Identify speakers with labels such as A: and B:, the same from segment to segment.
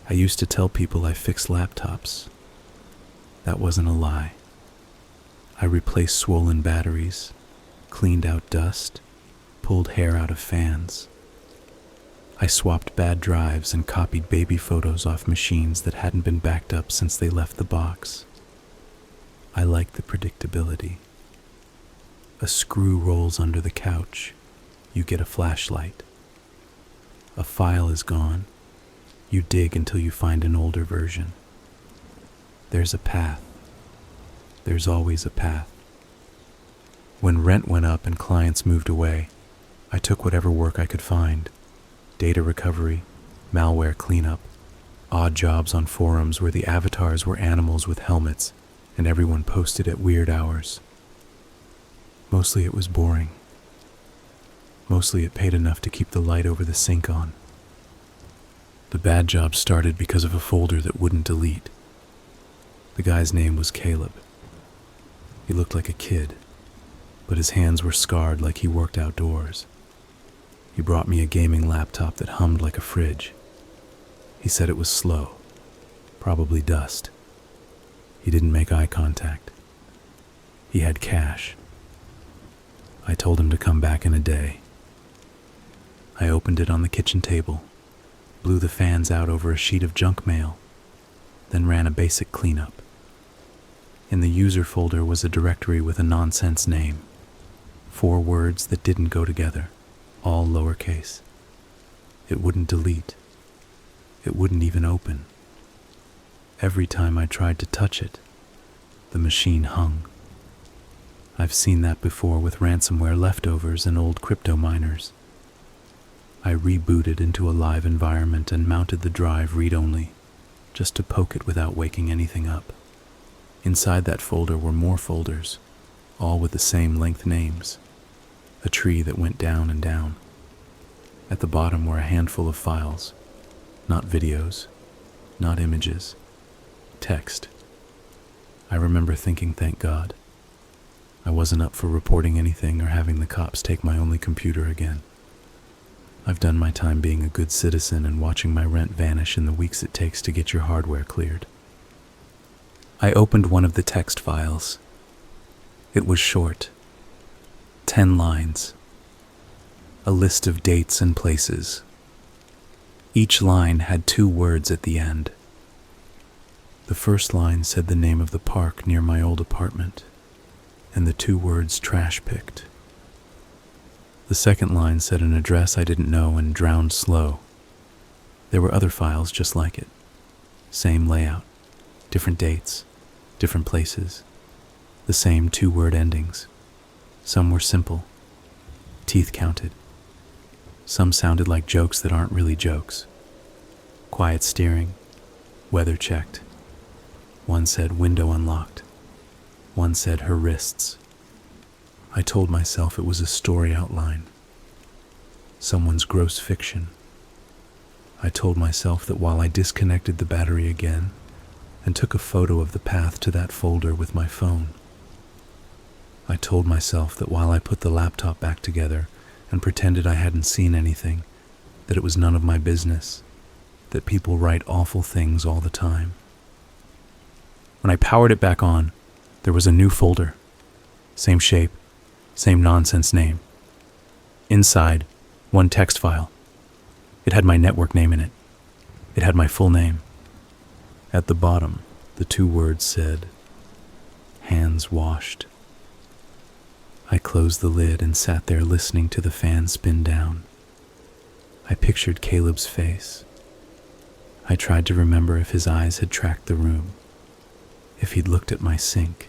A: I used to tell people I fixed laptops. That wasn't a lie. I replaced swollen batteries, cleaned out dust, pulled hair out of fans. I swapped bad drives and copied baby photos off machines that hadn't been backed up since they left the box. I liked the predictability. A screw rolls under the couch, you get a flashlight. A file is gone, you dig until you find an older version. There's a path. There's always a path. When rent went up and clients moved away, I took whatever work I could find. Data recovery, malware cleanup, odd jobs on forums where the avatars were animals with helmets and everyone posted at weird hours. Mostly it was boring. Mostly it paid enough to keep the light over the sink on. The bad job started because of a folder that wouldn't delete. The guy's name was Caleb. He looked like a kid, but his hands were scarred like he worked outdoors. He brought me a gaming laptop that hummed like a fridge. He said it was slow, probably dust. He didn't make eye contact. He had cash. I told him to come back in a day. I opened it on the kitchen table, blew the fans out over a sheet of junk mail, then ran a basic cleanup. In the user folder was a directory with a nonsense name, 4 words that didn't go together, all lowercase. It wouldn't delete. It wouldn't even open. Every time I tried to touch it, the machine hung. I've seen that before with ransomware leftovers and old crypto miners. I rebooted into a live environment and mounted the drive read-only, just to poke it without waking anything up. Inside that folder were more folders, all with the same length names, a tree that went down and down. At the bottom were a handful of files, not videos, not images, text. I remember thinking, thank God. I wasn't up for reporting anything or having the cops take my only computer again. I've done my time being a good citizen and watching my rent vanish in the weeks it takes to get your hardware cleared. I opened one of the text files. It was short, 10 lines, a list of dates and places. Each line had 2 words at the end. The first line said the name of the park near my old apartment, and the 2 words trash picked. The second line said an address I didn't know and drowned slow. There were other files just like it. Same layout, different dates, different places, the same 2-word endings. Some were simple, teeth counted. Some sounded like jokes that aren't really jokes. Quiet steering, weather checked. One said window unlocked. One said her wrists. I told myself it was a story outline, someone's gross fiction. I told myself that while I disconnected the battery again and took a photo of the path to that folder with my phone, I told myself that while I put the laptop back together and pretended I hadn't seen anything, that it was none of my business, that people write awful things all the time. When I powered it back on, there was a new folder, same shape, same nonsense name. Inside, 1 text file. It had my network name in it. It had my full name. At the bottom, the 2 words said, hands washed. I closed the lid and sat there listening to the fan spin down. I pictured Caleb's face. I tried to remember if his eyes had tracked the room, if he'd looked at my sink,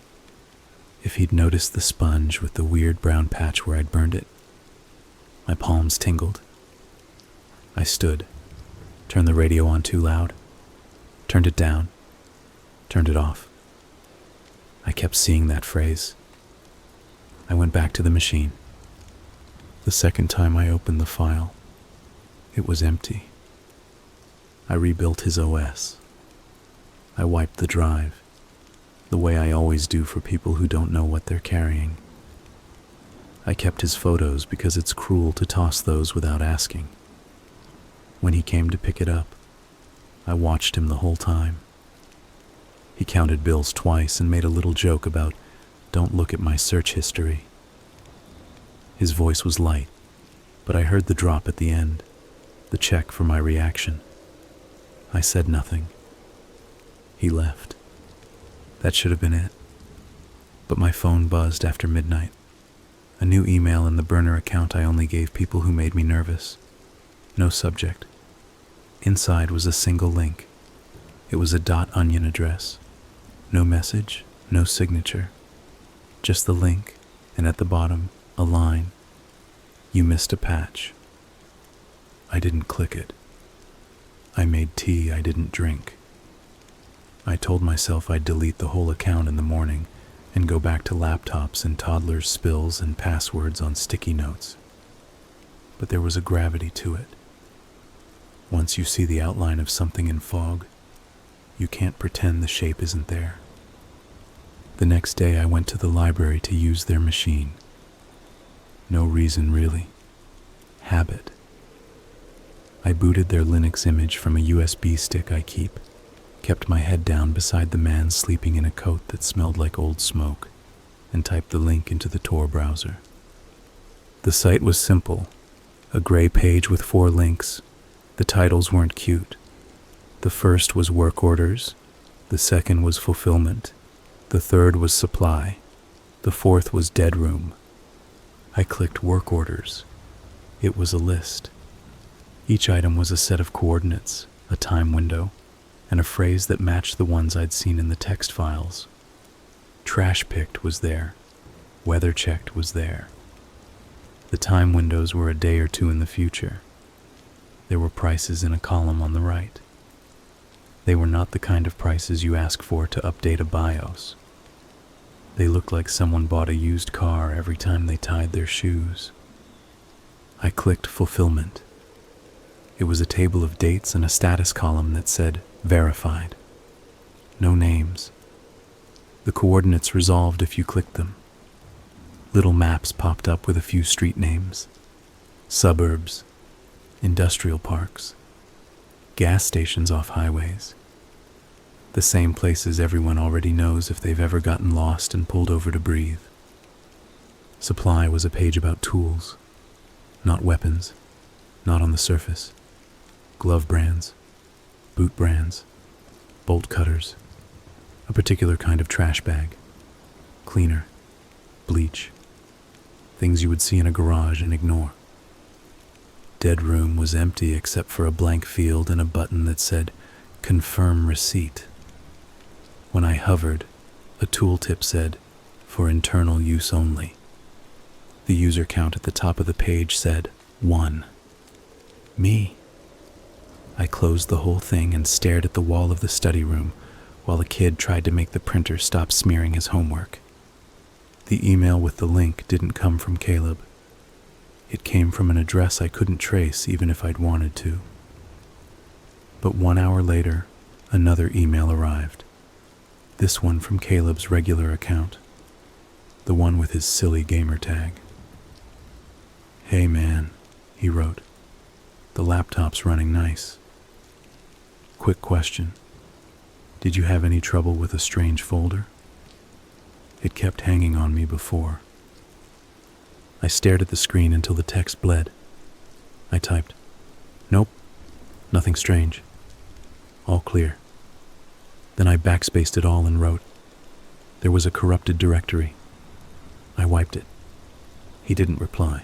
A: if he'd noticed the sponge with the weird brown patch where I'd burned it. My palms tingled. I stood, turned the radio on too loud, turned it down, turned it off. I kept seeing that phrase. I went back to the machine. The second time I opened the file, it was empty. I rebuilt his OS. I wiped the drive, the way I always do for people who don't know what they're carrying. I kept his photos because it's cruel to toss those without asking. When he came to pick it up, I watched him the whole time. He counted bills twice and made a little joke about, "Don't look at my search history." His voice was light, but I heard the drop at the end, the check for my reaction. I said nothing. He left. That should have been it. But my phone buzzed after midnight. A new email in the burner account I only gave people who made me nervous. No subject. Inside was a single link. It was a .onion address. No message, no signature. Just the link, and at the bottom, a line. "You missed a patch." I didn't click it. I made tea I didn't drink. I told myself I'd delete the whole account in the morning and go back to laptops and toddlers' spills and passwords on sticky notes. But there was a gravity to it. Once you see the outline of something in fog, you can't pretend the shape isn't there. The next day I went to the library to use their machine. No reason really. Habit. I booted their Linux image from a USB stick I keep, kept my head down beside the man sleeping in a coat that smelled like old smoke, and typed the link into the Tor browser. The site was simple, a gray page with 4 links. The titles weren't cute. The first was work orders, the second was fulfillment, the third was supply, the fourth was dead room. I clicked work orders. It was a list. Each item was a set of coordinates, a time window, and a phrase that matched the ones I'd seen in the text files. Trash picked was there. Weather checked was there. The time windows were a day or two in the future. There were prices in a column on the right. They were not the kind of prices you ask for to update a BIOS. They looked like someone bought a used car every time they tied their shoes. I clicked fulfillment. It was a table of dates and a status column that said verified. No names. The coordinates resolved if you clicked them. Little maps popped up with a few street names. Suburbs, industrial parks, gas stations off highways. The same places everyone already knows if they've ever gotten lost and pulled over to breathe. Supply was a page about tools, not weapons, not on the surface. Glove brands, boot brands, bolt cutters, a particular kind of trash bag, cleaner, bleach, things you would see in a garage and ignore. Dead room was empty except for a blank field and a button that said, "Confirm receipt." When I hovered, a tooltip said, "For internal use only." The user count at the top of the page said, 1. Me. I closed the whole thing and stared at the wall of the study room while a kid tried to make the printer stop smearing his homework. The email with the link didn't come from Caleb. It came from an address I couldn't trace even if I'd wanted to. But 1 hour later, another email arrived. This one from Caleb's regular account, the one with his silly gamer tag. "Hey man," he wrote, "the laptop's running nice. Quick question. Did you have any trouble with a strange folder? It kept hanging on me before." I stared at the screen until the text bled. I typed, "Nope, nothing strange. All clear." Then I backspaced it all and wrote, "There was a corrupted directory." I wiped it. He didn't reply.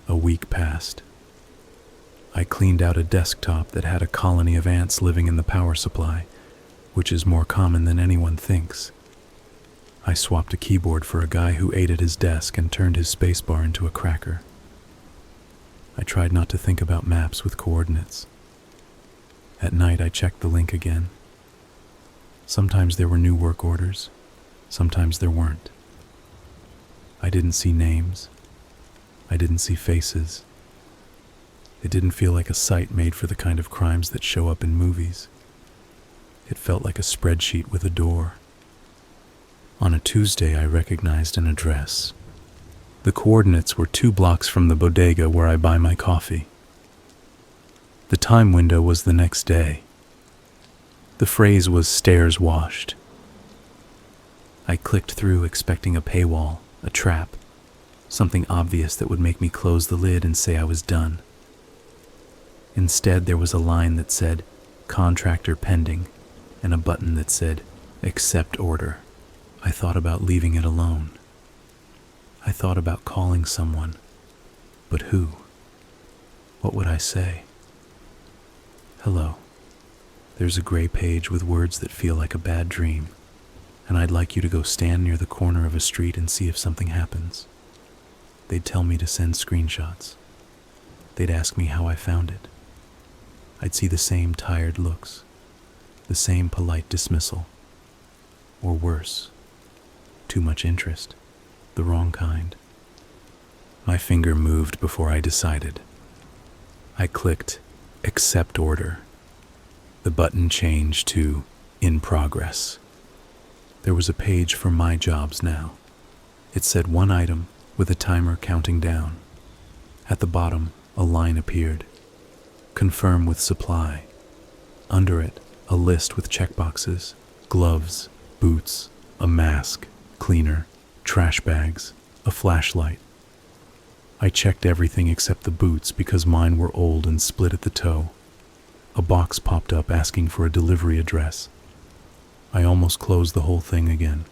A: A week passed. I cleaned out a desktop that had a colony of ants living in the power supply, which is more common than anyone thinks. I swapped a keyboard for a guy who ate at his desk and turned his spacebar into a cracker. I tried not to think about maps with coordinates. At night I checked the link again. Sometimes there were new work orders, sometimes there weren't. I didn't see names. I didn't see faces. It didn't feel like a site made for the kind of crimes that show up in movies. It felt like a spreadsheet with a door. On a Tuesday, I recognized an address. The coordinates were 2 blocks from the bodega where I buy my coffee. The time window was the next day, The phrase was stairs washed. I clicked through expecting a paywall, a trap, something obvious that would make me close the lid and say I was done. Instead, there was a line that said, contractor pending, and a button that said, accept order. I thought about leaving it alone. I thought about calling someone. But who? What would I say? Hello. There's a gray page with words that feel like a bad dream, and I'd like you to go stand near the corner of a street and see if something happens. They'd tell me to send screenshots. They'd ask me how I found it. I'd see the same tired looks, the same polite dismissal, or worse, too much interest, the wrong kind. My finger moved before I decided. I clicked accept order. The button changed to in progress. There was a page for my jobs now. It said one item with a timer counting down. At the bottom, a line appeared. Confirm with supply. Under it, a list with checkboxes, gloves, boots, a mask, cleaner, trash bags, a flashlight. I checked everything except the boots because mine were old and split at the toe. A box popped up asking for a delivery address. I almost closed the whole thing again.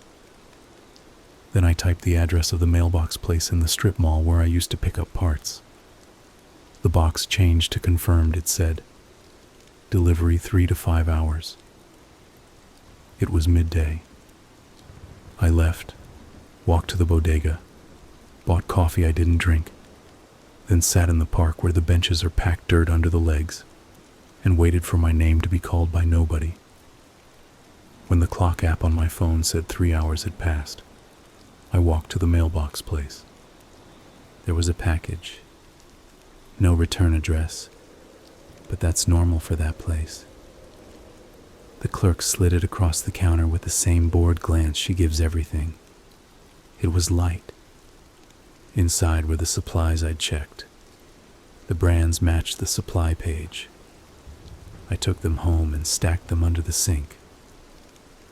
A: Then I typed the address of the mailbox place in the strip mall where I used to pick up parts. The box changed to confirmed. It said, delivery 3 to 5 hours. It was midday. I left, walked to the bodega, bought coffee I didn't drink, then sat in the park where the benches are packed dirt under the legs, and waited for my name to be called by nobody. When the clock app on my phone said 3 hours had passed, I walked to the mailbox place. There was a package. No return address, but that's normal for that place. The clerk slid it across the counter with the same bored glance she gives everything. It was light. Inside were the supplies I'd checked. The brands matched the supply page. I took them home and stacked them under the sink.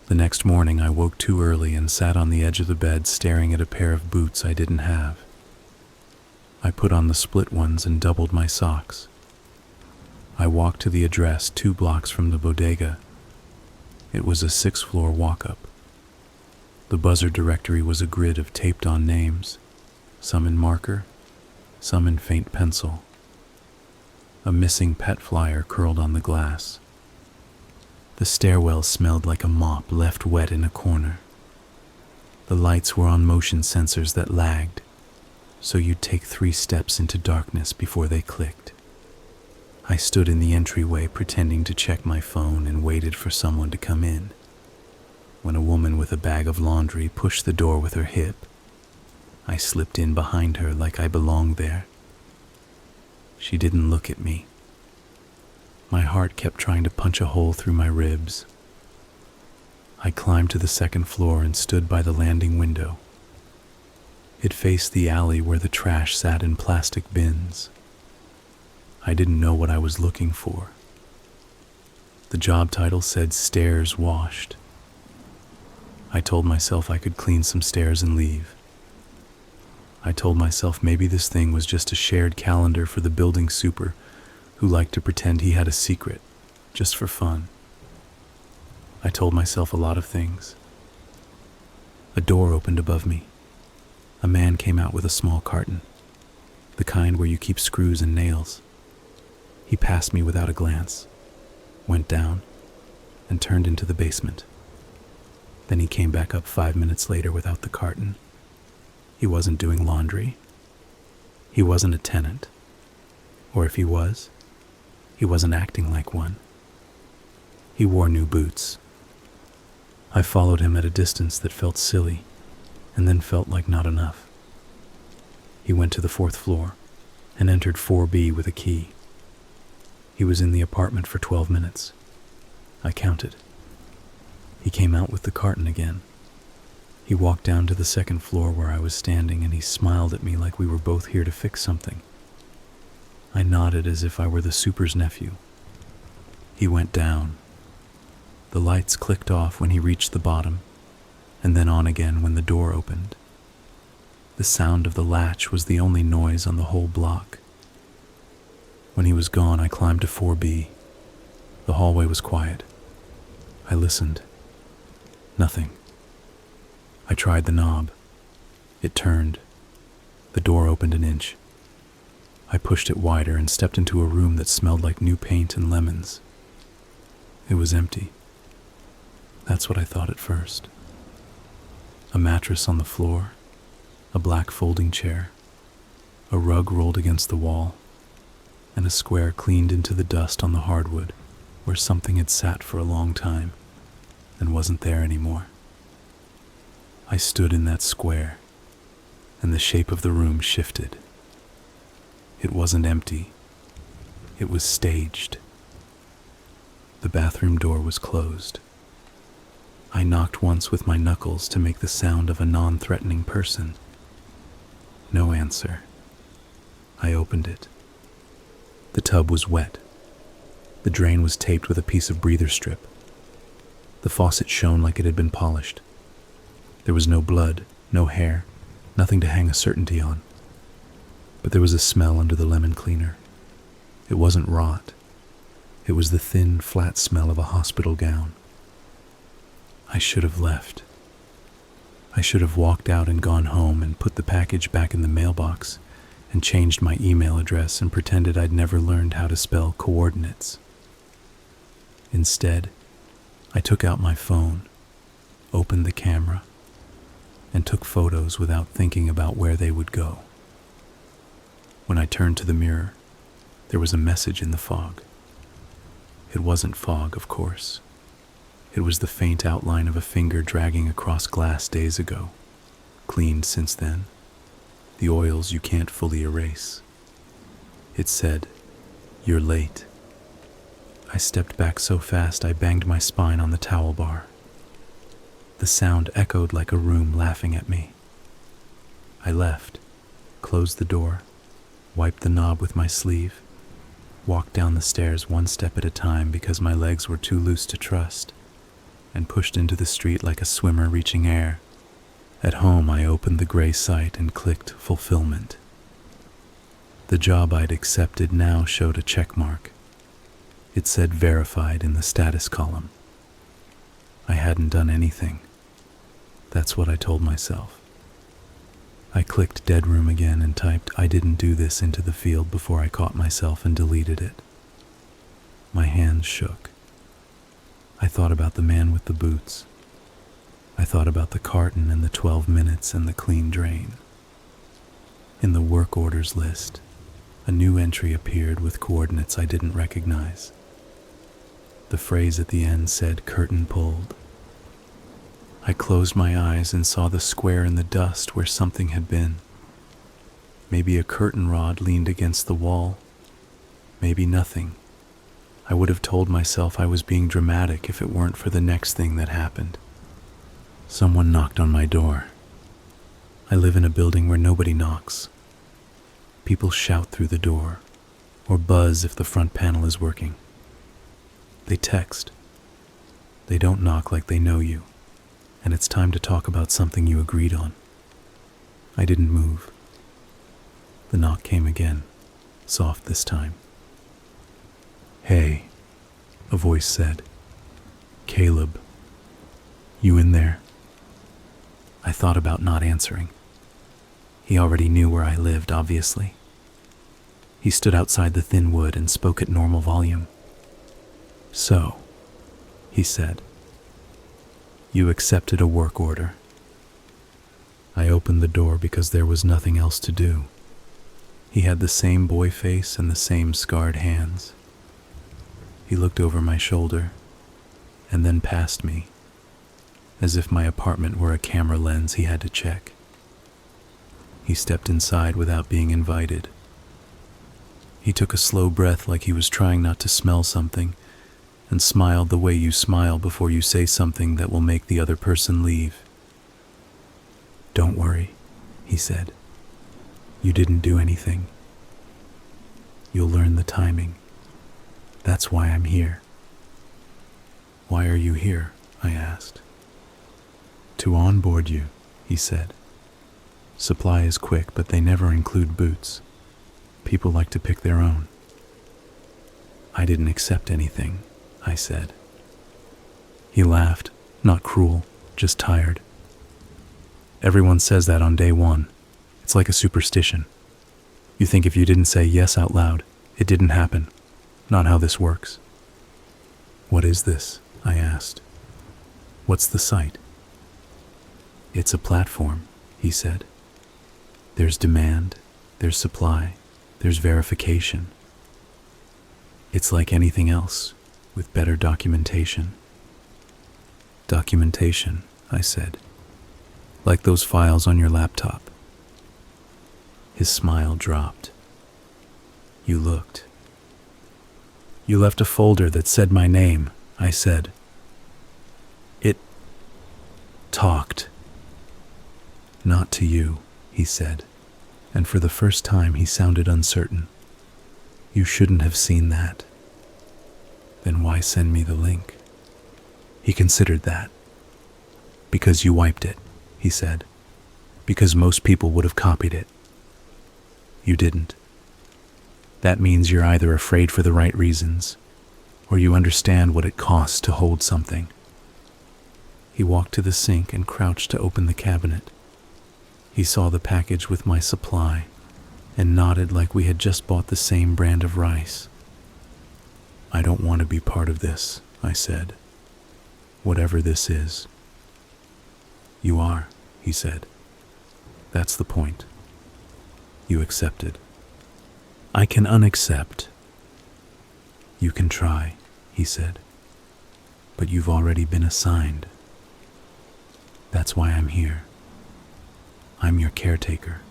A: The next morning I woke too early and sat on the edge of the bed staring at a pair of boots I didn't have. I put on the split ones and doubled my socks. I walked to the address 2 blocks from the bodega. It was a 6th-floor walk-up. The buzzer directory was a grid of taped-on names, some in marker, some in faint pencil. A missing pet flyer curled on the glass. The stairwell smelled like a mop left wet in a corner. The lights were on motion sensors that lagged, so you'd take 3 steps into darkness before they clicked. I stood in the entryway pretending to check my phone and waited for someone to come in. When a woman with a bag of laundry pushed the door with her hip, I slipped in behind her like I belonged there. She didn't look at me. My heart kept trying to punch a hole through my ribs. I climbed to the 2nd floor and stood by the landing window. It faced the alley where the trash sat in plastic bins. I didn't know what I was looking for. The job title said stairs washed. I told myself I could clean some stairs and leave. I told myself maybe this thing was just a shared calendar for the building super who liked to pretend he had a secret, just for fun. I told myself a lot of things. A door opened above me. A man came out with a small carton, the kind where you keep screws and nails. He passed me without a glance, went down, and turned into the basement. Then he came back up 5 minutes later without the carton. He wasn't doing laundry. He wasn't a tenant. Or if he was, he wasn't acting like one. He wore new boots. I followed him at a distance that felt silly, and then felt like not enough. He went to the 4th floor and entered 4B with a key. He was in the apartment for 12 minutes. I counted. He came out with the carton again. He walked down to the 2nd floor where I was standing, and he smiled at me like we were both here to fix something. I nodded as if I were the super's nephew. He went down. The lights clicked off when he reached the bottom, and then on again when the door opened. The sound of the latch was the only noise on the whole block. When he was gone, I climbed to 4B. The hallway was quiet. I listened. Nothing. I tried the knob. It turned. The door opened an inch. I pushed it wider and stepped into a room that smelled like new paint and lemons. It was empty. That's what I thought at first. A mattress on the floor, a black folding chair, a rug rolled against the wall, and a square cleaned into the dust on the hardwood where something had sat for a long time and wasn't there anymore. I stood in that square, and the shape of the room shifted. It wasn't empty. It was staged. The bathroom door was closed. I knocked once with my knuckles to make the sound of a non-threatening person. No answer. I opened it. The tub was wet. The drain was taped with a piece of breather strip. The faucet shone like it had been polished. There was no blood, no hair, nothing to hang a certainty on. But there was a smell under the lemon cleaner. It wasn't rot. It was the thin, flat smell of a hospital gown. I should have left. I should have walked out and gone home and put the package back in the mailbox and changed my email address and pretended I'd never learned how to spell coordinates. Instead, I took out my phone, opened the camera, and took photos without thinking about where they would go. When I turned to the mirror, there was a message in the fog. It wasn't fog, of course. It was the faint outline of a finger dragging across glass days ago, cleaned since then, the oils you can't fully erase. It said, "You're late." I stepped back so fast I banged my spine on the towel bar. The sound echoed like a room laughing at me. I left, closed the door, wiped the knob with my sleeve, walked down the stairs one step at a time because my legs were too loose to trust, and pushed into the street like a swimmer reaching air. At home, I opened the gray site and clicked fulfillment. The job I'd accepted now showed a check mark. It said verified in the status column. I hadn't done anything. That's what I told myself. I clicked dead room again and typed "I didn't do this" into the field before I caught myself and deleted it. My hands shook. I thought about the man with the boots. I thought about the carton and the 12 minutes and the clean drain. In the work orders list, a new entry appeared with coordinates I didn't recognize. The phrase at the end said "curtain pulled." I closed my eyes and saw the square in the dust where something had been. Maybe a curtain rod leaned against the wall. Maybe nothing. I would have told myself I was being dramatic if it weren't for the next thing that happened. Someone knocked on my door. I live in a building where nobody knocks. People shout through the door, or buzz if the front panel is working. They text. They don't knock like they know you, and it's time to talk about something you agreed on. I didn't move. The knock came again, soft this time. "Hey," a voice said. "Caleb, you in there?" I thought about not answering. He already knew where I lived, obviously. He stood outside the thin wood and spoke at normal volume. "So," he said, "you accepted a work order." I opened the door because there was nothing else to do. He had the same boy face and the same scarred hands. He looked over my shoulder, and then past me, as if my apartment were a camera lens he had to check. He stepped inside without being invited. He took a slow breath like he was trying not to smell something, and smiled the way you smile before you say something that will make the other person leave. "Don't worry," he said. "You didn't do anything. You'll learn the timing. That's why I'm here." "Why are you here?" I asked. "To onboard you," he said. "Supply is quick, but they never include boots. People like to pick their own." "I didn't accept anything," I said. He laughed, not cruel, just tired. "Everyone says that on day one. It's like a superstition. You think if you didn't say yes out loud, it didn't happen. Not how this works." "What is this?" I asked. "What's the site?" "It's a platform," he said. "There's demand, there's supply, there's verification. It's like anything else, with better documentation." "Documentation," I said. "Like those files on your laptop." His smile dropped. "You looked. You left a folder that said my name," I said. "It talked." "Not to you," he said, and for the first time he sounded uncertain. "You shouldn't have seen that." "Then why send me the link?" He considered that. "Because you wiped it," he said. "Because most people would have copied it. You didn't. That means you're either afraid for the right reasons, or you understand what it costs to hold something." He walked to the sink and crouched to open the cabinet. He saw the package with my supply and nodded like we had just bought the same brand of rice. "I don't want to be part of this," I said. "Whatever this is." "You are," he said. "That's the point. You accepted." "I can unaccept." "You can try," he said. "But you've already been assigned. That's why I'm here. I'm your caretaker."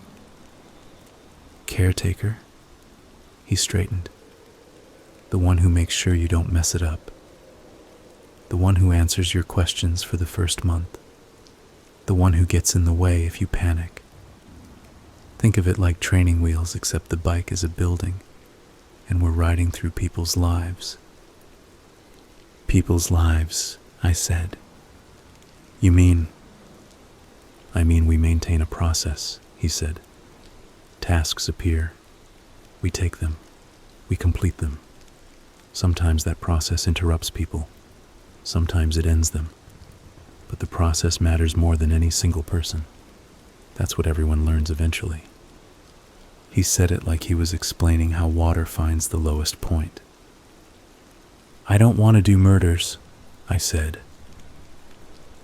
A: "Caretaker?" He straightened. "The one who makes sure you don't mess it up. The one who answers your questions for the first month. The one who gets in the way if you panic. Think of it like training wheels, except the bike is a building, and we're riding through people's lives." "People's lives," I said. "You mean?" "I mean we maintain a process," he said. "Tasks appear. We take them. We complete them. Sometimes that process interrupts people. Sometimes it ends them. But the process matters more than any single person. That's what everyone learns eventually." He said it like he was explaining how water finds the lowest point. "I don't want to do murders," I said.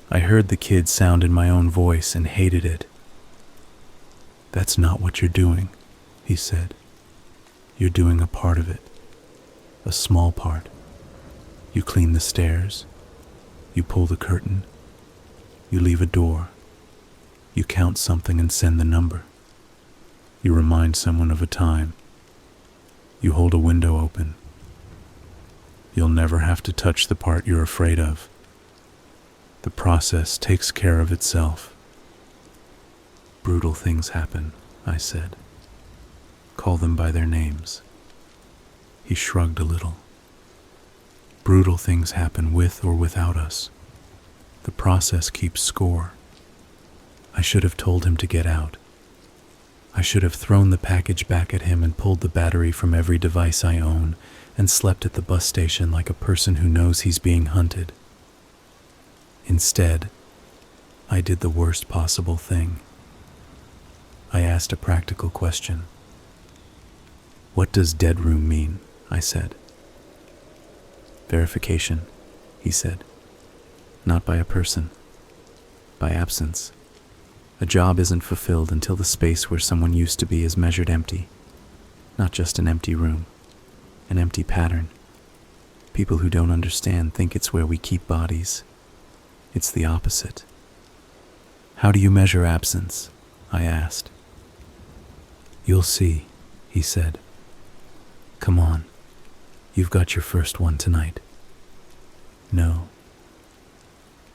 A: I heard the kid sound in my own voice and hated it. "That's not what you're doing," he said. "You're doing a part of it. A small part. You clean the stairs. You pull the curtain. You leave a door. You count something and send the number. You remind someone of a time. You hold a window open. You'll never have to touch the part you're afraid of. The process takes care of itself." "Brutal things happen," I said. "Call them by their names." He shrugged a little. "Brutal things happen with or without us. The process keeps score." I should have told him to get out. I should have thrown the package back at him and pulled the battery from every device I own and slept at the bus station like a person who knows he's being hunted. Instead, I did the worst possible thing. I asked a practical question. "What does dead room mean?" I said. "Verification," he said. "Not by a person, by absence. A job isn't fulfilled until the space where someone used to be is measured empty. Not just an empty room, an empty pattern. People who don't understand think it's where we keep bodies. It's the opposite." "How do you measure absence?" I asked. "You'll see," he said. "Come on, you've got your first one tonight." "No."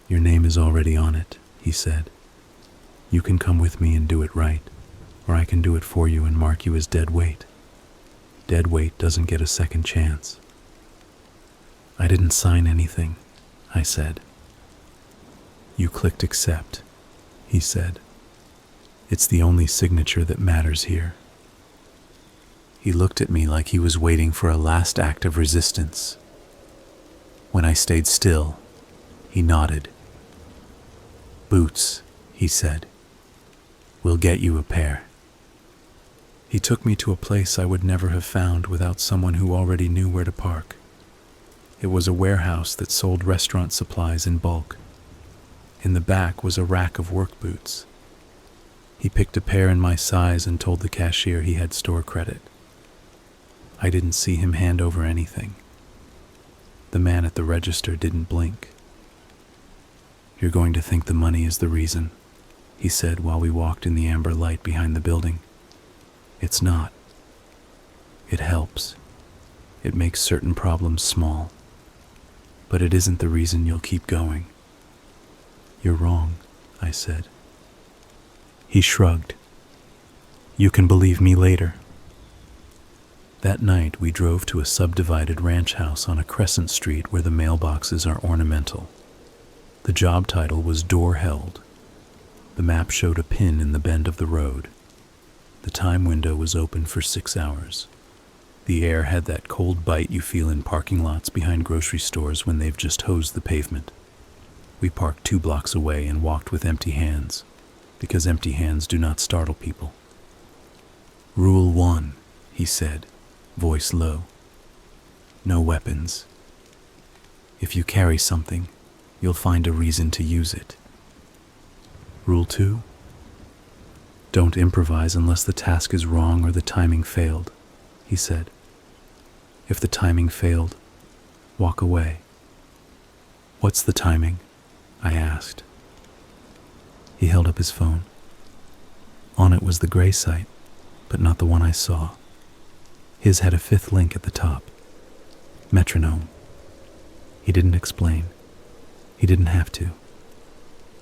A: "Your name is already on it," he said. "You can come with me and do it right, or I can do it for you and mark you as dead weight. Dead weight doesn't get a second chance." I didn't sign anything, I said. You clicked accept, he said. It's the only signature that matters here. He looked at me like he was waiting for a last act of resistance. When I stayed still, he nodded. Boots, he said. We'll get you a pair. He took me to a place I would never have found without someone who already knew where to park. It was a warehouse that sold restaurant supplies in bulk. In the back was a rack of work boots. He picked a pair in my size and told the cashier he had store credit. I didn't see him hand over anything. The man at the register didn't blink. You're going to think the money is the reason, he said while we walked in the amber light behind the building. It's not. It helps. It makes certain problems small. But it isn't the reason you'll keep going. You're wrong, I said. He shrugged. You can believe me later. That night we drove to a subdivided ranch house on a crescent street where the mailboxes are ornamental. The job title was Door Held. The map showed a pin in the bend of the road. The time window was open for 6 hours. The air had that cold bite you feel in parking lots behind grocery stores when they've just hosed the pavement. We parked 2 blocks away and walked with empty hands, because empty hands do not startle people. Rule 1, he said, voice low. No weapons. If you carry something, you'll find a reason to use it. Rule 2, don't improvise unless the task is wrong or the timing failed, he said. If the timing failed, walk away. What's the timing? I asked. He held up his phone. On it was the gray site, but not the one I saw. His had a 5th link at the top. Metronome. He didn't explain. He didn't have to.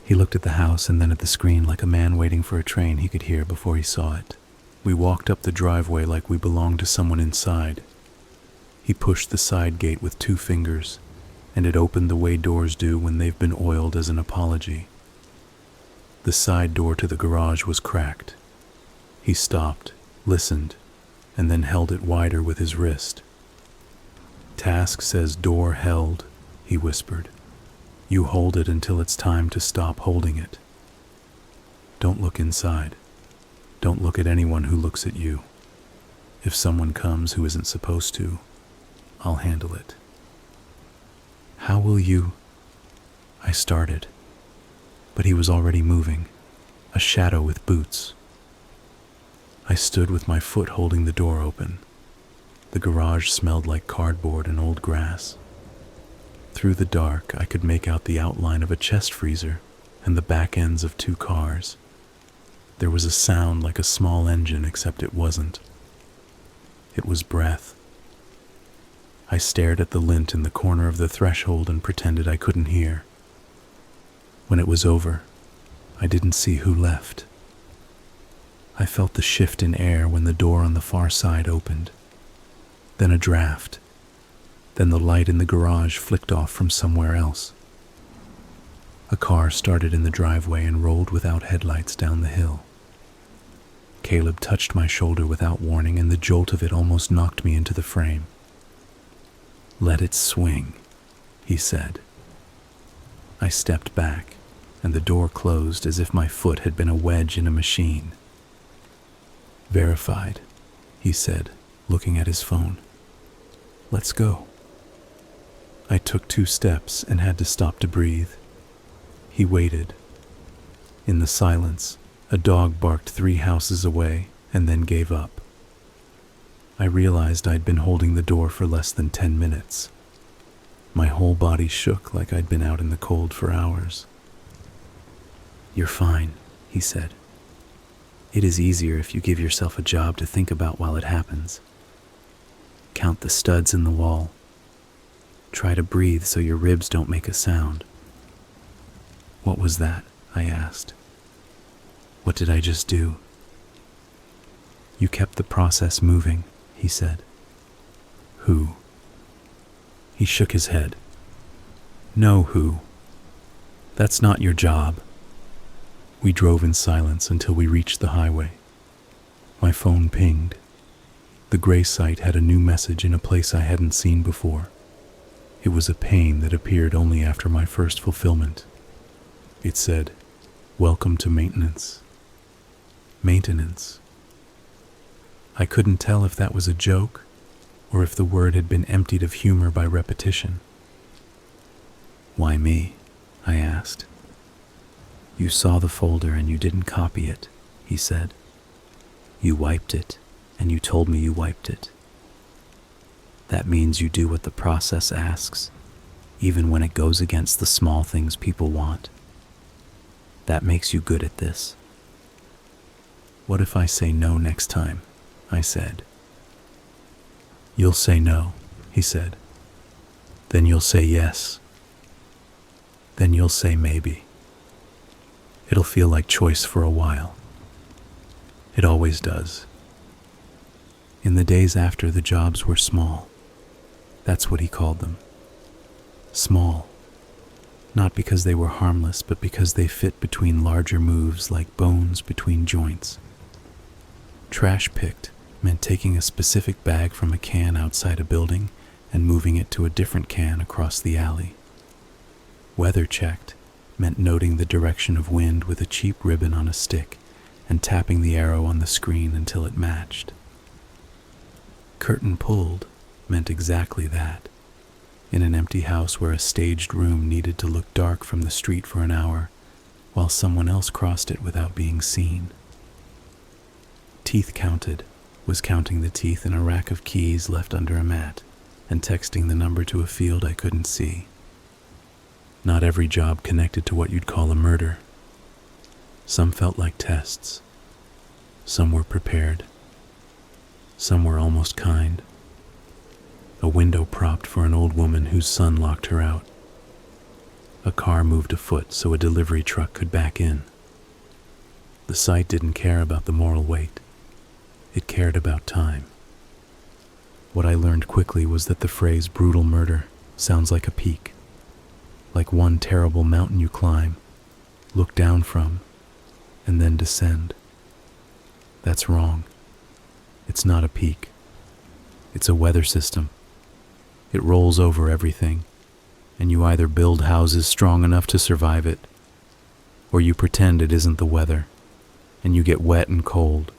A: He looked at the house and then at the screen like a man waiting for a train he could hear before he saw it. We walked up the driveway like we belonged to someone inside. He pushed the side gate with 2 fingers, and it opened the way doors do when they've been oiled as an apology. The side door to the garage was cracked. He stopped, listened, and then held it wider with his wrist. Task says door held, he whispered. You hold it until it's time to stop holding it. Don't look inside. Don't look at anyone who looks at you. If someone comes who isn't supposed to, I'll handle it. How will you? I started, but he was already moving, a shadow with boots. I stood with my foot holding the door open. The garage smelled like cardboard and old grass. Through the dark, I could make out the outline of a chest freezer and the back ends of 2 cars. There was a sound like a small engine, except it wasn't. It was breath. I stared at the lint in the corner of the threshold and pretended I couldn't hear. When it was over, I didn't see who left. I felt the shift in air when the door on the far side opened. Then a draft. Then the light in the garage flicked off from somewhere else. A car started in the driveway and rolled without headlights down the hill. Caleb touched my shoulder without warning, and the jolt of it almost knocked me into the frame. Let it swing, he said. I stepped back, and the door closed as if my foot had been a wedge in a machine. Verified, he said, looking at his phone. Let's go. I took 2 steps and had to stop to breathe. He waited. In the silence, a dog barked 3 houses away and then gave up. I realized I'd been holding the door for less than 10 minutes. My whole body shook like I'd been out in the cold for hours. You're fine, he said. It is easier if you give yourself a job to think about while it happens. Count the studs in the wall. Try to breathe so your ribs don't make a sound. What was that? I asked. What did I just do? You kept the process moving, he said. Who? He shook his head. No, who? That's not your job. We drove in silence until we reached the highway. My phone pinged. The gray site had a new message in a place I hadn't seen before. It was a pain that appeared only after my first fulfillment. It said, "Welcome to maintenance." Maintenance. I couldn't tell if that was a joke or if the word had been emptied of humor by repetition. "Why me?" I asked. "You saw the folder and you didn't copy it," he said. "You wiped it, and you told me you wiped it. That means you do what the process asks, even when it goes against the small things people want. That makes you good at this." "What if I say no next time?" I said. "You'll say no," he said. "Then you'll say yes. Then you'll say maybe. It'll feel like choice for a while. It always does." In the days after, the jobs were small. That's what he called them. Small. Not because they were harmless, but because they fit between larger moves like bones between joints. Trash picked meant taking a specific bag from a can outside a building and moving it to a different can across the alley. Weather checked meant noting the direction of wind with a cheap ribbon on a stick and tapping the arrow on the screen until it matched. Curtain pulled meant exactly that. In an empty house where a staged room needed to look dark from the street for an hour, while someone else crossed it without being seen. Teeth counted was counting the teeth in a rack of keys left under a mat and texting the number to a field I couldn't see. Not every job connected to what you'd call a murder. Some felt like tests. Some were prepared. Some were almost kind. A window propped for an old woman whose son locked her out. A car moved a foot so a delivery truck could back in. The site didn't care about the moral weight. It cared about time. What I learned quickly was that the phrase brutal murder sounds like a peak, like one terrible mountain you climb, look down from, and then descend. That's wrong. It's not a peak. It's a weather system. It rolls over everything, and you either build houses strong enough to survive it, or you pretend it isn't the weather, and you get wet and cold,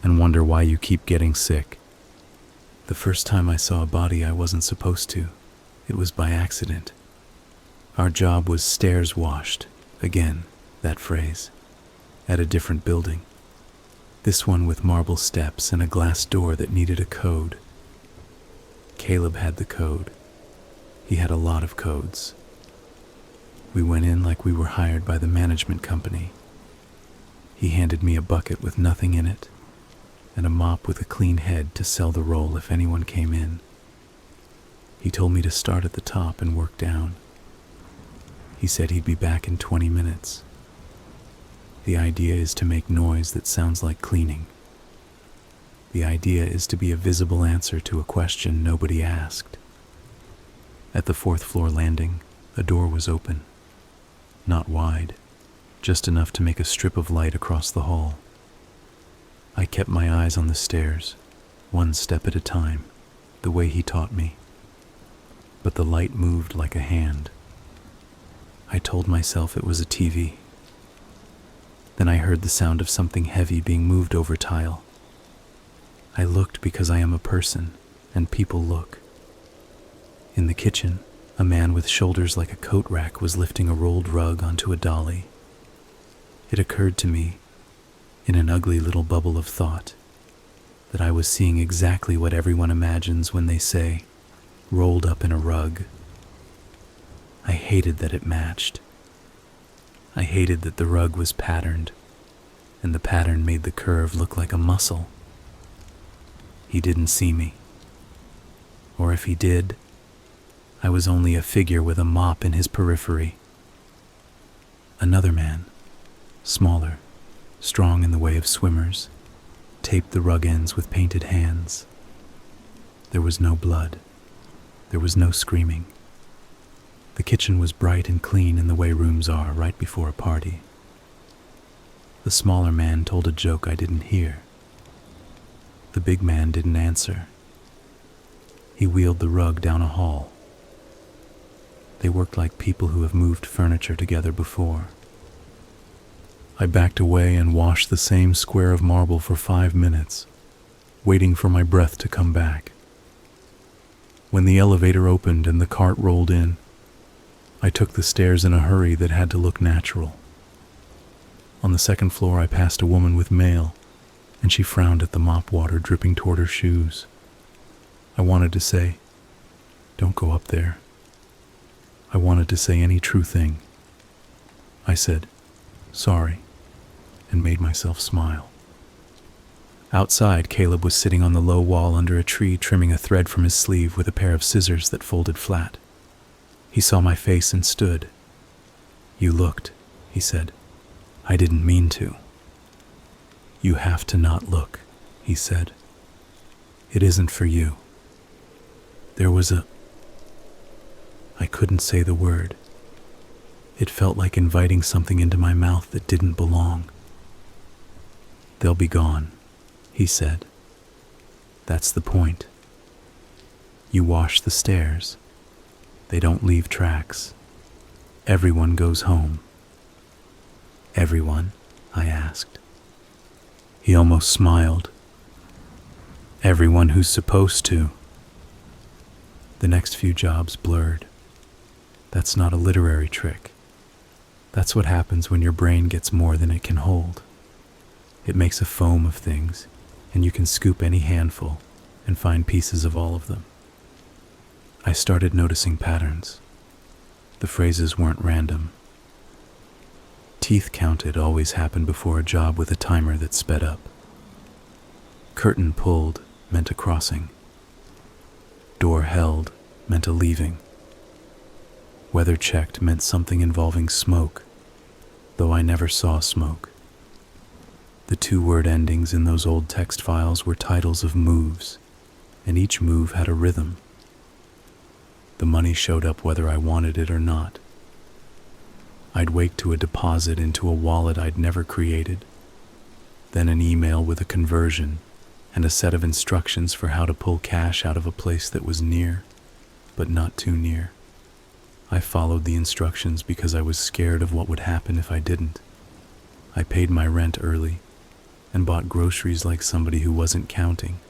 A: and wonder why you keep getting sick. The first time I saw a body I wasn't supposed to, it was by accident. Our job was stairs washed, again, that phrase, at a different building. This one with marble steps and a glass door that needed a code. Caleb had the code. He had a lot of codes. We went in like we were hired by the management company. He handed me a bucket with nothing in it, and a mop with a clean head to sell the roll if anyone came in. He told me to start at the top and work down. He said he'd be back in 20 minutes. The idea is to make noise that sounds like cleaning. The idea is to be a visible answer to a question nobody asked. At the 4th floor landing, a door was open. Not wide, just enough to make a strip of light across the hall. I kept my eyes on the stairs, one step at a time, the way he taught me. But the light moved like a hand. I told myself it was a TV. Then I heard the sound of something heavy being moved over tile. I looked because I am a person, and people look. In the kitchen, a man with shoulders like a coat rack was lifting a rolled rug onto a dolly. It occurred to me, in an ugly little bubble of thought, that I was seeing exactly what everyone imagines when they say, rolled up in a rug. I hated that it matched. I hated that the rug was patterned, and the pattern made the curve look like a muscle. He didn't see me. Or if he did, I was only a figure with a mop in his periphery. Another man, smaller, strong in the way of swimmers, taped the rug ends with painted hands. There was no blood. There was no screaming. The kitchen was bright and clean in the way rooms are right before a party. The smaller man told a joke I didn't hear. The big man didn't answer. He wheeled the rug down a hall. They worked like people who have moved furniture together before. I backed away and washed the same square of marble for 5 minutes, waiting for my breath to come back. When the elevator opened and the cart rolled in, I took the stairs in a hurry that had to look natural. On the second floor, I passed a woman with mail, and she frowned at the mop water dripping toward her shoes. I wanted to say, "Don't go up there." I wanted to say any true thing. I said, "Sorry," and made myself smile. Outside, Caleb was sitting on the low wall under a tree, trimming a thread from his sleeve with a pair of scissors that folded flat. He saw my face and stood. "You looked," he said. "I didn't mean to." "You have to not look," he said. "It isn't for you." There was I couldn't say the word. It felt like inviting something into my mouth that didn't belong. "They'll be gone," he said. "That's the point. You wash the stairs. They don't leave tracks. Everyone goes home." "Everyone?" I asked. He almost smiled. "Everyone who's supposed to." The next few jobs blurred. That's not a literary trick. That's what happens when your brain gets more than it can hold. It makes a foam of things, and you can scoop any handful and find pieces of all of them. I started noticing patterns. The phrases weren't random. Teeth counted always happened before a job with a timer that sped up. Curtain pulled meant a crossing. Door held meant a leaving. Weather checked meant something involving smoke, though I never saw smoke. The 2-word endings in those old text files were titles of moves, and each move had a rhythm. The money showed up whether I wanted it or not. I'd wake to a deposit into a wallet I'd never created, then an email with a conversion and a set of instructions for how to pull cash out of a place that was near, but not too near. I followed the instructions because I was scared of what would happen if I didn't. I paid my rent early and bought groceries like somebody who wasn't counting.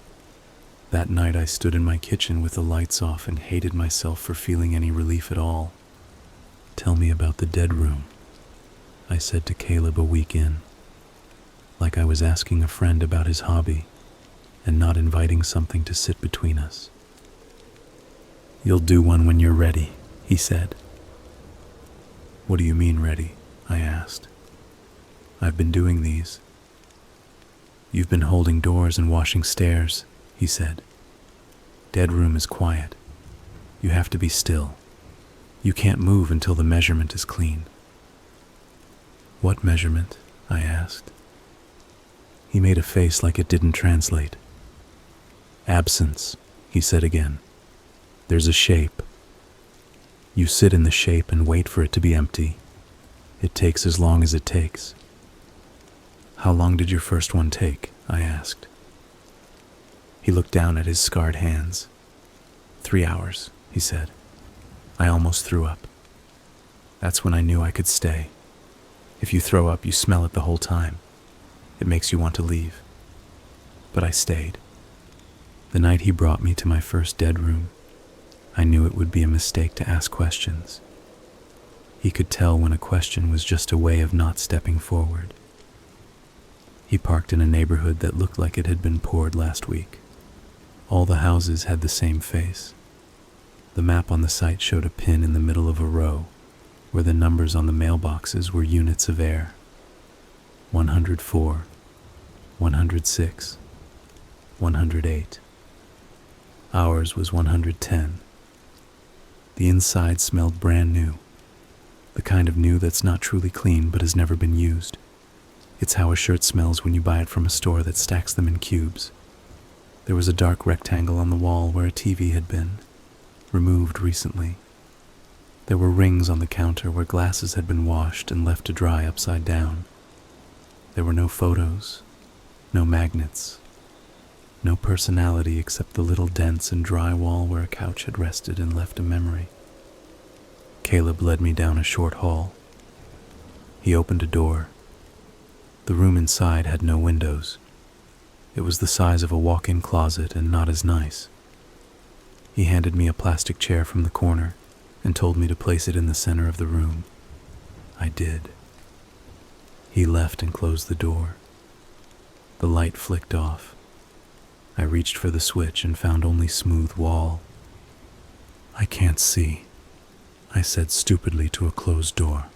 A: That night I stood in my kitchen with the lights off and hated myself for feeling any relief at all. "Tell me about the dead room," I said to Caleb a week in, like I was asking a friend about his hobby and not inviting something to sit between us. "You'll do one when you're ready," he said. "What do you mean ready?" I asked. "I've been doing these." "You've been holding doors and washing stairs," he said. "Dead room is quiet. You have to be still. You can't move until the measurement is clean." "What measurement?" I asked. He made a face like it didn't translate. "Absence," he said again. "There's a shape. You sit in the shape and wait for it to be empty. It takes as long as it takes." "How long did your first one take?" I asked. He looked down at his scarred hands. 3 hours, he said. I almost threw up. That's when I knew I could stay. If you throw up, you smell it the whole time. It makes you want to leave. But I stayed. The night he brought me to my first dead room, I knew it would be a mistake to ask questions. He could tell when a question was just a way of not stepping forward. He parked in a neighborhood that looked like it had been poured last week. All the houses had the same face. The map on the site showed a pin in the middle of a row, where the numbers on the mailboxes were units of air. 104, 106, 108. Ours was 110. The inside smelled brand new, the kind of new that's not truly clean but has never been used. It's how a shirt smells when you buy it from a store that stacks them in cubes. There was a dark rectangle on the wall where a TV had been, removed recently. There were rings on the counter where glasses had been washed and left to dry upside down. There were no photos, no magnets, no personality except the little dents in drywall where a couch had rested and left a memory. Caleb led me down a short hall. He opened a door. The room inside had no windows. It was the size of a walk-in closet and not as nice. He handed me a plastic chair from the corner and told me to place it in the center of the room. I did. He left and closed the door. The light flicked off. I reached for the switch and found only smooth wall. "I can't see," I said stupidly to a closed door.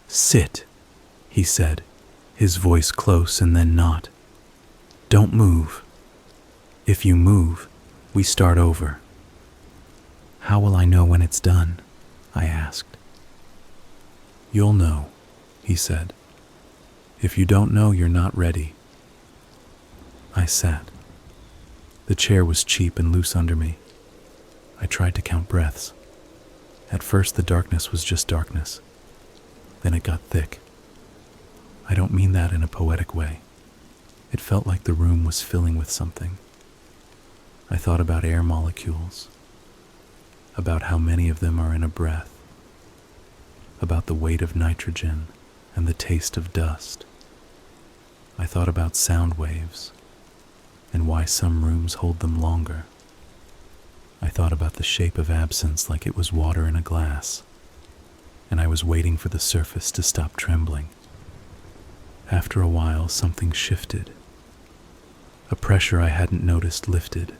A: "Sit," he said, his voice close and then not. "Don't move. If you move, we start over." "How will I know when it's done?" I asked. "You'll know," he said. "If you don't know, you're not ready." I sat. The chair was cheap and loose under me. I tried to count breaths. At first, the darkness was just darkness. Then it got thick. I don't mean that in a poetic way. It felt like the room was filling with something. I thought about air molecules, about how many of them are in a breath, about the weight of nitrogen and the taste of dust. I thought about sound waves and why some rooms hold them longer. I thought about the shape of absence like it was water in a glass, and I was waiting for the surface to stop trembling. After a while, something shifted. A pressure I hadn't noticed lifted,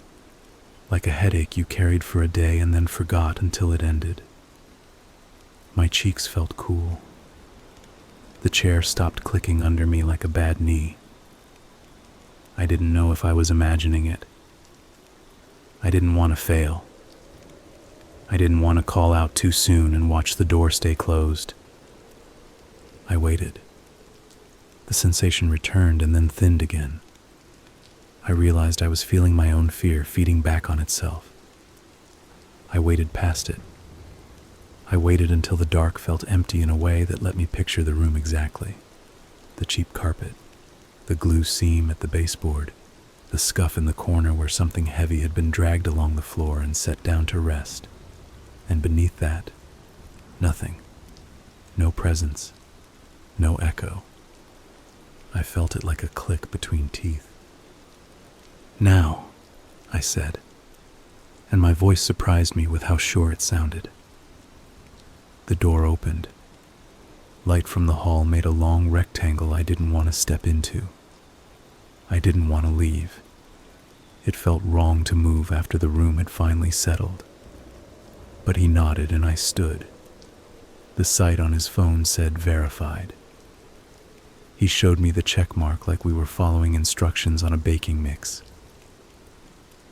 A: like a headache you carried for a day and then forgot until it ended. My cheeks felt cool. The chair stopped clicking under me like a bad knee. I didn't know if I was imagining it. I didn't want to fail. I didn't want to call out too soon and watch the door stay closed. I waited. The sensation returned and then thinned again. I realized I was feeling my own fear feeding back on itself. I waited past it. I waited until the dark felt empty in a way that let me picture the room exactly. The cheap carpet, the glue seam at the baseboard, the scuff in the corner where something heavy had been dragged along the floor and set down to rest. And beneath that, nothing. No presence. No echo. I felt it like a click between teeth. "Now," I said, and my voice surprised me with how sure it sounded. The door opened. Light from the hall made a long rectangle I didn't want to step into. I didn't want to leave. It felt wrong to move after the room had finally settled. But he nodded and I stood. The site on his phone said verified. He showed me the check mark like we were following instructions on a baking mix.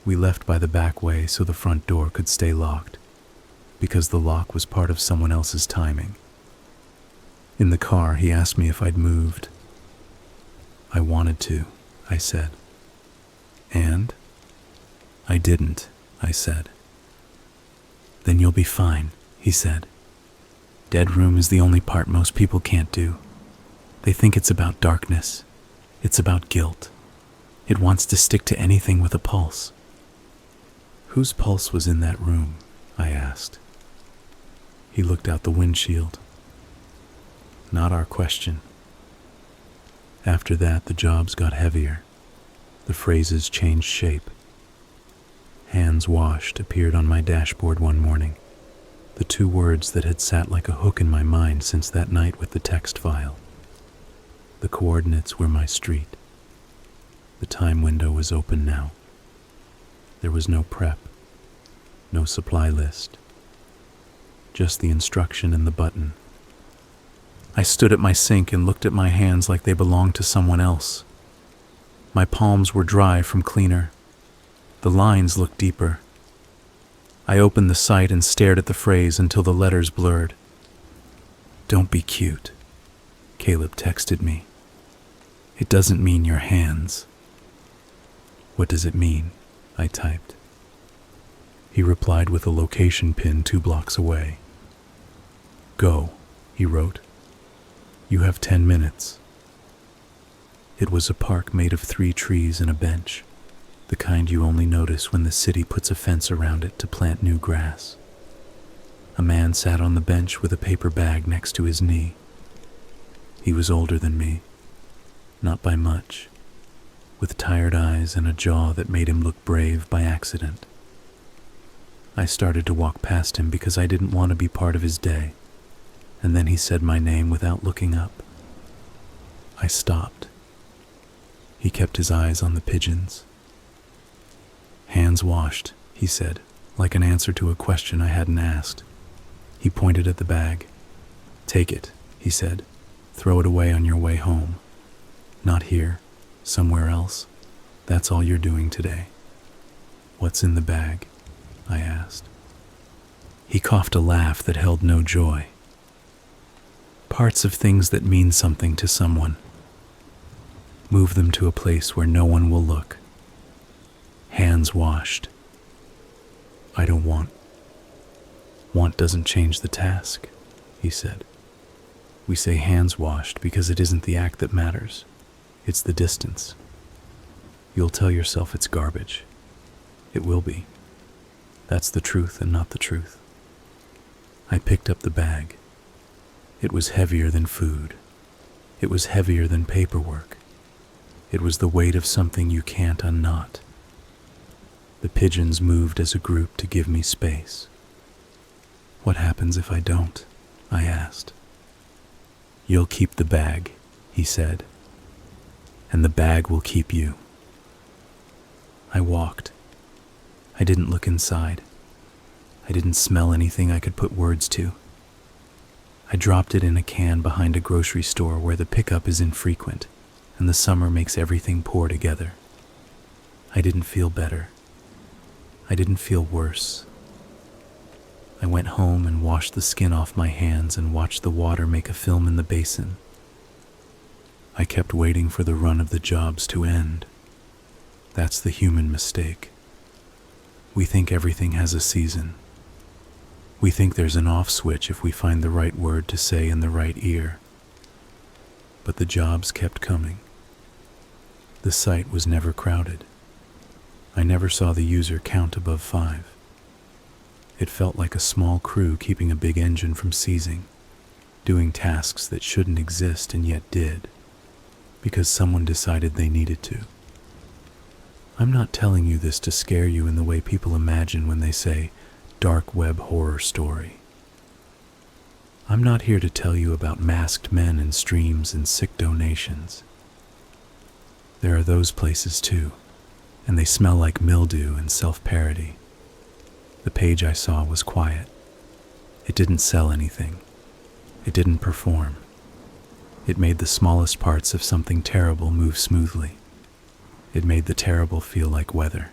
A: We left by the back way so the front door could stay locked, because the lock was part of someone else's timing. In the car, he asked me if I'd moved. "I wanted to," I said. "And?" "I didn't," I said. "Then you'll be fine," he said. "Dead room is the only part most people can't do. They think it's about darkness. It's about guilt. It wants to stick to anything with a pulse." "Whose pulse was in that room?" I asked. He looked out the windshield. Not our question. After that, the jobs got heavier. The phrases changed shape. "Hands washed" appeared on my dashboard one morning. The two words that had sat like a hook in my mind since that night with the text file. The coordinates were my street. The time window was open now. There was no prep, no supply list, just the instruction and the button. I stood at my sink and looked at my hands like they belonged to someone else. My palms were dry from cleaner. The lines looked deeper. I opened the site and stared at the phrase until the letters blurred. "Don't be cute," Caleb texted me. "It doesn't mean your hands." "What does it mean?" I typed. He replied with a location pin 2 blocks away. "Go," he wrote. "You have 10 minutes." It was a park made of 3 trees and a bench, the kind you only notice when the city puts a fence around it to plant new grass. A man sat on the bench with a paper bag next to his knee. He was older than me, not by much, with tired eyes and a jaw that made him look brave by accident. I started to walk past him because I didn't want to be part of his day, and then he said my name without looking up. I stopped. He kept his eyes on the pigeons. "Hands washed," he said, like an answer to a question I hadn't asked. He pointed at the bag. "Take it," he said. "Throw it away on your way home. Not here, somewhere else. That's all you're doing today." "What's in the bag?" I asked. He coughed a laugh that held no joy. "Parts of things that mean something to someone. Move them to a place where no one will look. Hands washed." "I don't want." "Want doesn't change the task," he said. "We say hands washed because it isn't the act that matters. It's the distance. You'll tell yourself it's garbage. It will be. That's the truth and not the truth." I picked up the bag. It was heavier than food. It was heavier than paperwork. It was the weight of something you can't unknot. The pigeons moved as a group to give me space. "What happens if I don't?" I asked. "You'll keep the bag," he said, "and the bag will keep you." I walked. I didn't look inside. I didn't smell anything I could put words to. I dropped it in a can behind a grocery store where the pickup is infrequent, and the summer makes everything pour together. I didn't feel better. I didn't feel worse. I went home and washed the skin off my hands and watched the water make a film in the basin. I kept waiting for the run of the jobs to end. That's the human mistake. We think everything has a season. We think there's an off switch if we find the right word to say in the right ear. But the jobs kept coming. The site was never crowded. I never saw the user count above 5. It felt like a small crew keeping a big engine from seizing, doing tasks that shouldn't exist and yet did, because someone decided they needed to. I'm not telling you this to scare you in the way people imagine when they say, dark web horror story. I'm not here to tell you about masked men and streams and sick donations. There are those places too, and they smell like mildew and self-parody. The page I saw was quiet. It didn't sell anything. It didn't perform. It made the smallest parts of something terrible move smoothly. It made the terrible feel like weather.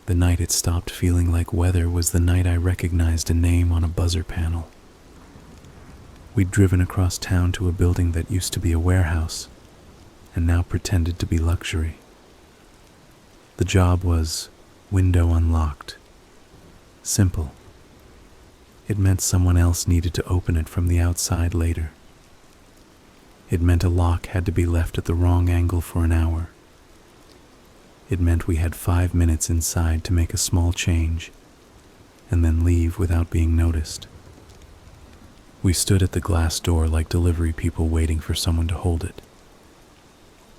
A: The night it stopped feeling like weather was the night I recognized a name on a buzzer panel. We'd driven across town to a building that used to be a warehouse and now pretended to be luxury. The job was window unlocked. Simple. It meant someone else needed to open it from the outside later. It meant a lock had to be left at the wrong angle for an hour. It meant we had 5 minutes inside to make a small change and then leave without being noticed. We stood at the glass door like delivery people waiting for someone to hold it.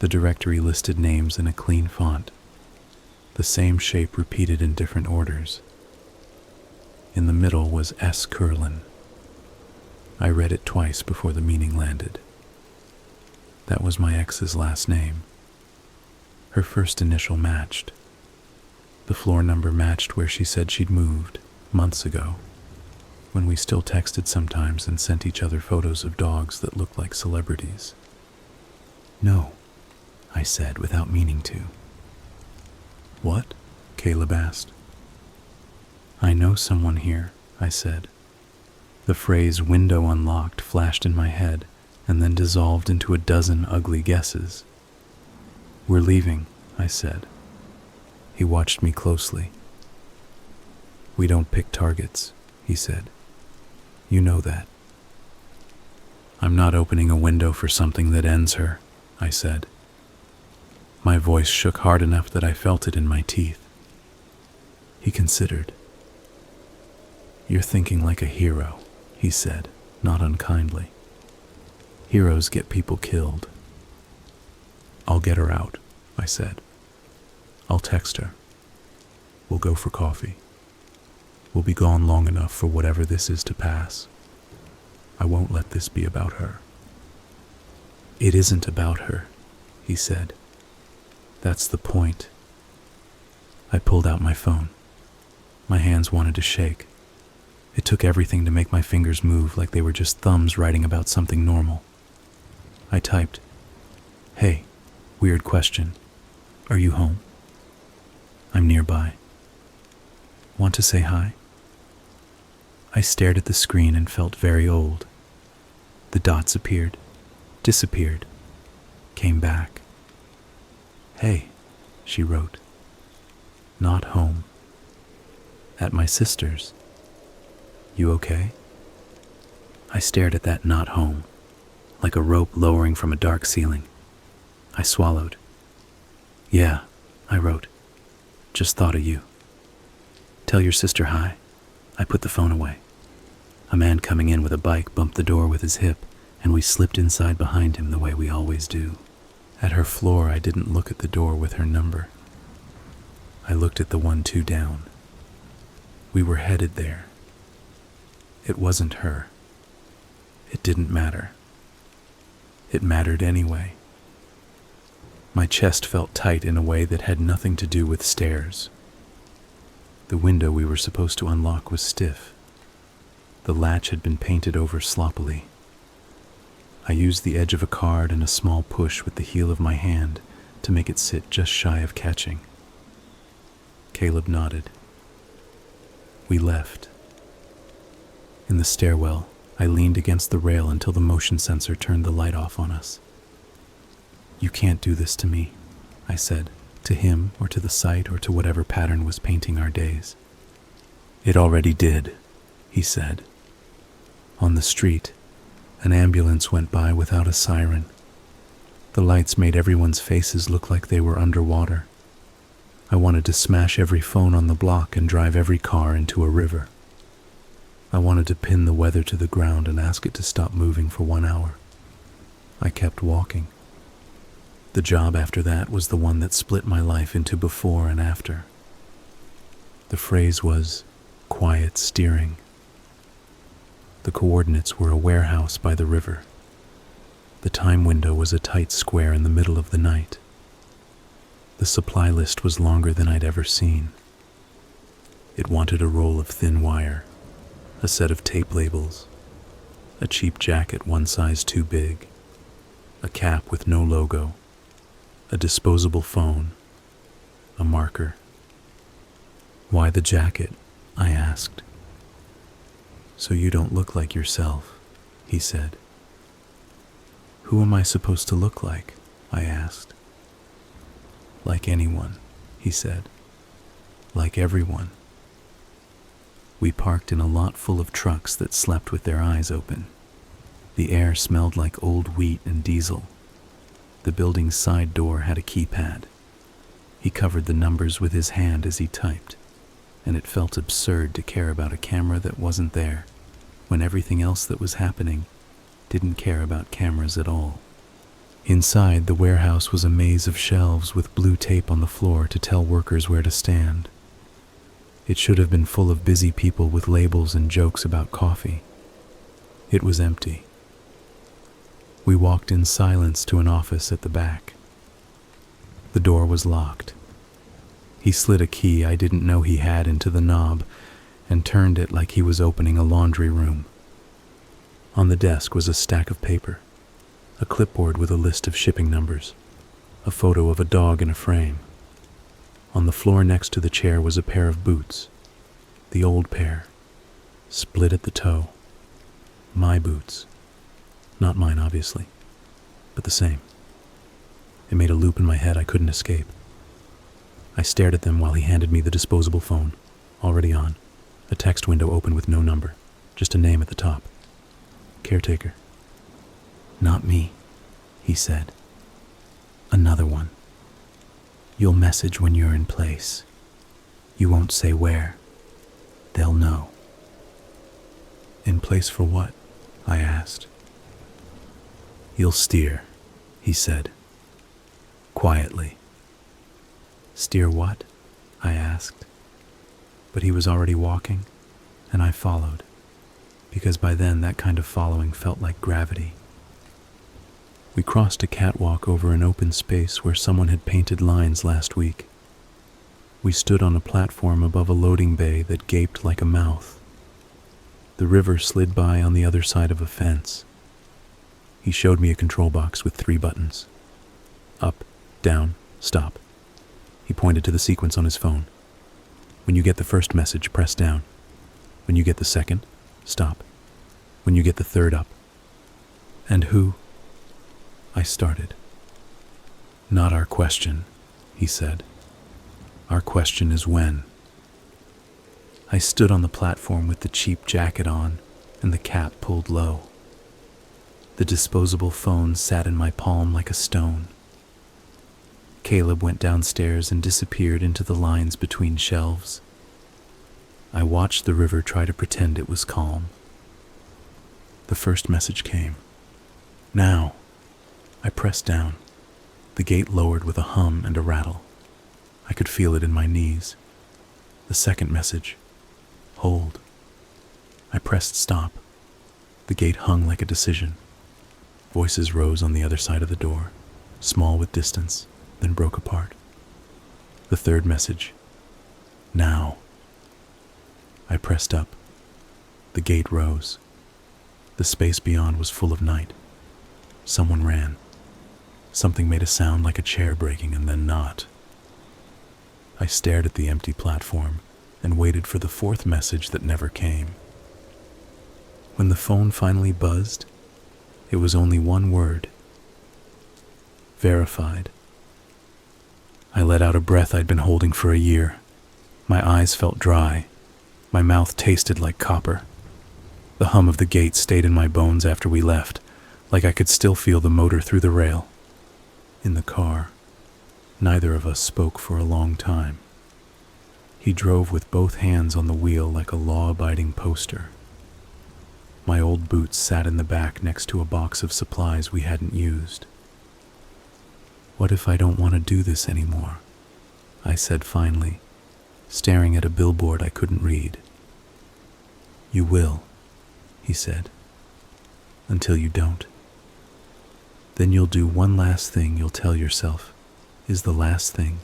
A: The directory listed names in a clean font, the same shape repeated in different orders. In the middle was S. Curlin. I read it twice before the meaning landed. That was my ex's last name. Her first initial matched. The floor number matched where she said she'd moved, months ago, when we still texted sometimes and sent each other photos of dogs that looked like celebrities. "No," I said without meaning to. "What?" Caleb asked. "I know someone here," I said. The phrase "window unlocked" flashed in my head and then dissolved into a dozen ugly guesses. "We're leaving," I said. He watched me closely. We don't pick targets, he said. You know that. I'm not opening a window for something that ends her, I said. My voice shook hard enough that I felt it in my teeth. He considered. You're thinking like a hero, he said, not unkindly. Heroes get people killed. I'll get her out, I said. I'll text her. We'll go for coffee. We'll be gone long enough for whatever this is to pass. I won't let this be about her. It isn't about her, he said. That's the point. I pulled out my phone. My hands wanted to shake. It took everything to make my fingers move like they were just thumbs writing about something normal. I typed, "Hey, weird question. Are you home? I'm nearby. Want to say hi?" I stared at the screen and felt very old. The dots appeared, disappeared, came back. "Hey," she wrote. "Not home. At my sister's. You okay?" I stared at that "not home," like a rope lowering from a dark ceiling. I swallowed. "Yeah," I wrote. "Just thought of you. Tell your sister hi." I put the phone away. A man coming in with a bike bumped the door with his hip, and we slipped inside behind him the way we always do. At her floor, I didn't look at the door with her number. I looked at the 1-2 down. We were headed there. It wasn't her. It didn't matter. It mattered anyway. My chest felt tight in a way that had nothing to do with stairs. The window we were supposed to unlock was stiff. The latch had been painted over sloppily. I used the edge of a card and a small push with the heel of my hand to make it sit just shy of catching. Caleb nodded. We left. In the stairwell, I leaned against the rail until the motion sensor turned the light off on us. "You can't do this to me," I said, to him or to the sight or to whatever pattern was painting our days. "It already did," he said. On the street, an ambulance went by without a siren. The lights made everyone's faces look like they were underwater. I wanted to smash every phone on the block and drive every car into a river. I wanted to pin the weather to the ground and ask it to stop moving for 1 hour. I kept walking. The job after that was the one that split my life into before and after. The phrase was quiet steering. The coordinates were a warehouse by the river. The time window was a tight square in the middle of the night. The supply list was longer than I'd ever seen. It wanted a roll of thin wire, a set of tape labels, a cheap jacket 1 size too big, a cap with no logo, a disposable phone, a marker. "Why the jacket?" I asked. "So you don't look like yourself," he said. "Who am I supposed to look like?" I asked. "Like anyone," he said. "Like everyone." We parked in a lot full of trucks that slept with their eyes open. The air smelled like old wheat and diesel. The building's side door had a keypad. He covered the numbers with his hand as he typed, and it felt absurd to care about a camera that wasn't there, when everything else that was happening didn't care about cameras at all. Inside, the warehouse was a maze of shelves with blue tape on the floor to tell workers where to stand. It should have been full of busy people with labels and jokes about coffee. It was empty. We walked in silence to an office at the back. The door was locked. He slid a key I didn't know he had into the knob and turned it like he was opening a laundry room. On the desk was a stack of paper, a clipboard with a list of shipping numbers, a photo of a dog in a frame. On the floor next to the chair was a pair of boots, the old pair, split at the toe. My boots. Not mine, obviously, but the same. It made a loop in my head I couldn't escape. I stared at them while he handed me the disposable phone, already on. A text window opened with no number, just a name at the top. Caretaker. Not me, he said. Another one. You'll message when you're in place. You won't say where. They'll know. In place for what? I asked. You'll steer, he said. Quietly. Steer what? I asked. But he was already walking, and I followed, because by then that kind of following felt like gravity. We crossed a catwalk over an open space where someone had painted lines last week. We stood on a platform above a loading bay that gaped like a mouth. The river slid by on the other side of a fence. He showed me a control box with 3 buttons. Up, down, stop. He pointed to the sequence on his phone. When you get the first message, press down. When you get the second, stop. When you get the third, up. And who? I started. Not our question, he said. Our question is when. I stood on the platform with the cheap jacket on and the cap pulled low. The disposable phone sat in my palm like a stone. Caleb went downstairs and disappeared into the lines between shelves. I watched the river try to pretend it was calm. The first message came. Now. I pressed down. The gate lowered with a hum and a rattle. I could feel it in my knees. The second message. Hold. I pressed stop. The gate hung like a decision. Voices rose on the other side of the door, small with distance, then broke apart. The third message. Now. I pressed up. The gate rose. The space beyond was full of night. Someone ran. Something made a sound like a chair breaking and then not. I stared at the empty platform and waited for the fourth message that never came. When the phone finally buzzed, it was only one word. Verified. I let out a breath I'd been holding for a year. My eyes felt dry. My mouth tasted like copper. The hum of the gate stayed in my bones after we left, like I could still feel the motor through the rail. In the car, neither of us spoke for a long time. He drove with both hands on the wheel like a law-abiding poster. My old boots sat in the back next to a box of supplies we hadn't used. What if I don't want to do this anymore? I said finally, staring at a billboard I couldn't read. You will, he said, until you don't. Then you'll do one last thing you'll tell yourself is the last thing.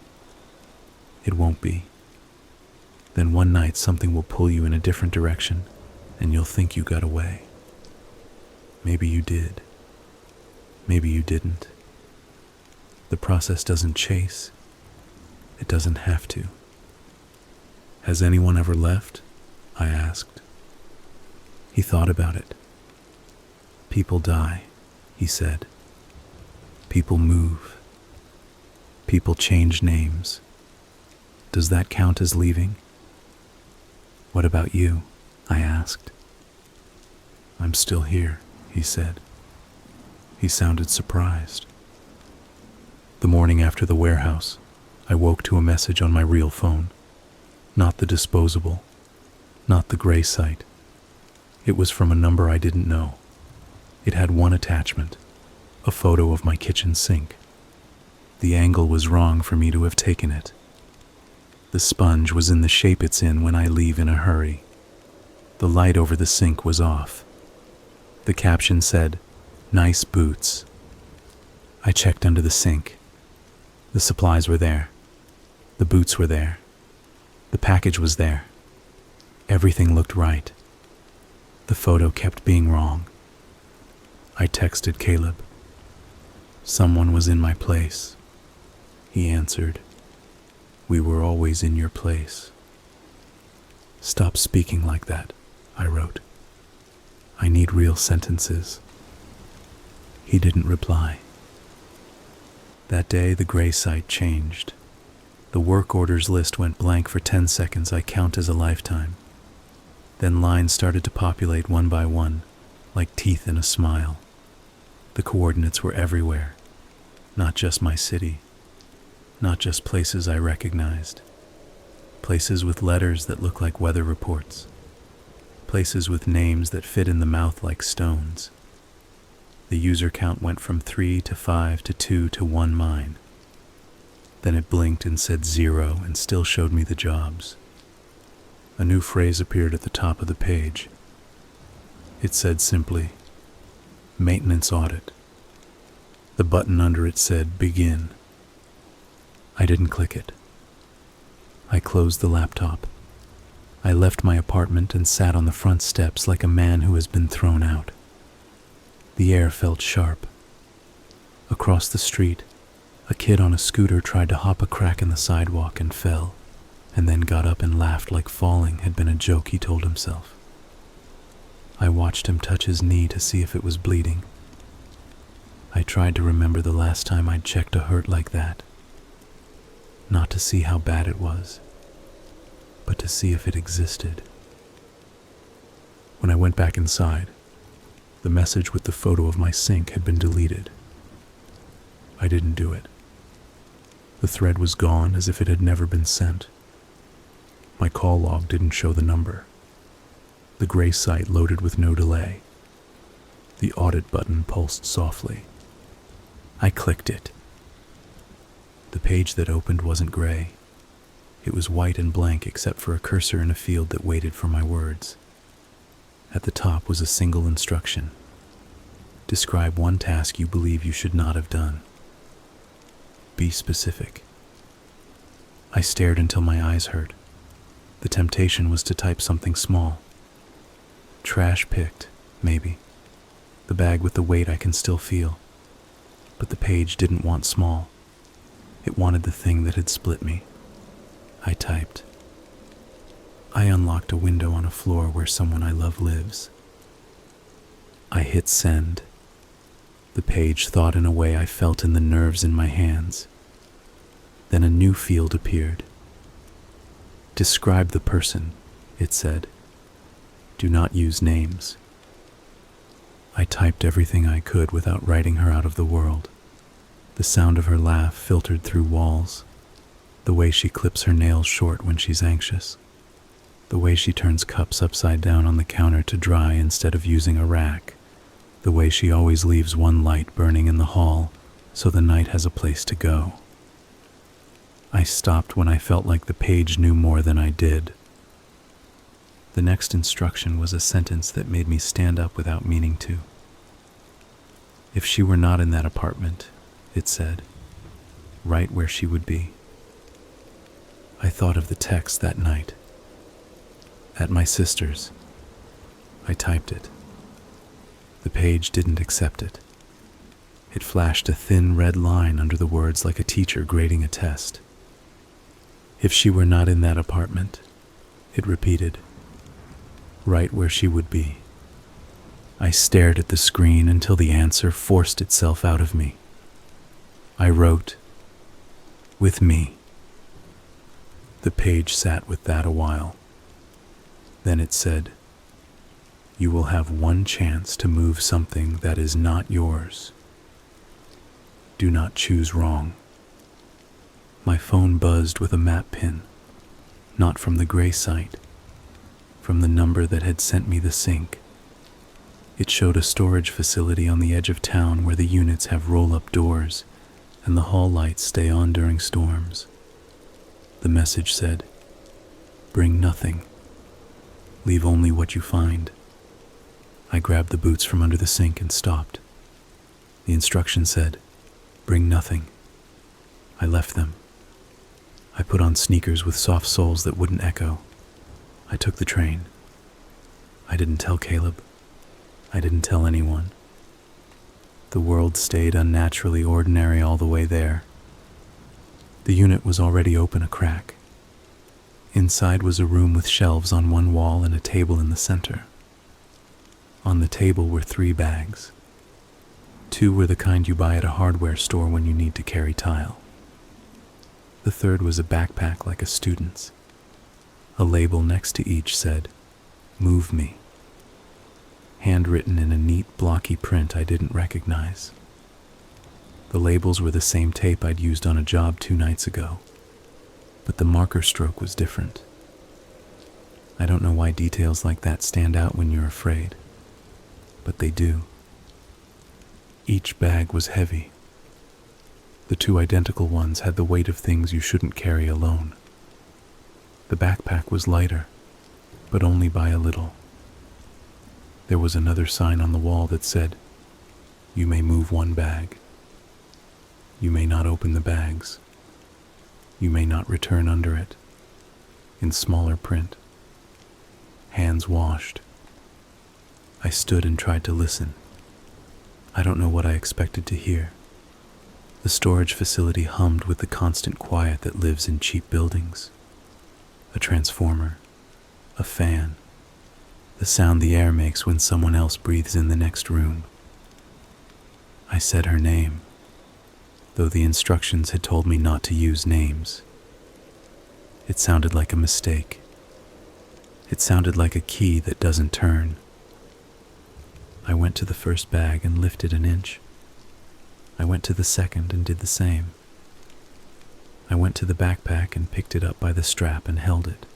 A: It won't be. Then one night something will pull you in a different direction and you'll think you got away. Maybe you did. Maybe you didn't. The process doesn't chase. It doesn't have to. Has anyone ever left? I asked. He thought about it. People die, he said. People move. People change names. Does that count as leaving? What about you? I asked. I'm still here, he said. He sounded surprised. The morning after the warehouse, I woke to a message on my real phone. Not the disposable, not the gray site. It was from a number I didn't know. It had one attachment, a photo of my kitchen sink. The angle was wrong for me to have taken it. The sponge was in the shape it's in when I leave in a hurry. The light over the sink was off. The caption said, "Nice boots." I checked under the sink. The supplies were there. The boots were there. The package was there. Everything looked right. The photo kept being wrong. I texted Caleb. Someone was in my place. He answered, "We were always in your place." Stop speaking like that, I wrote. I need real sentences. He didn't reply. That day, the gray site changed. The work orders list went blank for 10 seconds I count as a lifetime. Then lines started to populate one by one, like teeth in a smile. The coordinates were everywhere, not just my city, not just places I recognized, places with letters that look like weather reports, places with names that fit in the mouth like stones. The user count went from 3 to 5 to 2 to 1 mine. Then it blinked and said 0 and still showed me the jobs. A new phrase appeared at the top of the page. It said simply, Maintenance Audit. The button under it said, Begin. I didn't click it. I closed the laptop. I left my apartment and sat on the front steps like a man who has been thrown out. The air felt sharp. Across the street, a kid on a scooter tried to hop a crack in the sidewalk and fell, and then got up and laughed like falling had been a joke he told himself. I watched him touch his knee to see if it was bleeding. I tried to remember the last time I'd checked a hurt like that. Not to see how bad it was, but to see if it existed. When I went back inside, the message with the photo of my sink had been deleted. I didn't do it. The thread was gone as if it had never been sent. My call log didn't show the number. The gray site loaded with no delay. The audit button pulsed softly. I clicked it. The page that opened wasn't gray. It was white and blank except for a cursor in a field that waited for my words. At the top was a single instruction. Describe one task you believe you should not have done. Be specific. I stared until my eyes hurt. The temptation was to type something small. Trash picked, maybe. The bag with the weight I can still feel. But the page didn't want small. It wanted the thing that had split me. I typed. I unlocked a window on a floor where someone I love lives. I hit send. The page thought in a way I felt in the nerves in my hands. Then a new field appeared. Describe the person, it said. Do not use names. I typed everything I could without writing her out of the world. The sound of her laugh filtered through walls. The way she clips her nails short when she's anxious. The way she turns cups upside down on the counter to dry instead of using a rack. The way she always leaves one light burning in the hall so the night has a place to go. I stopped when I felt like the page knew more than I did. The next instruction was a sentence that made me stand up without meaning to. If she were not in that apartment, it said, right where she would be. I thought of the text that night. At my sister's. I typed it. The page didn't accept it. It flashed a thin red line under the words like a teacher grading a test. If she were not in that apartment, it repeated, right where she would be. I stared at the screen until the answer forced itself out of me. I wrote, with me. The page sat with that a while. Then it said, you will have one chance to move something that is not yours. Do not choose wrong. My phone buzzed with a map pin, not from the gray site, from the number that had sent me the sink. It showed a storage facility on the edge of town where the units have roll-up doors and the hall lights stay on during storms. The message said, bring nothing. Leave only what you find. I grabbed the boots from under the sink and stopped. The instruction said, bring nothing. I left them. I put on sneakers with soft soles that wouldn't echo. I took the train. I didn't tell Caleb. I didn't tell anyone. The world stayed unnaturally ordinary all the way there. The unit was already open a crack. Inside was a room with shelves on one wall and a table in the center. On the table were 3 bags. 2 were the kind you buy at a hardware store when you need to carry tile. The third was a backpack like a student's. A label next to each said, Move me. Handwritten in a neat, blocky print I didn't recognize. The labels were the same tape I'd used on a job 2 nights ago, but the marker stroke was different. I don't know why details like that stand out when you're afraid, but they do. Each bag was heavy. The 2 identical ones had the weight of things you shouldn't carry alone. The backpack was lighter, but only by a little. There was another sign on the wall that said, "You may move 1 bag. You may not open the bags. You may not return under it," in smaller print. Hands washed. I stood and tried to listen. I don't know what I expected to hear. The storage facility hummed with the constant quiet that lives in cheap buildings. A transformer, a fan, the sound the air makes when someone else breathes in the next room. I said her name, though the instructions had told me not to use names. It sounded like a mistake. It sounded like a key that doesn't turn. I went to the first bag and lifted an inch. I went to the second and did the same. I went to the backpack and picked it up by the strap and held it.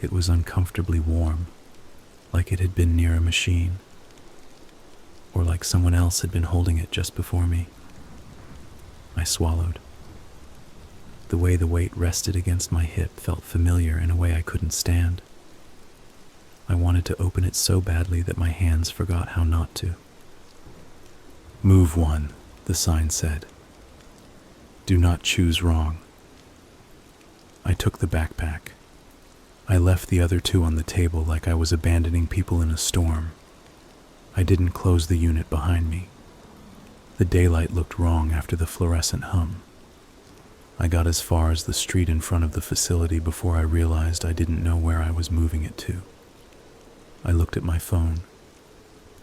A: It was uncomfortably warm, like it had been near a machine, or like someone else had been holding it just before me. I swallowed. The way the weight rested against my hip felt familiar in a way I couldn't stand. I wanted to open it so badly that my hands forgot how not to. "Move 1, the sign said. "Do not choose wrong." I took the backpack. I left the other 2 on the table like I was abandoning people in a storm. I didn't close the unit behind me. The daylight looked wrong after the fluorescent hum. I got as far as the street in front of the facility before I realized I didn't know where I was moving it to. I looked at my phone.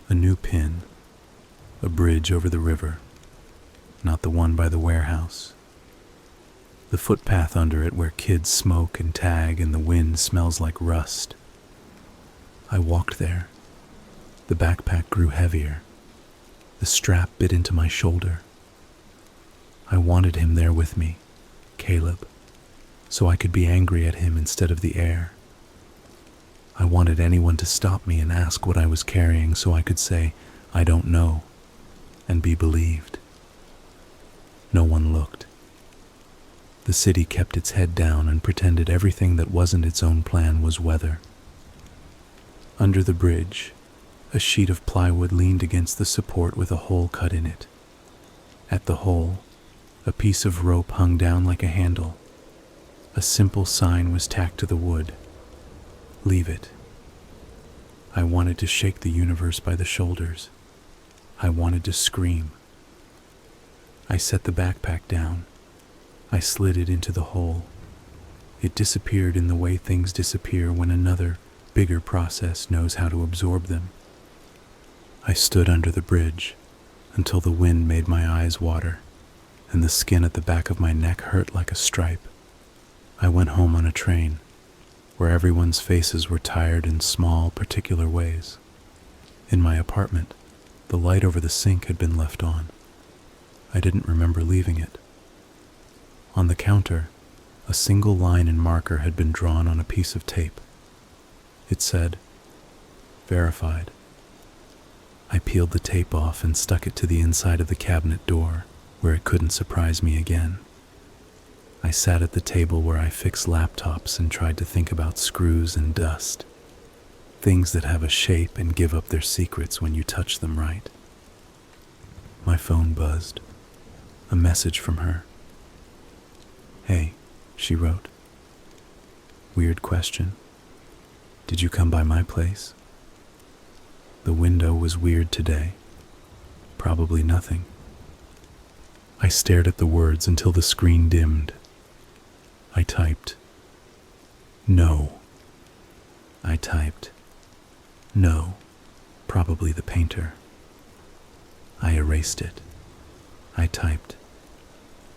A: A new pin. A bridge over the river. Not the one by the warehouse. The footpath under it where kids smoke and tag and the wind smells like rust. I walked there. The backpack grew heavier. The strap bit into my shoulder. I wanted him there with me, Caleb, so I could be angry at him instead of the air. I wanted anyone to stop me and ask what I was carrying so I could say, "I don't know," and be believed. No one looked. The city kept its head down and pretended everything that wasn't its own plan was weather. Under the bridge, a sheet of plywood leaned against the support with a hole cut in it. At the hole, a piece of rope hung down like a handle. A simple sign was tacked to the wood. "Leave it." I wanted to shake the universe by the shoulders. I wanted to scream. I set the backpack down. I slid it into the hole. It disappeared in the way things disappear when another, bigger process knows how to absorb them. I stood under the bridge until the wind made my eyes water and the skin at the back of my neck hurt like a stripe. I went home on a train where everyone's faces were tired in small, particular ways. In my apartment, the light over the sink had been left on. I didn't remember leaving it. On the counter, a single line in marker had been drawn on a piece of tape. It said, "Verified." I peeled the tape off and stuck it to the inside of the cabinet door, where it couldn't surprise me again. I sat at the table where I fix laptops and tried to think about screws and dust, things that have a shape and give up their secrets when you touch them right. My phone buzzed. A message from her. "Hey," she wrote. "Weird question. Did you come by my place?" The window was weird today. Probably nothing. I stared at the words until the screen dimmed. I typed, "No." I typed, "No." Probably the painter. I erased it. I typed,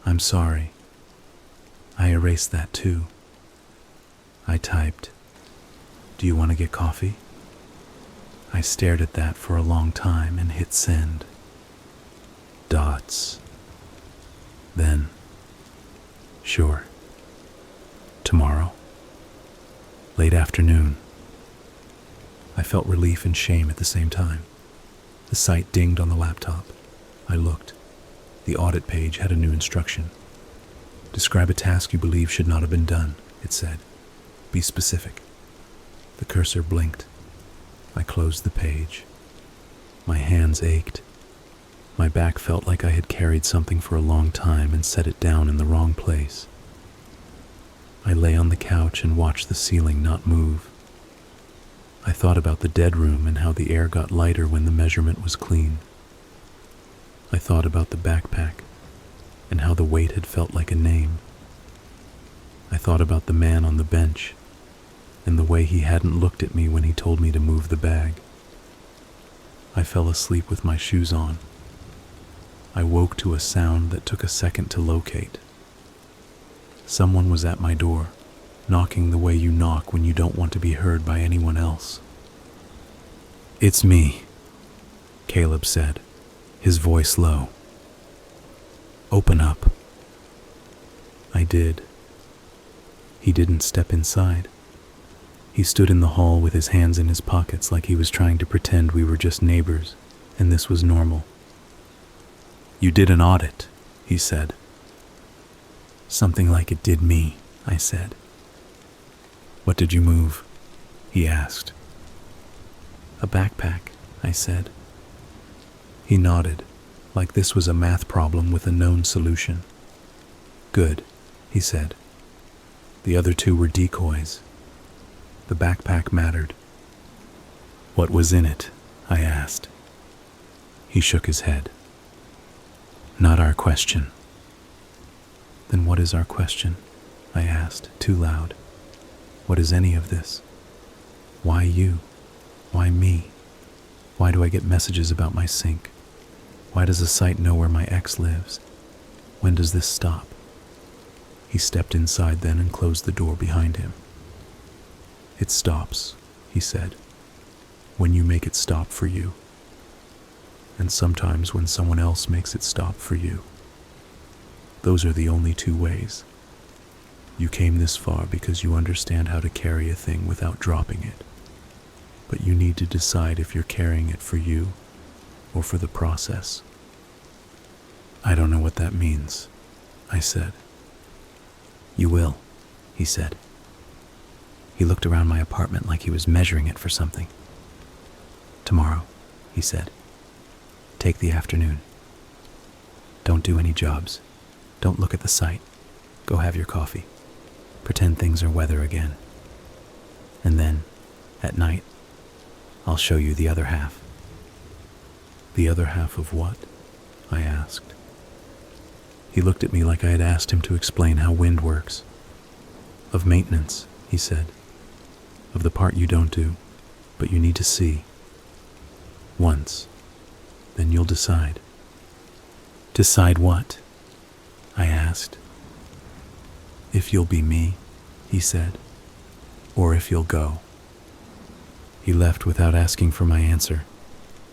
A: "I'm sorry." I erased that too. I typed, Do you want to get coffee? I stared at that for a long time and hit send. Dots. Then, sure. Tomorrow. Late afternoon. I felt relief and shame at the same time. The site dinged on the laptop. I looked. The audit page had a new instruction. Describe a task you believe should not have been done, it said. Be specific. The cursor blinked. I closed the page. My hands ached. My back felt like I had carried something for a long time and set it down in the wrong place. I lay on the couch and watched the ceiling not move. I thought about the dead room and how the air got lighter when the measurement was clean. I thought about the backpack and how the weight had felt like a name. I thought about the man on the bench and the way he hadn't looked at me when he told me to move the bag. I fell asleep with my shoes on. I woke to a sound that took a second to locate. Someone was at my door, knocking the way you knock when you don't want to be heard by anyone else. "It's me," Caleb said, his voice low. "Open up." I did. He didn't step inside. He stood in the hall with his hands in his pockets like he was trying to pretend we were just neighbors, and this was normal. "You did an audit," he said. "Something like it did me," I said. "What did you move?" he asked. "A backpack," I said. He nodded, like this was a math problem with a known solution. "Good," he said. The other two were decoys. The backpack mattered. "What was in it?" I asked. He shook his head. "Not our question." "Then what is our question?" I asked, too loud. "What is any of this? Why you? Why me? Why do I get messages about my sink? Why does the site know where my ex lives? When does this stop?" He stepped inside then and closed the door behind him. "It stops," he said, "when you make it stop for you. And sometimes when someone else makes it stop for you. Those are the only two ways. You came this far because you understand how to carry a thing without dropping it. But you need to decide if you're carrying it for you or for the process." "I don't know what that means," I said. "You will," he said. He looked around my apartment like he was measuring it for something. "Tomorrow," he said. "Take the afternoon. Don't do any jobs. Don't look at the site. Go have your coffee. Pretend things are weather again. And then, at night, I'll show you the other half." "The other half of what?" I asked. He looked at me like I had asked him to explain how wind works. "Of maintenance," he said. "Of the part you don't do, but you need to see. Once. Then you'll decide." "Decide what?" I asked. "If you'll be me," he said, "or if you'll go." He left without asking for my answer,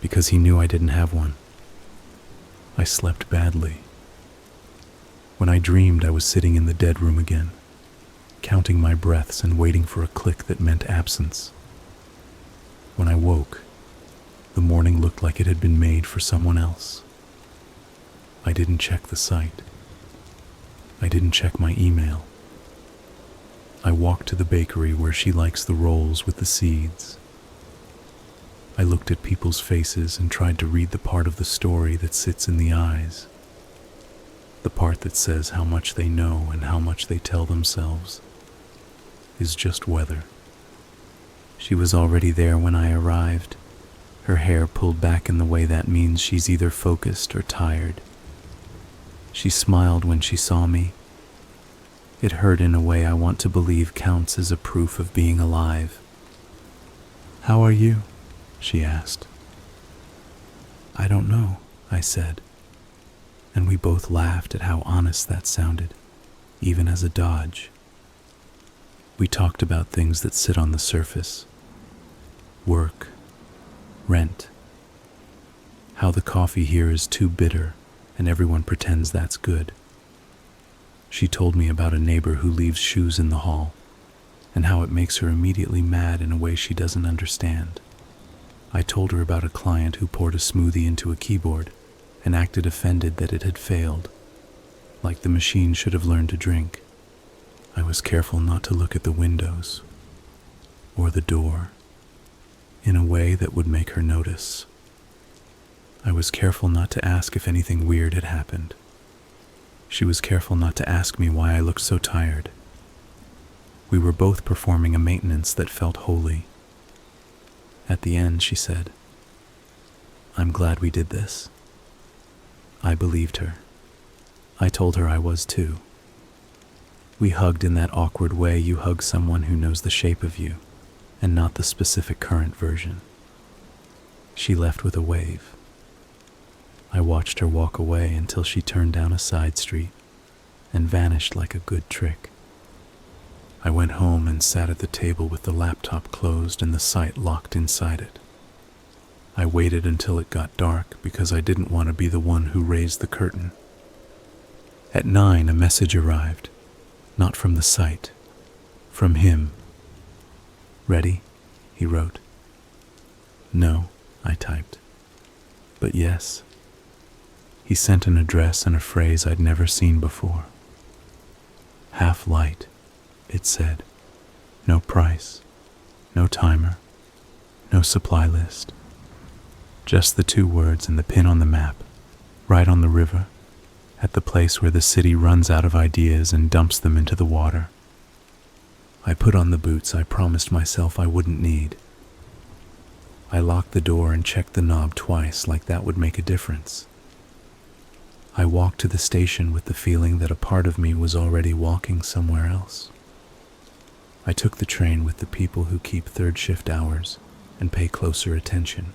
A: because he knew I didn't have one. I slept badly. When I dreamed, I was sitting in the dead room again, counting my breaths and waiting for a click that meant absence. When I woke, the morning looked like it had been made for someone else. I didn't check the site. I didn't check my email. I walked to the bakery where she likes the rolls with the seeds. I looked at people's faces and tried to read the part of the story that sits in the eyes. The part that says how much they know and how much they tell themselves is just weather. She was already there when I arrived, her hair pulled back in the way that means she's either focused or tired. She smiled when she saw me. It hurt in a way I want to believe counts as a proof of being alive. "How are you?" she asked. "I don't know," I said, and we both laughed at how honest that sounded, even as a dodge. We talked about things that sit on the surface, work, rent. How the coffee here is too bitter and everyone pretends that's good. She told me about a neighbor who leaves shoes in the hall and how it makes her immediately mad in a way she doesn't understand. I told her about a client who poured a smoothie into a keyboard and acted offended that it had failed, like the machine should have learned to drink. I was careful not to look at the windows or the door in a way that would make her notice. I was careful not to ask if anything weird had happened. She was careful not to ask me why I looked so tired. We were both performing a maintenance that felt holy. At the end, she said, "I'm glad we did this." I believed her. I told her I was too. We hugged in that awkward way you hug someone who knows the shape of you and not the specific current version. She left with a wave. I watched her walk away until she turned down a side street and vanished like a good trick. I went home and sat at the table with the laptop closed and the site locked inside it. I waited until it got dark because I didn't want to be the one who raised the curtain. At 9, a message arrived, not from the site, from him. "Ready?" he wrote. "No," I typed. "But yes." He sent an address and a phrase I'd never seen before. "Half light," it said. No price, no timer, no supply list. Just the 2 words and the pin on the map, right on the river, at the place where the city runs out of ideas and dumps them into the water. I put on the boots I promised myself I wouldn't need. I locked the door and checked the knob twice, like that would make a difference. I walked to the station with the feeling that a part of me was already walking somewhere else. I took the train with the people who keep 3rd shift hours and pay closer attention.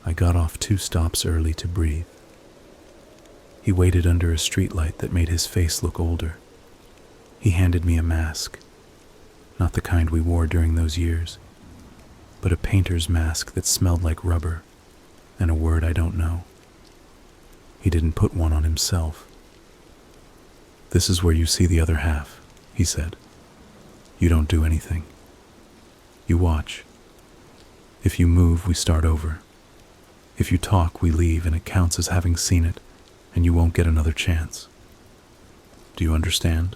A: I got off 2 stops early to breathe. He waited under a streetlight that made his face look older. He handed me a mask, not the kind we wore during those years, but a painter's mask that smelled like rubber and a word I don't know. He didn't put one on himself. "This is where you see the other half," he said. "You don't do anything. You watch. If you move, we start over. If you talk, we leave, and it counts as having seen it, and you won't get another chance. Do you understand?"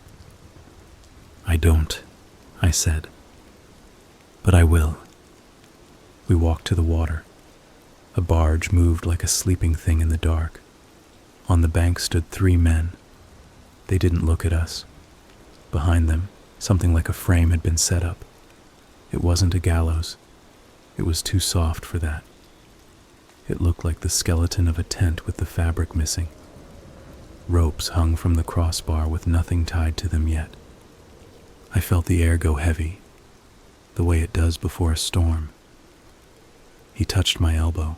A: "I don't," I said. "But I will." We walked to the water. A barge moved like a sleeping thing in the dark. On the bank stood 3 men. They didn't look at us. Behind them, something like a frame had been set up. It wasn't a gallows. It was too soft for that. It looked like the skeleton of a tent with the fabric missing. Ropes hung from the crossbar with nothing tied to them yet. I felt the air go heavy, the way it does before a storm. He touched my elbow,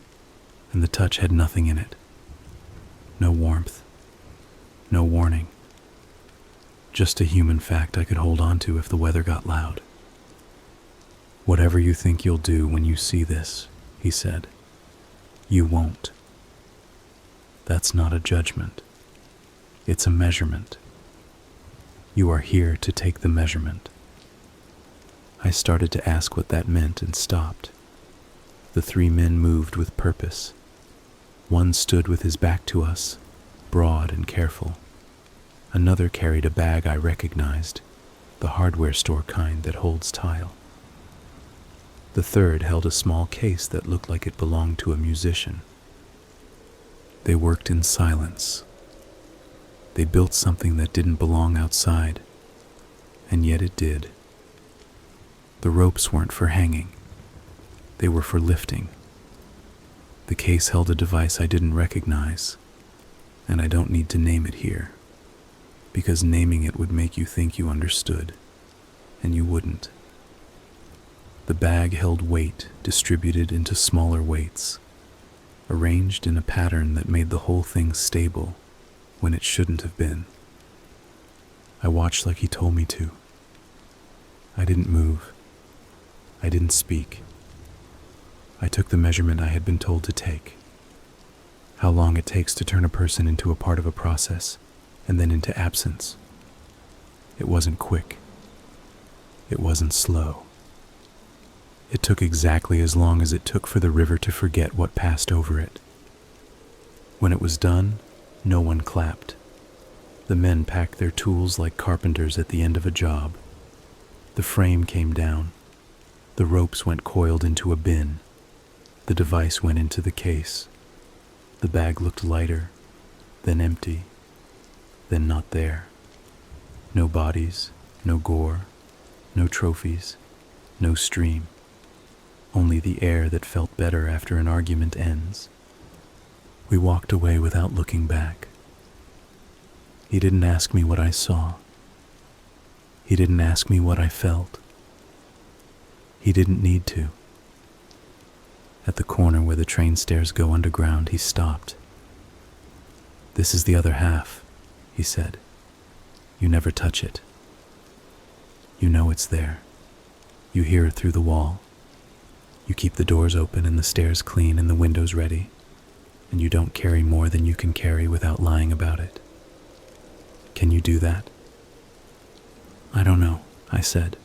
A: and the touch had nothing in it. No warmth, no warning. Just a human fact I could hold on to if the weather got loud. "Whatever you think you'll do when you see this," he said, "you won't. That's not a judgment. It's a measurement. You are here to take the measurement." I started to ask what that meant and stopped. The 3 men moved with purpose. One stood with his back to us, broad and careful. Another carried a bag I recognized, the hardware store kind that holds tile. The third held a small case that looked like it belonged to a musician. They worked in silence. They built something that didn't belong outside, and yet it did. The ropes weren't for hanging. They were for lifting. The case held a device I didn't recognize, and I don't need to name it here, because naming it would make you think you understood, and you wouldn't. The bag held weight distributed into smaller weights, arranged in a pattern that made the whole thing stable when it shouldn't have been. I watched like he told me to. I didn't move. I didn't speak. I took the measurement I had been told to take. How long it takes to turn a person into a part of a process, and then into absence. It wasn't quick. It wasn't slow. It took exactly as long as it took for the river to forget what passed over it. When it was done, no one clapped. The men packed their tools like carpenters at the end of a job. The frame came down. The ropes went coiled into a bin. The device went into the case. The bag looked lighter, then empty, then not there. No bodies, no gore, no trophies, no stream. Only the air that felt better after an argument ends. We walked away without looking back. He didn't ask me what I saw. He didn't ask me what I felt. He didn't need to. At the corner where the train stairs go underground, he stopped. "This is the other half," he said. "You never touch it. You know it's there. You hear it through the wall. You keep the doors open and the stairs clean and the windows ready, and you don't carry more than you can carry without lying about it. Can you do that?" "I don't know," I said.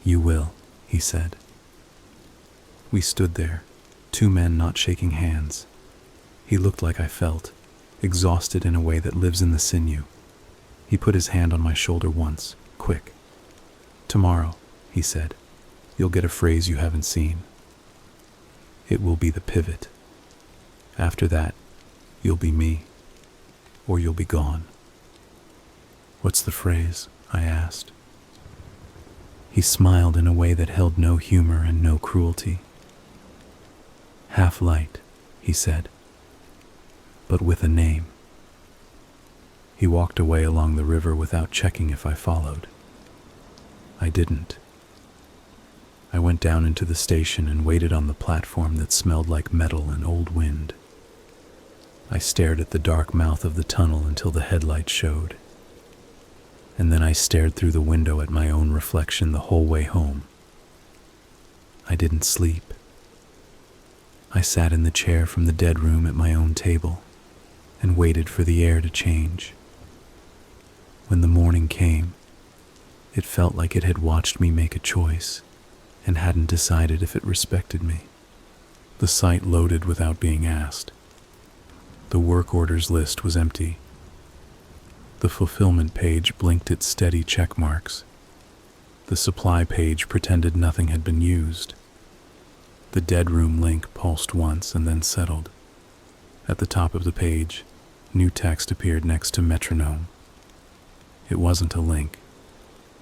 A: "You will," he said. We stood there, two men not shaking hands. He looked like I felt, exhausted in a way that lives in the sinew. He put his hand on my shoulder once, quick. "Tomorrow," he said, "you'll get a phrase you haven't seen. It will be the pivot. After that, you'll be me, or you'll be gone." "What's the phrase?" I asked. He smiled in a way that held no humor and no cruelty. "Half light," he said, "but with a name." He walked away along the river without checking if I followed. I didn't. I went down into the station and waited on the platform that smelled like metal and old wind. I stared at the dark mouth of the tunnel until the headlights showed. And then I stared through the window at my own reflection the whole way home. I didn't sleep. I sat in the chair from the dead room at my own table and waited for the air to change. When the morning came, it felt like it had watched me make a choice and hadn't decided if it respected me. The site loaded without being asked. The work orders list was empty. The fulfillment page blinked its steady check marks. The supply page pretended nothing had been used. The dead room link pulsed once and then settled. At the top of the page, new text appeared next to metronome. It wasn't a link.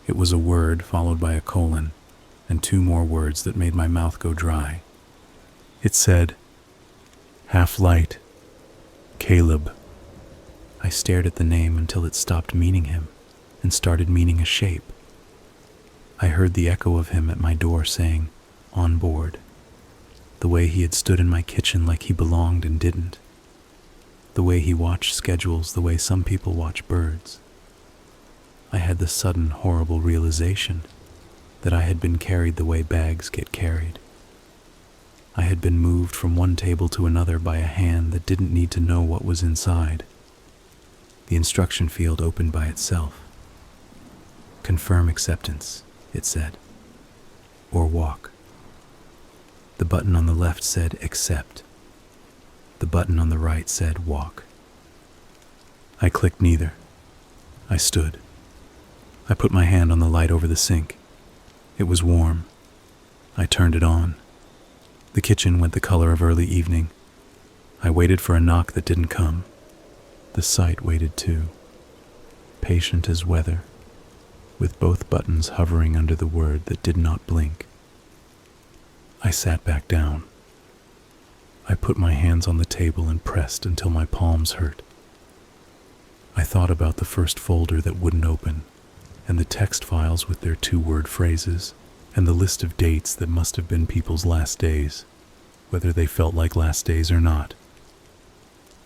A: It was a word followed by a colon and two more words that made my mouth go dry. It said, "Half light, Caleb." I stared at the name until it stopped meaning him and started meaning a shape. I heard the echo of him at my door saying, "On board." The way he had stood in my kitchen like he belonged and didn't. The way he watched schedules the way some people watch birds. I had the sudden, horrible realization that I had been carried the way bags get carried. I had been moved from one table to another by a hand that didn't need to know what was inside. The instruction field opened by itself. "Confirm acceptance," it said, "or walk." The button on the left said accept. The button on the right said walk. I clicked neither. I stood. I put my hand on the light over the sink. It was warm. I turned it on. The kitchen went the color of early evening. I waited for a knock that didn't come. The site waited too, patient as weather, with both buttons hovering under the word that did not blink. I sat back down. I put my hands on the table and pressed until my palms hurt. I thought about the first folder that wouldn't open, and the text files with their two-word phrases, and the list of dates that must have been people's last days, whether they felt like last days or not.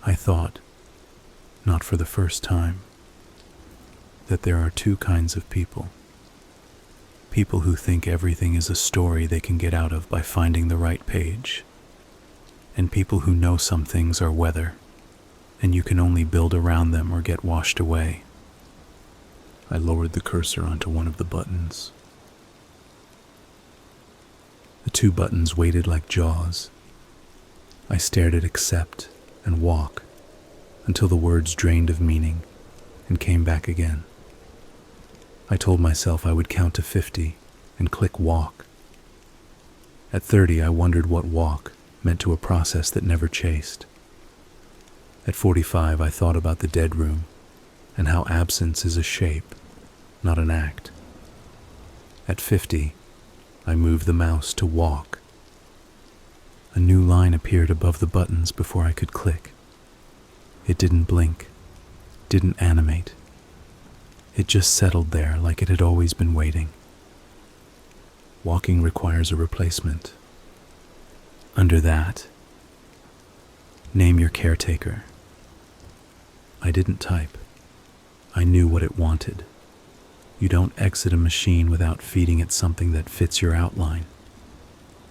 A: I thought, not for the first time, that there are two kinds of people. People who think everything is a story they can get out of by finding the right page. And people who know some things are weather, and you can only build around them or get washed away. I lowered the cursor onto one of the buttons. The two buttons waited like jaws. I stared at accept and walk until the words drained of meaning and came back again. I told myself I would count to 50 and click walk. At 30, I wondered what walk meant to a process that never chased. At 45, I thought about the dead room and how absence is a shape, not an act. At 50, I moved the mouse to walk. A new line appeared above the buttons before I could click. It didn't blink, didn't animate. It just settled there like it had always been waiting. Walking requires a replacement. Under that, name your caretaker. I didn't type. I knew what it wanted. You don't exit a machine without feeding it something that fits your outline.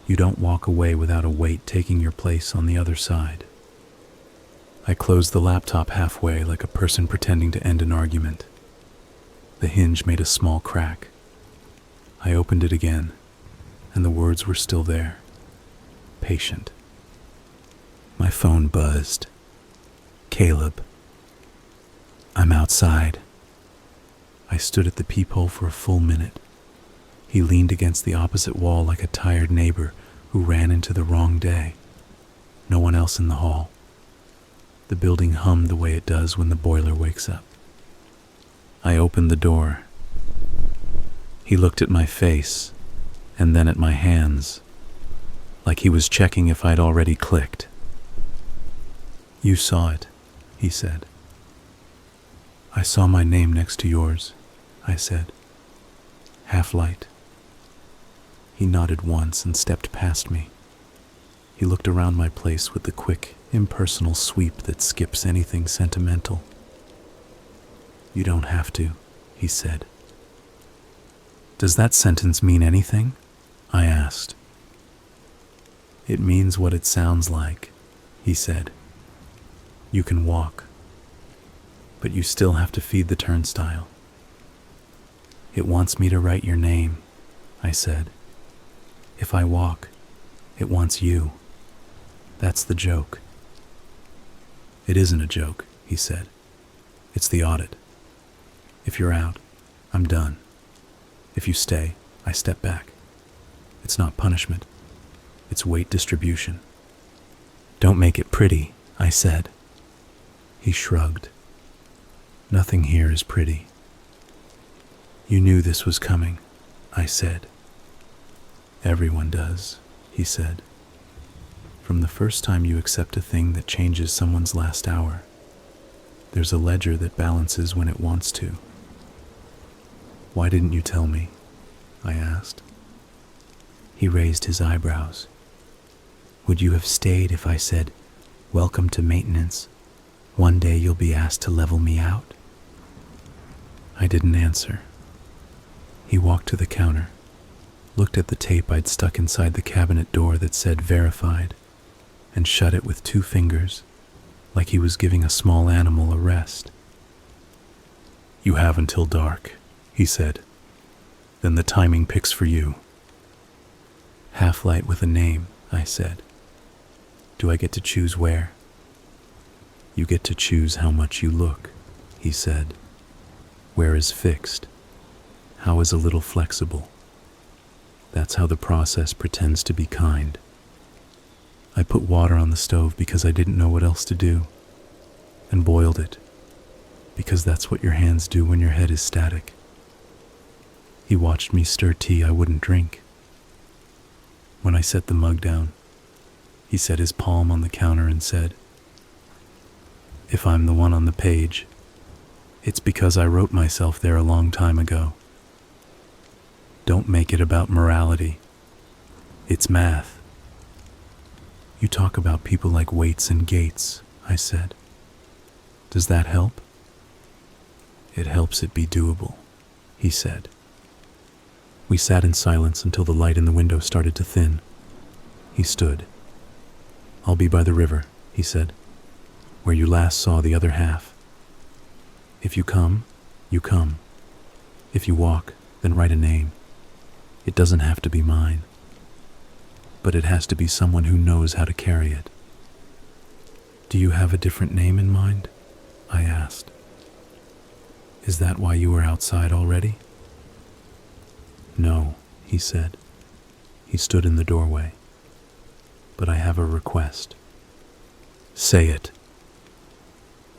A: You don't walk away without a weight taking your place on the other side. I closed the laptop halfway like a person pretending to end an argument. The hinge made a small crack. I opened it again, and the words were still there. Patient. My phone buzzed. Caleb. I'm outside. I stood at the peephole for a full minute. He leaned against the opposite wall like a tired neighbor who ran into the wrong day. No one else in the hall. The building hummed the way it does when the boiler wakes up. I opened the door. He looked at my face, and then at my hands, like he was checking if I'd already clicked. You saw it, he said. I saw my name next to yours, I said. Half-light. He nodded once and stepped past me. He looked around my place with the quick, impersonal sweep that skips anything sentimental. You don't have to, he said. Does that sentence mean anything? I asked. It means what it sounds like, he said. You can walk, but you still have to feed the turnstile. It wants me to write your name, I said. If I walk, it wants you. That's the joke. It isn't a joke, he said. It's the audit. If you're out, I'm done. If you stay, I step back. It's not punishment. It's weight distribution. Don't make it pretty, I said. He shrugged. Nothing here is pretty. You knew this was coming, I said. Everyone does, he said. From the first time you accept a thing that changes someone's last hour, there's a ledger that balances when it wants to. Why didn't you tell me? I asked. He raised his eyebrows. Would you have stayed if I said, "Welcome to maintenance. One day you'll be asked to level me out"? I didn't answer. He walked to the counter, looked at the tape I'd stuck inside the cabinet door that said verified, and shut it with 2 fingers, like he was giving a small animal a rest. You have until dark, he said. Then the timing picks for you. Half-light with a name, I said. Do I get to choose where? You get to choose how much you look, he said. Where is fixed? How is a little flexible? That's how the process pretends to be kind. I put water on the stove because I didn't know what else to do, and boiled it, because that's what your hands do when your head is static. He watched me stir tea I wouldn't drink. When I set the mug down, he set his palm on the counter and said, If I'm the one on the page, it's because I wrote myself there a long time ago. Don't make it about morality. It's math. You talk about people like Waits and Gates, I said. Does that help? It helps it be doable, he said. We sat in silence until the light in the window started to thin. He stood. "I'll be by the river," he said, "where you last saw the other half. If you come, you come. If you walk, then write a name. It doesn't have to be mine, but it has to be someone who knows how to carry it." "Do you have a different name in mind?" I asked. "Is that why you were outside already?" "No," he said. He stood in the doorway. "But I have a request." "Say it."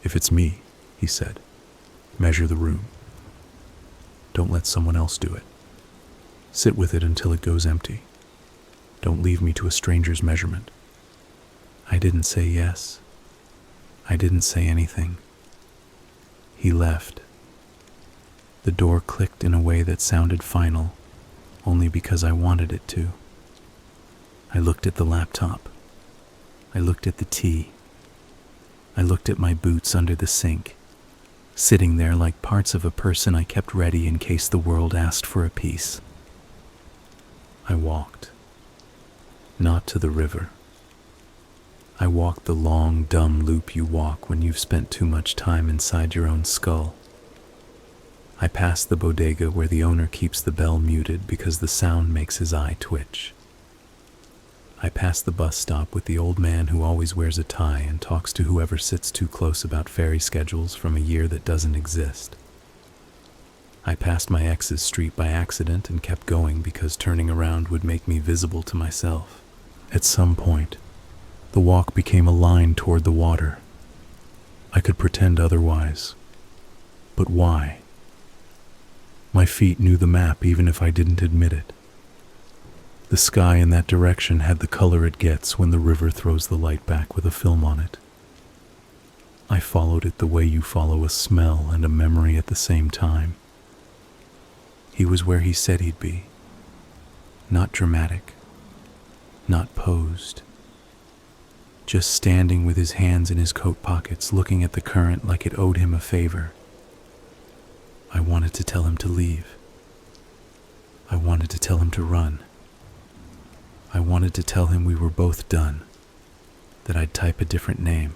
A: "If it's me," he said, "measure the room. Don't let someone else do it. Sit with it until it goes empty. Don't leave me to a stranger's measurement." I didn't say yes. I didn't say anything. He left. The door clicked in a way that sounded final, only because I wanted it to. I looked at the laptop. I looked at the tea. I looked at my boots under the sink, sitting there like parts of a person I kept ready in case the world asked for a piece. I walked. Not to the river. I walked the long, dumb loop you walk when you've spent too much time inside your own skull. I passed the bodega where the owner keeps the bell muted because the sound makes his eye twitch. I passed the bus stop with the old man who always wears a tie and talks to whoever sits too close about ferry schedules from a year that doesn't exist. I passed my ex's street by accident and kept going because turning around would make me visible to myself. At some point, the walk became a line toward the water. I could pretend otherwise. But why? My feet knew the map even if I didn't admit it. The sky in that direction had the color it gets when the river throws the light back with a film on it. I followed it the way you follow a smell and a memory at the same time. He was where he said he'd be. Not dramatic. Not posed. Just standing with his hands in his coat pockets, looking at the current like it owed him a favor. I wanted to tell him to leave. I wanted to tell him to run. I wanted to tell him we were both done, that I'd type a different name,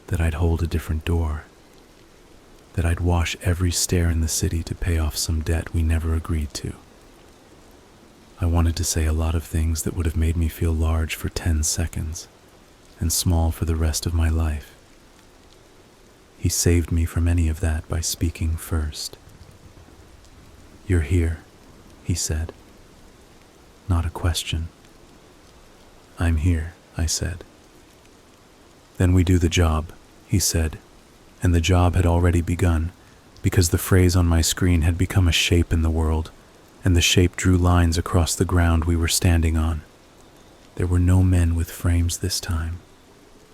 A: that I'd hold a different door, that I'd wash every stair in the city to pay off some debt we never agreed to. I wanted to say a lot of things that would have made me feel large for 10 seconds and small for the rest of my life. He saved me from any of that by speaking first. "You're here," he said. Not a question. "I'm here," I said. "Then we do the job," he said, and the job had already begun, because the phrase on my screen had become a shape in the world, and the shape drew lines across the ground we were standing on. There were no men with frames this time,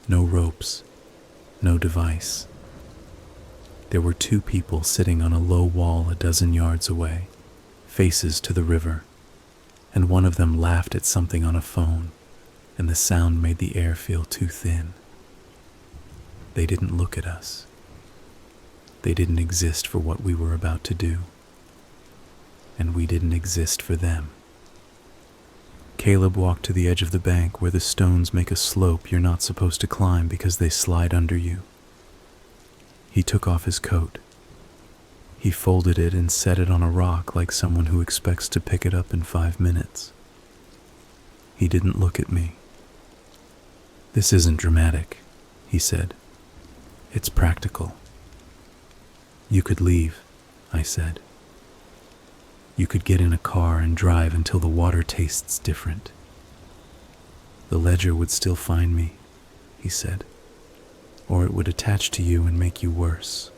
A: no ropes, no device. There were 2 people sitting on a low wall a dozen yards away, faces to the river, and one of them laughed at something on a phone, and the sound made the air feel too thin. They didn't look at us. They didn't exist for what we were about to do, and we didn't exist for them. Caleb walked to the edge of the bank where the stones make a slope you're not supposed to climb because they slide under you. He took off his coat. He folded it and set it on a rock like someone who expects to pick it up in 5 minutes. He didn't look at me. "This isn't dramatic," he said. "It's practical." "You could leave," I said. "You could get in a car and drive until the water tastes different. The ledger would still find me," he said, "or it would attach to you and make you worse.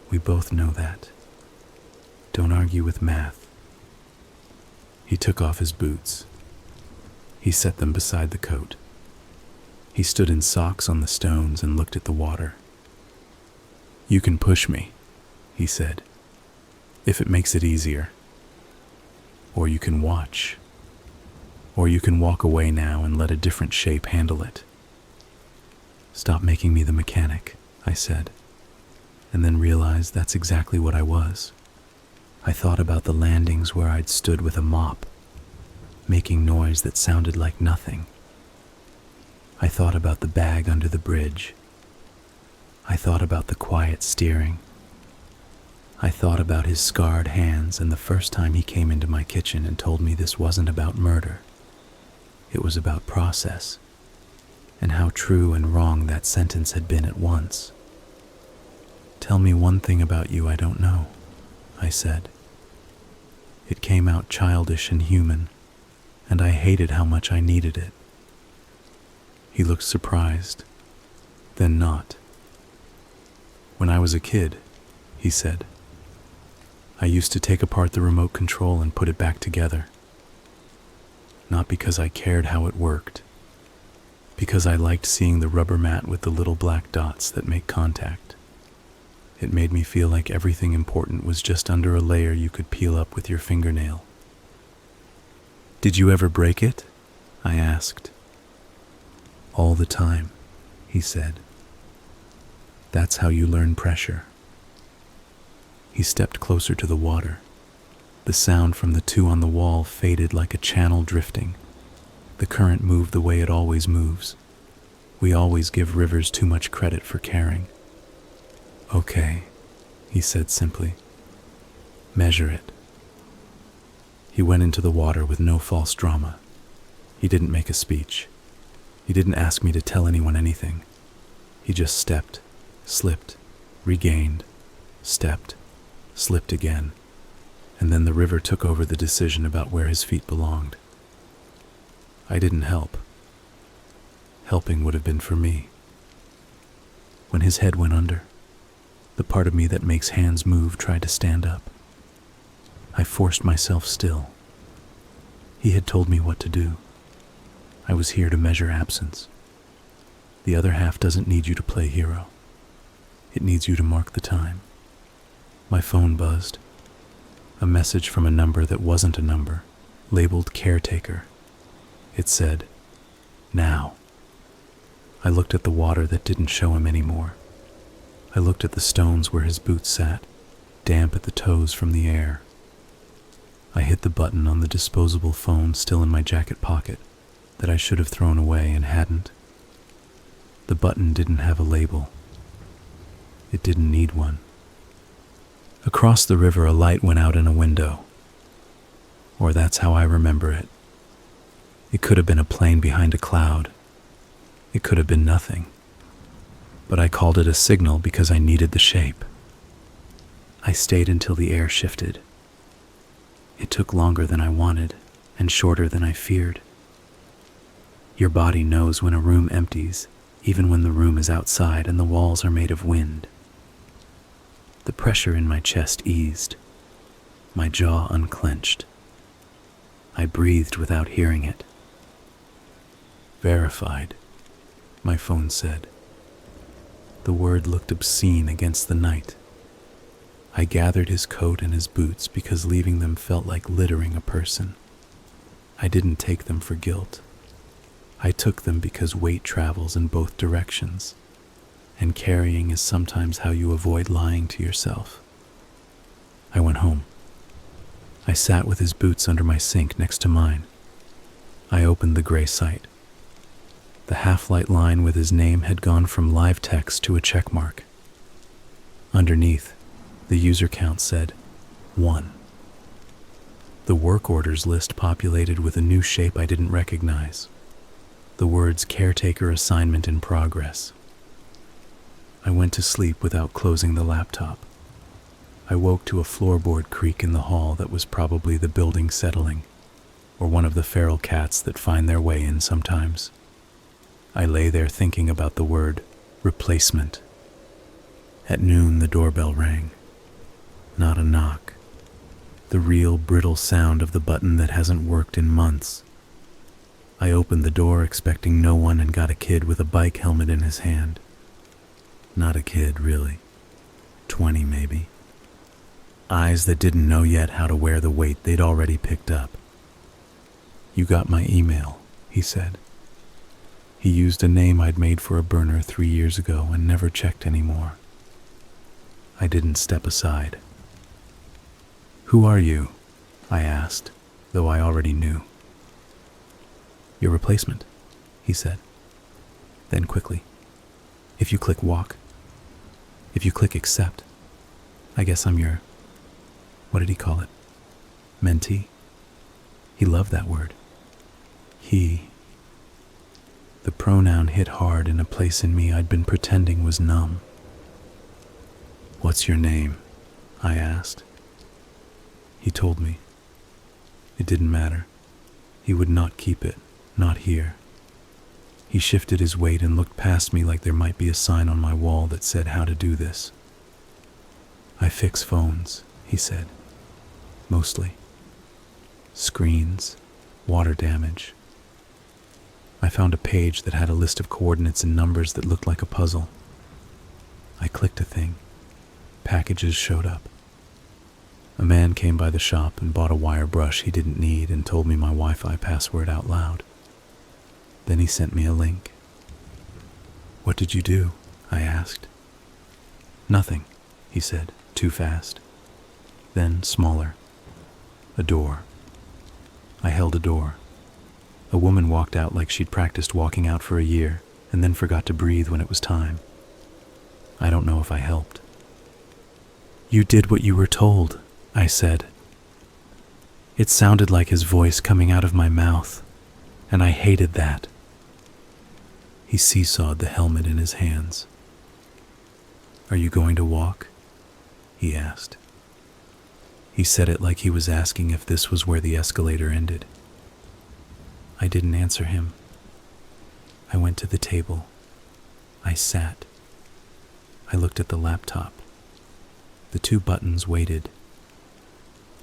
A: We both know that. Don't argue with math." He took off his boots. He set them beside the coat. He stood in socks on the stones and looked at the water. "You can push me," he said, "if it makes it easier. Or you can watch. Or you can walk away now and let a different shape handle it." "Stop making me the mechanic," I said, and then realized that's exactly what I was. I thought about the landings where I'd stood with a mop, making noise that sounded like nothing. I thought about the bag under the bridge. I thought about the quiet steering. I thought about his scarred hands and the first time he came into my kitchen and told me this wasn't about murder. It was about process, and how true and wrong that sentence had been at once. "Tell me one thing about you I don't know," I said. It came out childish and human, and I hated how much I needed it. He looked surprised, then not. "When I was a kid," he said, "I used to take apart the remote control and put it back together. Not because I cared how it worked, because I liked seeing the rubber mat with the little black dots that make contact. It made me feel like everything important was just under a layer you could peel up with your fingernail." "Did you ever break it?" I asked. "All the time," he said. "That's how you learn pressure." He stepped closer to the water. The sound from the two on the wall faded like a channel drifting. The current moved the way it always moves. We always give rivers too much credit for caring. "Okay," he said simply. "Measure it." He went into the water with no false drama. He didn't make a speech. He didn't ask me to tell anyone anything. He just stepped, slipped, regained, stepped, slipped again, and then the river took over the decision about where his feet belonged. I didn't help. Helping would have been for me. When his head went under, the part of me that makes hands move tried to stand up. I forced myself still. He had told me what to do. I was here to measure absence. The other half doesn't need you to play hero. It needs you to mark the time. My phone buzzed. A message from a number that wasn't a number, labeled caretaker. It said, "Now." I looked at the water that didn't show him anymore. I looked at the stones where his boots sat, damp at the toes from the air. I hit the button on the disposable phone still in my jacket pocket that I should have thrown away and hadn't. The button didn't have a label. It didn't need one. Across the river, a light went out in a window. Or that's how I remember it. It could have been a plane behind a cloud. It could have been nothing. But I called it a signal because I needed the shape. I stayed until the air shifted. It took longer than I wanted and shorter than I feared. Your body knows when a room empties, even when the room is outside and the walls are made of wind. The pressure in my chest eased. My jaw unclenched. I breathed without hearing it. "Verified," my phone said. The word looked obscene against the night. I gathered his coat and his boots because leaving them felt like littering a person. I didn't take them for guilt. I took them because weight travels in both directions, and carrying is sometimes how you avoid lying to yourself. I went home. I sat with his boots under my sink next to mine. I opened the gray site. The half-light line with his name had gone from live text to a check mark. Underneath, the user count said 1. The work orders list populated with a new shape I didn't recognize. The words "caretaker assignment in progress." I went to sleep without closing the laptop. I woke to a floorboard creak in the hall that was probably the building settling, or one of the feral cats that find their way in sometimes. I lay there thinking about the word replacement. At noon, the doorbell rang. Not a knock. The real brittle sound of the button that hasn't worked in months. I opened the door expecting no one and got a kid with a bike helmet in his hand. Not a kid, really. 20 maybe. Eyes that didn't know yet how to wear the weight they'd already picked up. "You got my email," he said. He used a name I'd made for a burner 3 years ago and never checked anymore. I didn't step aside. Who are you? I asked, though I already knew. Your replacement, he said. Then quickly, if you click walk, if you click accept, I guess I'm your, what did he call it? Mentee? He loved that word. He. The pronoun hit hard in a place in me I'd been pretending was numb. What's your name? I asked. He told me. It didn't matter. He would not keep it, not here. He shifted his weight and looked past me like there might be a sign on my wall that said how to do this. I fix phones, he said. Mostly. Screens, water damage. I found a page that had a list of coordinates and numbers that looked like a puzzle. I clicked a thing. Packages showed up. A man came by the shop and bought a wire brush he didn't need and told me my Wi-Fi password out loud. Then he sent me a link. What did you do? I asked. Nothing, he said, too fast. Then smaller. A door. I held a door. A woman walked out like she'd practiced walking out for a year and then forgot to breathe when it was time. I don't know if I helped. You did what you were told, I said. It sounded like his voice coming out of my mouth, and I hated that. He seesawed the helmet in his hands. Are you going to walk? He asked. He said it like he was asking if this was where the escalator ended. I didn't answer him. I went to the table. I sat. I looked at the laptop. The 2 buttons waited.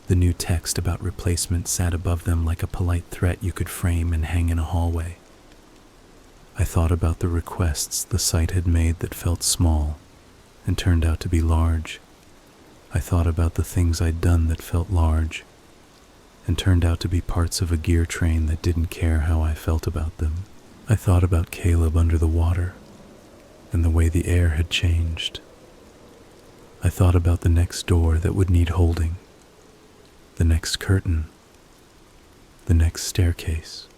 A: The new text about replacement sat above them like a polite threat you could frame and hang in a hallway. I thought about the requests the site had made that felt small and turned out to be large. I thought about the things I'd done that felt large and turned out to be parts of a gear train that didn't care how I felt about them. I thought about Caleb under the water and the way the air had changed. I thought about the next door that would need holding, the next curtain, the next staircase.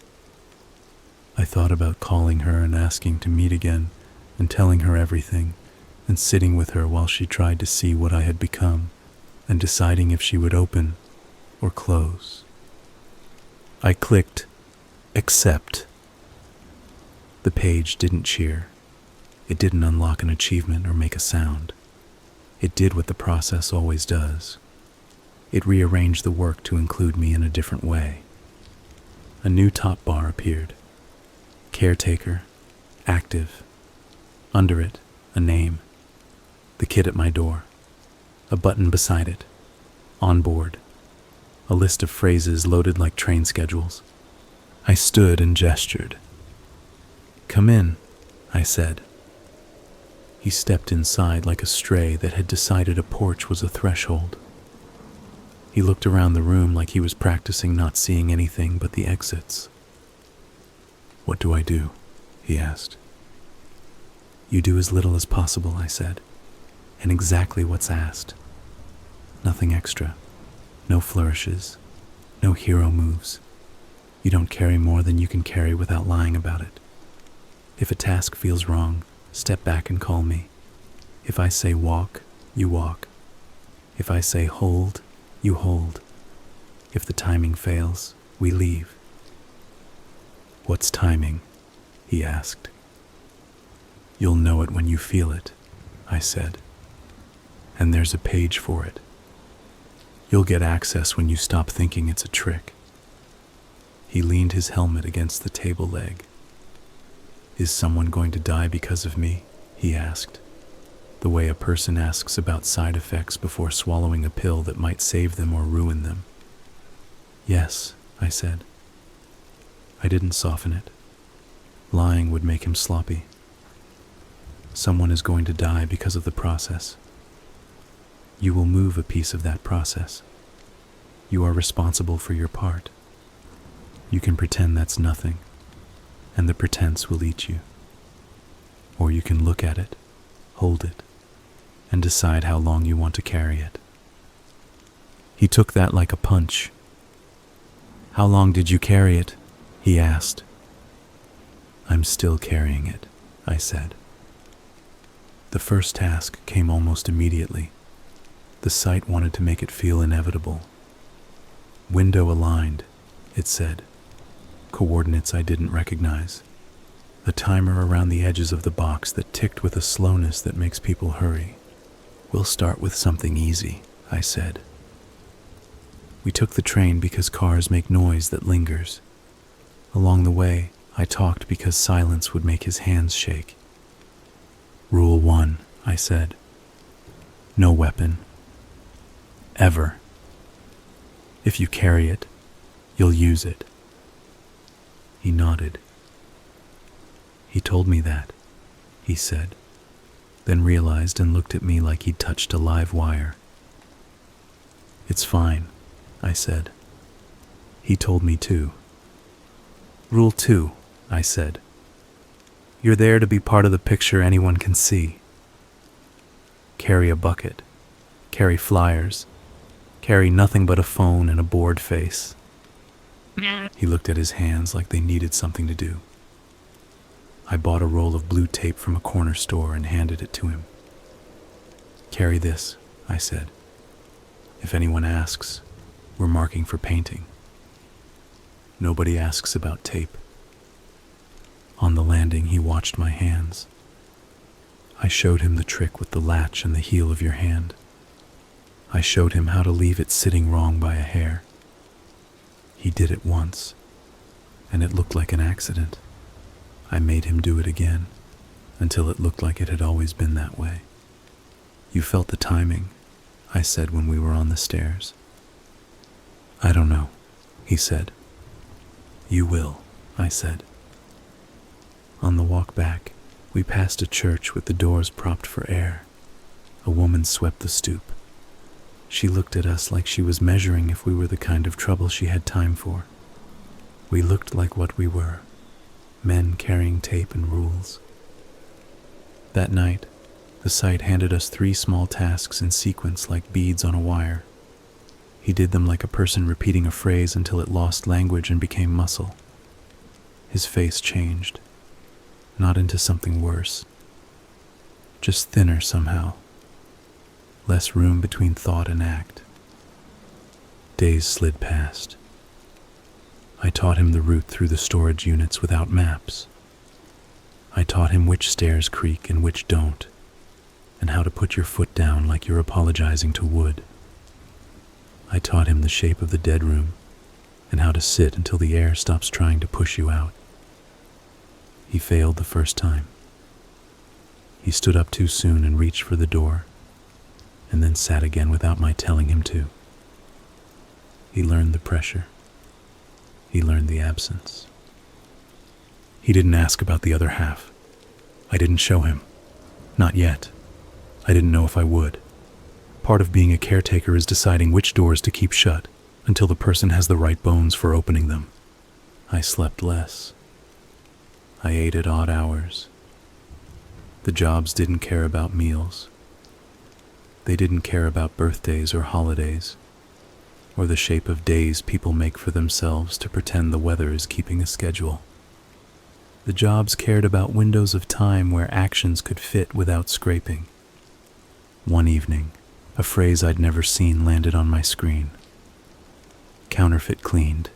A: I thought about calling her and asking to meet again and telling her everything and sitting with her while she tried to see what I had become and deciding if she would open or close. I clicked accept. The page didn't cheer. It didn't unlock an achievement or make a sound. It did what the process always does. It rearranged the work to include me in a different way. A new top bar appeared. Caretaker, active. Under it, a name. The kid at my door. A button beside it. On board. A list of phrases loaded like train schedules. I stood and gestured. Come in, I said. He stepped inside like a stray that had decided a porch was a threshold. He looked around the room like he was practicing not seeing anything but the exits. What do I do? He asked. You do as little as possible, I said, and exactly what's asked. Nothing extra. No flourishes. No hero moves. You don't carry more than you can carry without lying about it. If a task feels wrong, step back and call me. If I say walk, you walk. If I say hold, you hold. If the timing fails, we leave. What's timing? He asked. You'll know it when you feel it, I said. And there's a page for it. You'll get access when you stop thinking it's a trick. He leaned his helmet against the table leg. Is someone going to die because of me? He asked, the way a person asks about side effects before swallowing a pill that might save them or ruin them. Yes, I said. I didn't soften it. Lying would make him sloppy. Someone is going to die because of the process. You will move a piece of that process. You are responsible for your part. You can pretend that's nothing, and the pretense will eat you. Or you can look at it, hold it, and decide how long you want to carry it. He took that like a punch. "How long did you carry it?" he asked. "I'm still carrying it," I said. The first task came almost immediately. The sight wanted to make it feel inevitable. "Window aligned," it said. Coordinates I didn't recognize. A timer around the edges of the box that ticked with a slowness that makes people hurry. "We'll start with something easy," I said. We took the train because cars make noise that lingers. Along the way, I talked because silence would make his hands shake. "Rule 1, I said. "No weapon. Ever. If you carry it, you'll use it." He nodded. "He told me that," he said, then realized and looked at me like he'd touched a live wire. "It's fine," I said. "He told me too." "Rule 2, I said. You're there to be part of the picture anyone can see. Carry a bucket. Carry flyers. Carry nothing but a phone and a bored face." He looked at his hands like they needed something to do. I bought a roll of blue tape from a corner store and handed it to him. "Carry this," I said. "If anyone asks, we're marking for painting. Nobody asks about tape." On the landing, he watched my hands. I showed him the trick with the latch and the heel of your hand. I showed him how to leave it sitting wrong by a hair. He did it once, and it looked like an accident. I made him do it again, until it looked like it had always been that way. "You felt the timing," I said when we were on the stairs. "I don't know," he said. "You will," I said. On the walk back, we passed a church with the doors propped for air. A woman swept the stoop. She looked at us like she was measuring if we were the kind of trouble she had time for. We looked like what we were, men carrying tape and rules. That night, the site handed us 3 small tasks in sequence like beads on a wire. He did them like a person repeating a phrase until it lost language and became muscle. His face changed, not into something worse, just thinner somehow, less room between thought and act. Days slid past. I taught him the route through the storage units without maps. I taught him which stairs creak and which don't, and how to put your foot down like you're apologizing to wood. I taught him the shape of the dead room and how to sit until the air stops trying to push you out. He failed the first time. He stood up too soon and reached for the door, and then sat again without my telling him to. He learned the pressure. He learned the absence. He didn't ask about the other half. I didn't show him. Not yet. I didn't know if I would. Part of being a caretaker is deciding which doors to keep shut until the person has the right bones for opening them. I slept less. I ate at odd hours. The jobs didn't care about meals. They didn't care about birthdays or holidays, or the shape of days people make for themselves to pretend the weather is keeping a schedule. The jobs cared about windows of time where actions could fit without scraping. One evening, a phrase I'd never seen landed on my screen. Counterfeit cleaned.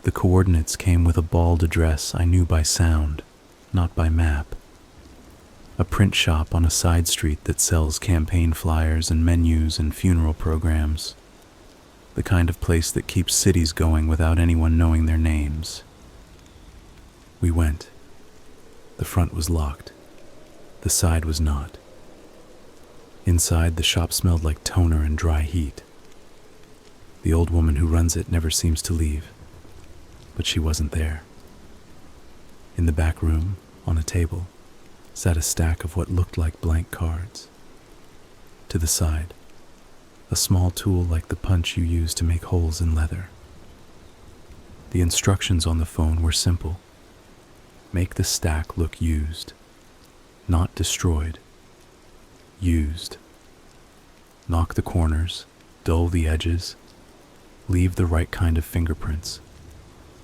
A: The coordinates came with a bald address I knew by sound, not by map. A print shop on a side street that sells campaign flyers and menus and funeral programs. The kind of place that keeps cities going without anyone knowing their names. We went. The front was locked. The side was not. Inside, the shop smelled like toner and dry heat. The old woman who runs it never seems to leave, but she wasn't there. In the back room, on a table, sat a stack of what looked like blank cards. To the side, a small tool like the punch you use to make holes in leather. The instructions on the phone were simple. Make the stack look used, not destroyed. Used. Knock the corners, dull the edges, leave the right kind of fingerprints,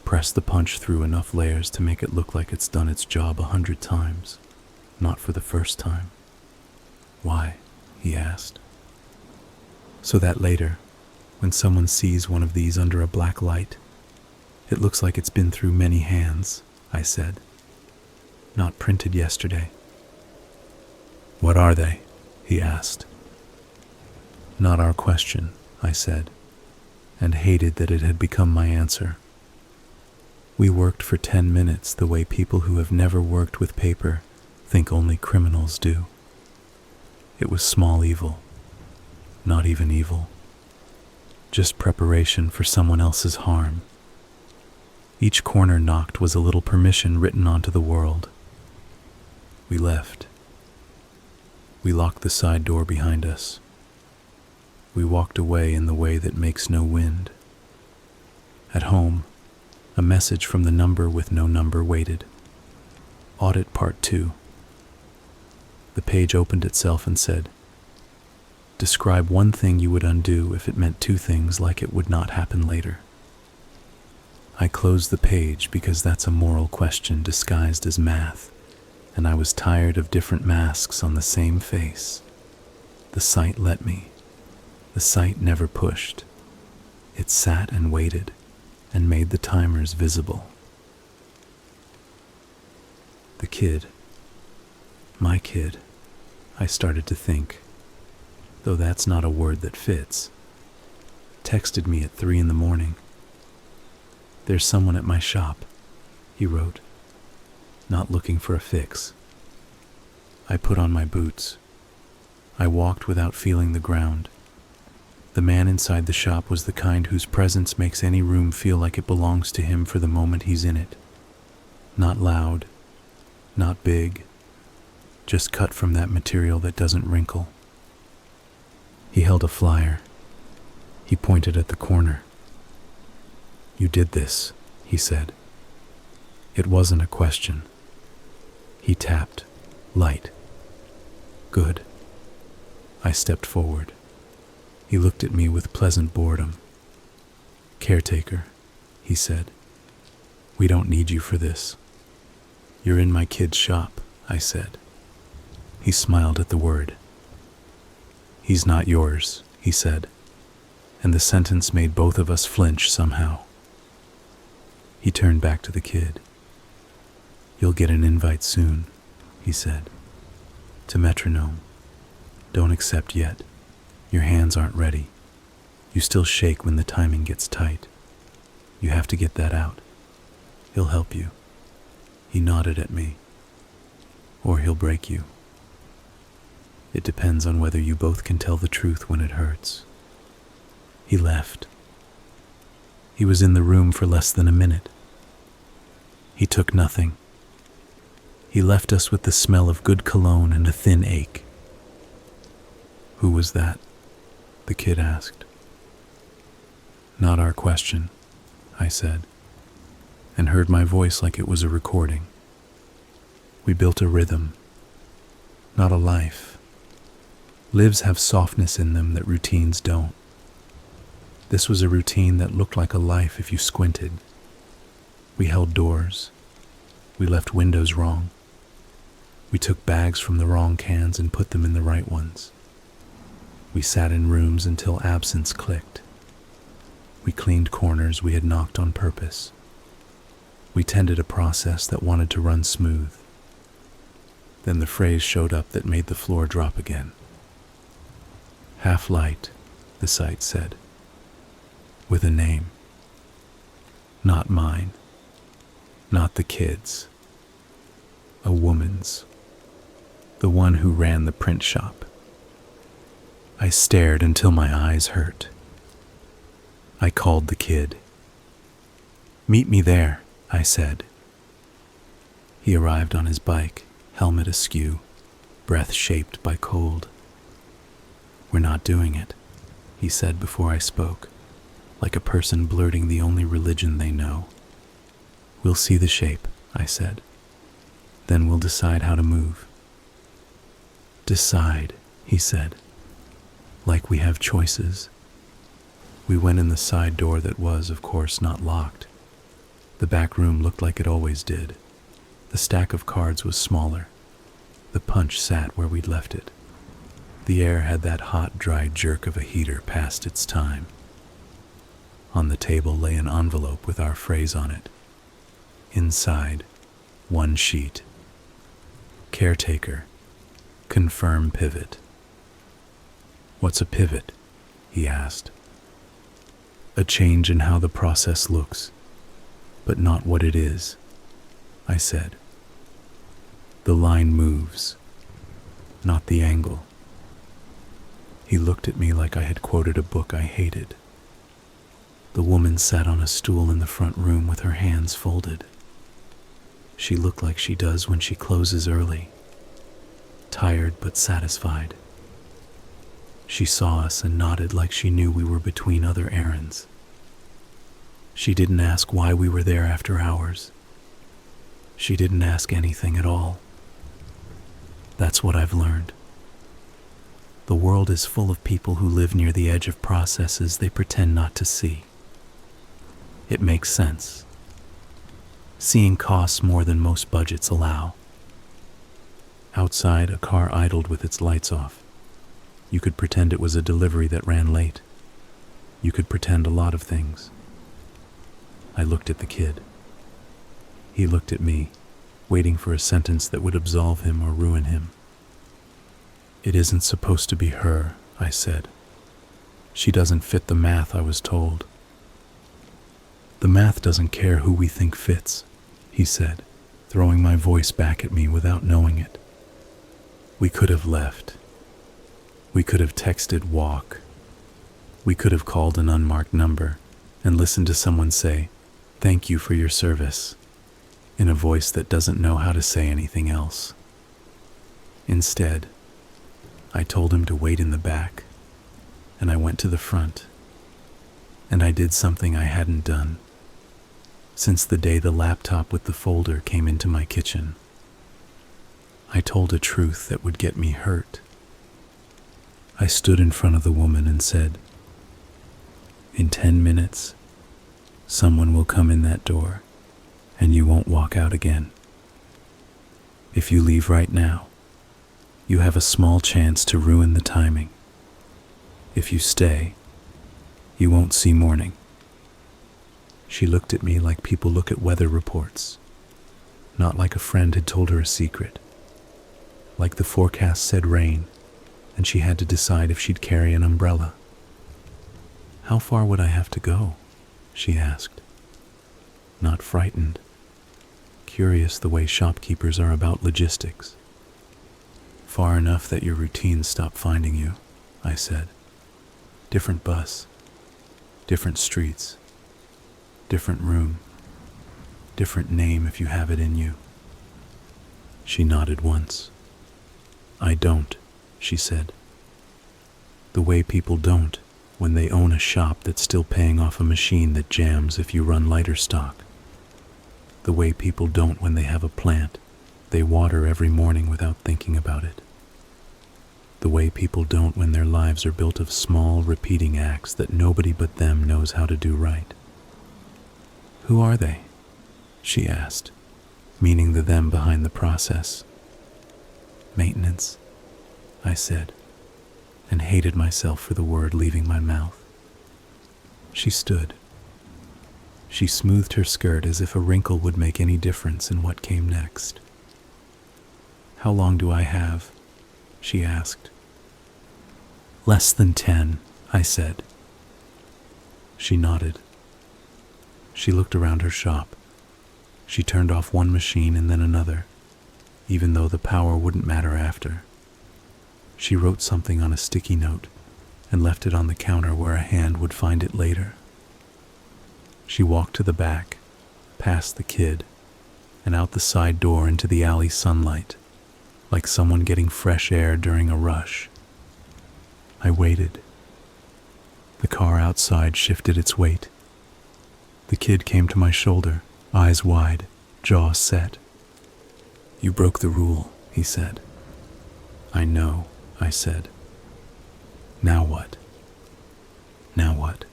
A: press the punch through enough layers to make it look like it's done its job 100 times, not for the first time. Why? He asked. So that later, when someone sees one of these under a black light, it looks like it's been through many hands, I said. Not printed yesterday. What are they? He asked. Not our question, I said, and hated that it had become my answer. We worked for 10 minutes the way people who have never worked with paper think only criminals do. It was small evil, not even evil, just preparation for someone else's harm. Each corner knocked was a little permission written onto the world. We left. We locked the side door behind us. We walked away in the way that makes no wind. At home, a message from the number with no number waited. Audit Part 2. The page opened itself and said, describe one thing you would undo if it meant two things like it would not happen later. I closed the page because that's a moral question disguised as math, and I was tired of different masks on the same face. The sight let me. The sight never pushed. It sat and waited and made the timers visible. The kid, my kid, I started to think, though that's not a word that fits, texted me at 3 a.m. There's someone at my shop, he wrote, not looking for a fix. I put on my boots. I walked without feeling the ground. The man inside the shop was the kind whose presence makes any room feel like it belongs to him for the moment he's in it. Not loud, not big, just cut from that material that doesn't wrinkle. He held a flyer. He pointed at the corner. You did this, he said. It wasn't a question. He tapped. Light. Good. I stepped forward. He looked at me with pleasant boredom. Caretaker, he said. We don't need you for this. You're in my kid's shop, I said. He smiled at the word. He's not yours, he said, and the sentence made both of us flinch somehow. He turned back to the kid. You'll get an invite soon, he said. To Metronome. Don't accept yet. Your hands aren't ready. You still shake when the timing gets tight. You have to get that out. He'll help you. He nodded at me. Or he'll break you. It depends on whether you both can tell the truth when it hurts. He left. He was in the room for less than a minute. He took nothing. He left us with the smell of good cologne and a thin ache. Who was that? The kid asked. Not our question, I said, and heard my voice like it was a recording. We built a rhythm, not a life. Lives have softness in them that routines don't. This was a routine that looked like a life if you squinted. We held doors. We left windows wrong. We took bags from the wrong cans and put them in the right ones. We sat in rooms until absence clicked. We cleaned corners we had knocked on purpose. We tended a process that wanted to run smooth. Then the phrase showed up that made the floor drop again. Half light, the site said. With a name. Not mine. Not the kid's. A woman's. The one who ran the print shop. I stared until my eyes hurt. I called the kid. Meet me there, I said. He arrived on his bike, helmet askew, breath shaped by cold. We're not doing it, he said before I spoke, like a person blurting the only religion they know. We'll see the shape, I said. Then we'll decide how to move. Decide, he said, like we have choices. We went in the side door that was, of course, not locked. The back room looked like it always did. The stack of cards was smaller. The punch sat where we'd left it. The air had that hot, dry jerk of a heater past its time. On the table lay an envelope with our phrase on it. Inside, one sheet. Caretaker. Confirm pivot. What's a pivot? He asked. A change in how the process looks, but not what it is, I said. The line moves, not the angle. He looked at me like I had quoted a book I hated. The woman sat on a stool in the front room with her hands folded. She looked like she does when she closes early, tired but satisfied. She saw us and nodded like she knew we were between other errands. She didn't ask why we were there after hours. She didn't ask anything at all. That's what I've learned. The world is full of people who live near the edge of processes they pretend not to see. It makes sense. Seeing costs more than most budgets allow. Outside, a car idled with its lights off. You could pretend it was a delivery that ran late. You could pretend a lot of things. I looked at the kid. He looked at me, waiting for a sentence that would absolve him or ruin him. It isn't supposed to be her, I said. She doesn't fit the math I was told. The math doesn't care who we think fits, he said, throwing my voice back at me without knowing it. We could have left. We could have texted walk. We could have called an unmarked number and listened to someone say, "Thank you for your service," in a voice that doesn't know how to say anything else. Instead, I told him to wait in the back, and I went to the front, and I did something I hadn't done since the day the laptop with the folder came into my kitchen. I told a truth that would get me hurt. I stood in front of the woman and said, "In 10 minutes, someone will come in that door, and you won't walk out again. If you leave right now, you have a small chance to ruin the timing. If you stay, you won't see morning." She looked at me like people look at weather reports, not like a friend had told her a secret. Like the forecast said rain, and she had to decide if she'd carry an umbrella. "How far would I have to go?" she asked. Not frightened, curious the way shopkeepers are about logistics. "Far enough that your routines stop finding you," I said. "Different bus, different streets, different room, different name if you have it in you." She nodded once. "I don't," she said. "The way people don't when they own a shop that's still paying off a machine that jams if you run lighter stock. The way people don't when they have a plant they water every morning without thinking about it. The way people don't when their lives are built of small, repeating acts that nobody but them knows how to do right." "Who are they?" she asked, meaning the them behind the process. "Maintenance," I said, and hated myself for the word leaving my mouth. She stood. She smoothed her skirt as if a wrinkle would make any difference in what came next. "How long do I have?" she asked. "Less than 10, I said. She nodded. She looked around her shop. She turned off one machine and then another, even though the power wouldn't matter after. She wrote something on a sticky note and left it on the counter where a hand would find it later. She walked to the back, past the kid, and out the side door into the alley sunlight, like someone getting fresh air during a rush. I waited. The car outside shifted its weight. The kid came to my shoulder, eyes wide, jaw set. "You broke the rule," he said. "I know," I said. "Now what?" "Now what?"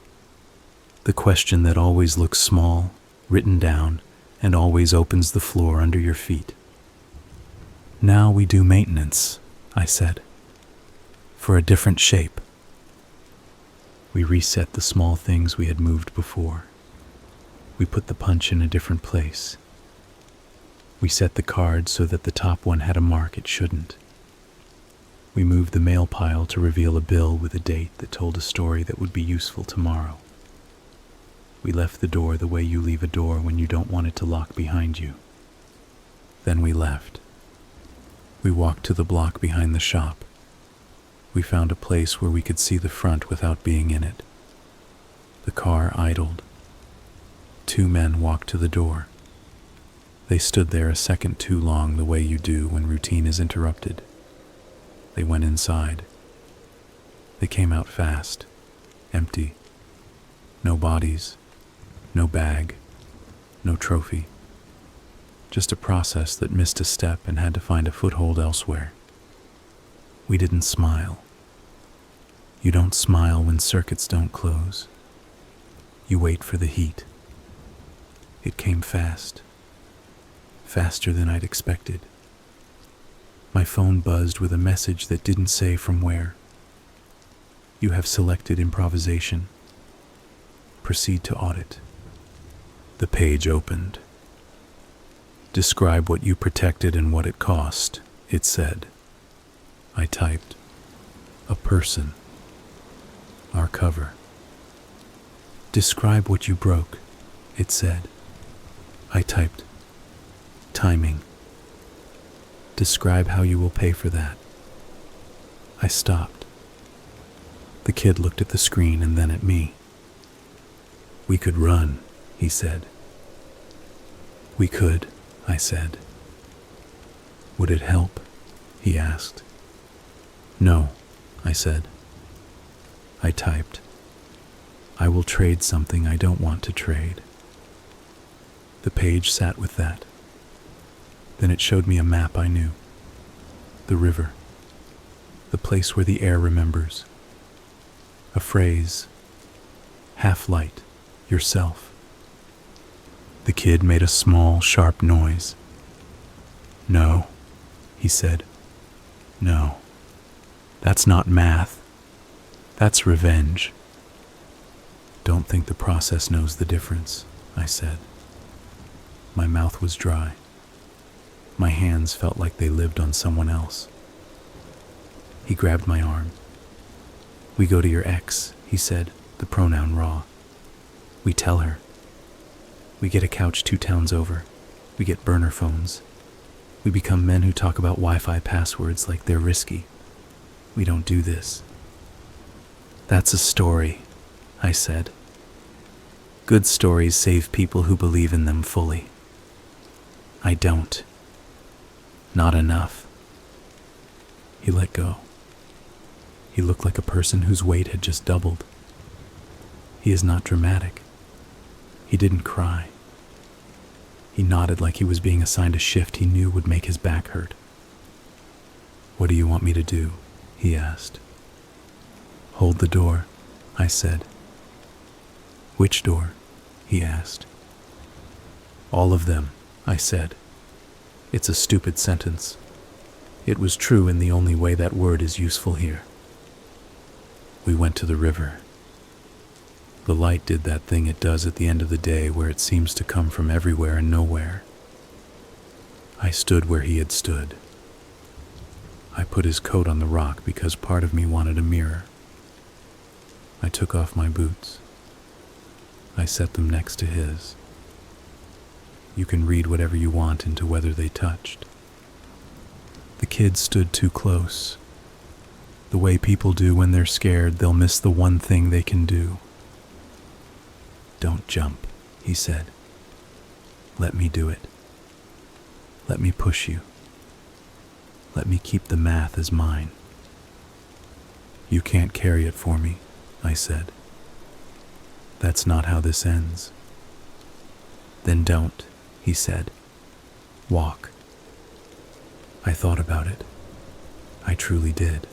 A: The question that always looks small, written down, and always opens the floor under your feet. Now we do maintenance, I said, for a different shape. We reset the small things we had moved before. We put the punch in a different place. We set the card so that the top one had a mark it shouldn't. We moved the mail pile to reveal a bill with a date that told a story that would be useful tomorrow. We left the door the way you leave a door when you don't want it to lock behind you. Then we left. We walked to the block behind the shop. We found a place where we could see the front without being in it. The car idled. 2 men walked to the door. They stood there a second too long, the way you do when routine is interrupted. They went inside. They came out fast, empty. No bodies, no bag, no trophy. Just a process that missed a step and had to find a foothold elsewhere. We didn't smile. You don't smile when circuits don't close. You wait for the heat. It came fast. Faster than I'd expected. My phone buzzed with a message that didn't say from where. You have selected improvisation. Proceed to audit. The page opened. Describe what you protected and what it cost, it said. I typed. A person. Our cover. Describe what you broke, it said. I typed. Timing. Describe how you will pay for that. I stopped. The kid looked at the screen and then at me. We could run, he said. We could, I said. Would it help? He asked. No, I said. I typed. I will trade something I don't want to trade. The page sat with that. Then it showed me a map I knew. The river. The place where the air remembers. A phrase. Half light. Yourself. The kid made a small, sharp noise. No, he said. No. That's not math. That's revenge. Don't think the process knows the difference, I said. My mouth was dry. My hands felt like they lived on someone else. He grabbed my arm. We go to your ex, he said, the pronoun raw. We tell her. We get a couch 2 towns over. We get burner phones. We become men who talk about Wi-Fi passwords like they're risky. We don't do this. That's a story, I said. Good stories save people who believe in them fully. I don't. Not enough. He let go. He looked like a person whose weight had just doubled. He is not dramatic. He didn't cry. He nodded like he was being assigned a shift he knew would make his back hurt. What do you want me to do? He asked. Hold the door, I said. Which door? He asked. All of them, I said. It's a stupid sentence. It was true in the only way that word is useful here. We went to the river. The light did that thing it does at the end of the day where it seems to come from everywhere and nowhere. I stood where he had stood. I put his coat on the rock because part of me wanted a mirror. I took off my boots. I set them next to his. You can read whatever you want into whether they touched. The kid stood too close. The way people do when they're scared, they'll miss the one thing they can do. Don't jump, he said. Let me do it. Let me push you. Let me keep the math as mine. You can't carry it for me, I said. That's not how this ends. Then don't, he said. Walk. I thought about it. I truly did.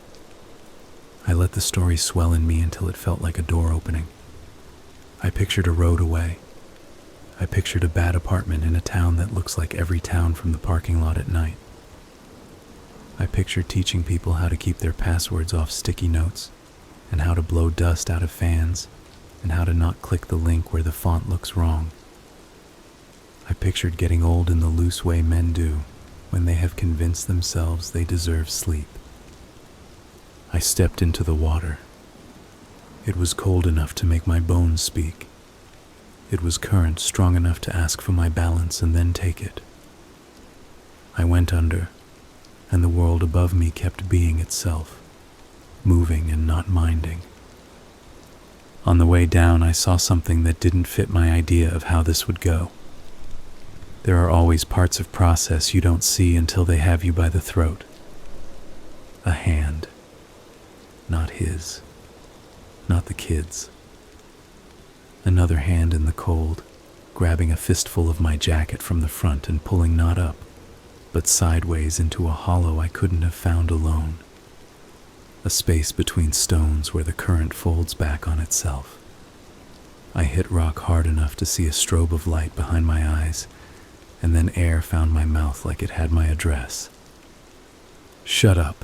A: I let the story swell in me until it felt like a door opening. I pictured a road away. I pictured a bad apartment in a town that looks like every town from the parking lot at night. I pictured teaching people how to keep their passwords off sticky notes, and how to blow dust out of fans, and how to not click the link where the font looks wrong. I pictured getting old in the loose way men do when they have convinced themselves they deserve sleep. I stepped into the water. It was cold enough to make my bones speak. It was current strong enough to ask for my balance and then take it. I went under, and the world above me kept being itself, moving and not minding. On the way down, I saw something that didn't fit my idea of how this would go. There are always parts of process you don't see until they have you by the throat. A hand. Not his. Not the kid's. Another hand in the cold, grabbing a fistful of my jacket from the front and pulling not up, but sideways into a hollow I couldn't have found alone. A space between stones where the current folds back on itself. I hit rock hard enough to see a strobe of light behind my eyes, and then air found my mouth like it had my address. "Shut up,"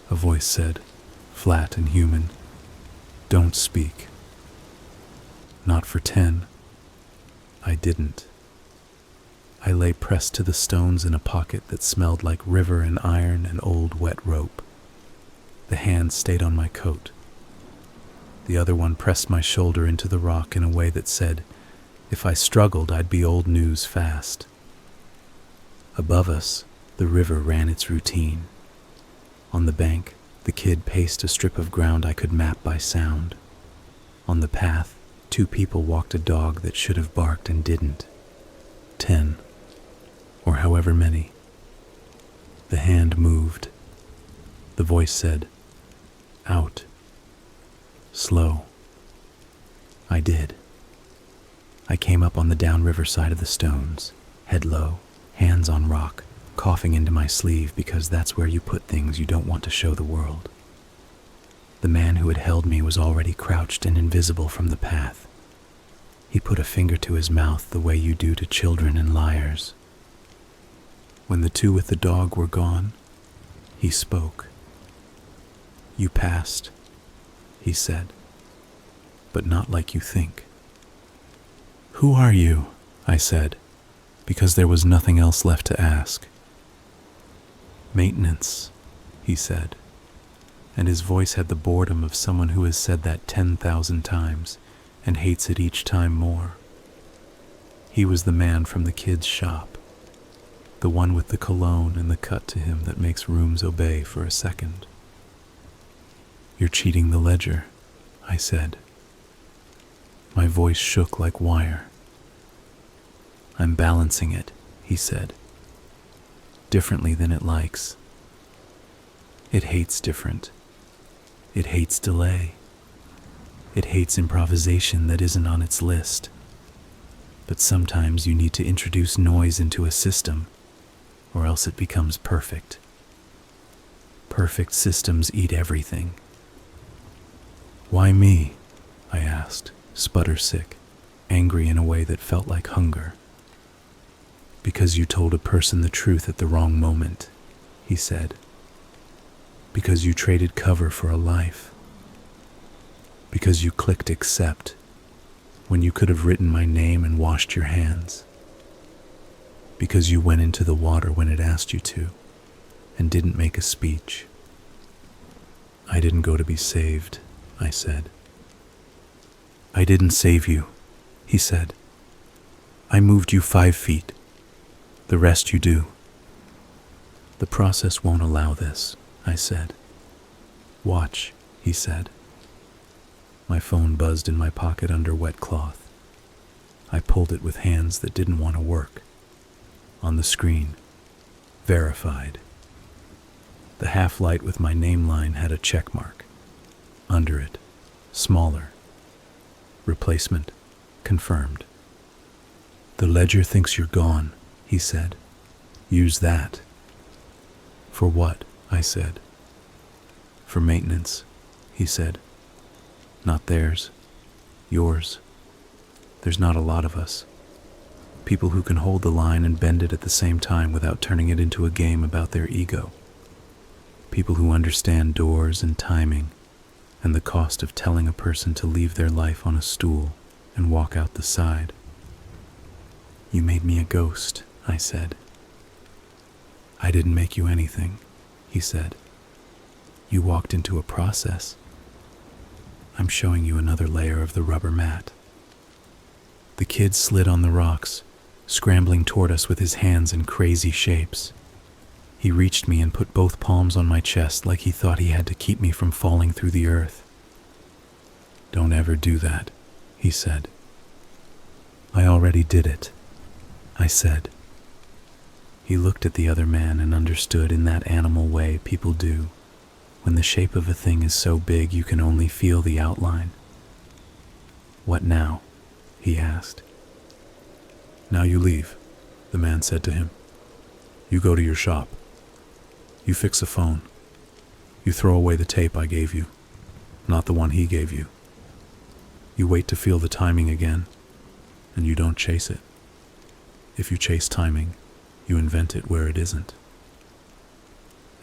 A: a voice said, flat and human. "Don't speak." Not for 10. I didn't. I lay pressed to the stones in a pocket that smelled like river and iron and old wet rope. The hand stayed on my coat. The other one pressed my shoulder into the rock in a way that said, if I struggled, I'd be old news fast. Above us, the river ran its routine. On the bank, the kid paced a strip of ground I could map by sound. On the path, 2 people walked a dog that should have barked and didn't. 10, or however many. The hand moved. The voice said, "Out." Slow. I did. I came up on the downriver side of the stones, head low, hands on rock, coughing into my sleeve because that's where you put things you don't want to show the world. The man who had held me was already crouched and invisible from the path. He put a finger to his mouth the way you do to children and liars. When the 2 with the dog were gone, he spoke. "You passed," he said, "but not like you think." "Who are you?" I said, because there was nothing else left to ask. "Maintenance," he said, and his voice had the boredom of someone who has said that 10,000 times and hates it each time more. He was the man from the kid's shop, the one with the cologne and the cut to him that makes rooms obey for a second. "You're cheating the ledger," I said. My voice shook like wire. "I'm balancing it," he said, "differently than it likes. It hates different. It hates delay. It hates improvisation that isn't on its list. But sometimes you need to introduce noise into a system, or else it becomes perfect. Perfect systems eat everything." "Why me?" I asked, sputter-sick, angry in a way that felt like hunger. "Because you told a person the truth at the wrong moment," he said. "Because you traded cover for a life. Because you clicked accept when you could have written my name and washed your hands. Because you went into the water when it asked you to and didn't make a speech." "I didn't go to be saved," I said. "I didn't save you," he said. "I moved you 5 feet. The rest you do." "The process won't allow this," I said. "Watch," he said. My phone buzzed in my pocket under wet cloth. I pulled it with hands that didn't want to work. On the screen, verified. The half-light with my name line had a check mark. Under it, smaller. Replacement, confirmed. "The ledger thinks you're gone," he said. "Use that." "For what?" I said. "For maintenance," he said. "Not theirs, yours." There's not a lot of us. People who can hold the line and bend it at the same time without turning it into a game about their ego. People who understand doors and timing and the cost of telling a person to leave their life on a stool and walk out the side. You made me a ghost, I said. I didn't make you anything, he said. You walked into a process. I'm showing you another layer of the rubber mat. The kid slid on the rocks, scrambling toward us with his hands in crazy shapes. He reached me and put both palms on my chest like he thought he had to keep me from falling through the earth. Don't ever do that, he said. I already did it, I said. He looked at the other man and understood in that animal way people do, when the shape of a thing is so big you can only feel the outline. What now? He asked. Now you leave, the man said to him. You go to your shop. You fix a phone. You throw away the tape I gave you, not the one he gave you. You wait to feel the timing again, and you don't chase it. If you chase timing, you invent it where it isn't.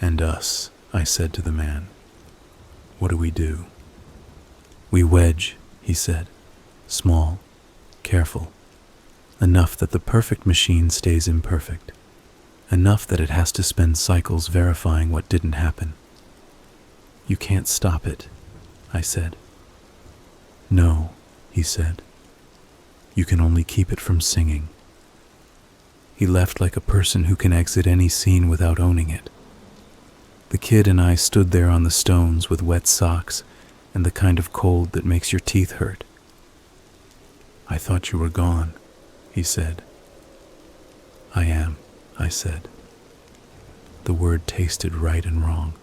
A: And us, I said to the man. What do? We wedge, he said. Small, careful. Enough that the perfect machine stays imperfect. Enough that it has to spend cycles verifying what didn't happen. You can't stop it, I said. No, he said. You can only keep it from singing. He left like a person who can exit any scene without owning it. The kid and I stood there on the stones with wet socks and the kind of cold that makes your teeth hurt. I thought you were gone, he said. I am, I said. The word tasted right and wrong.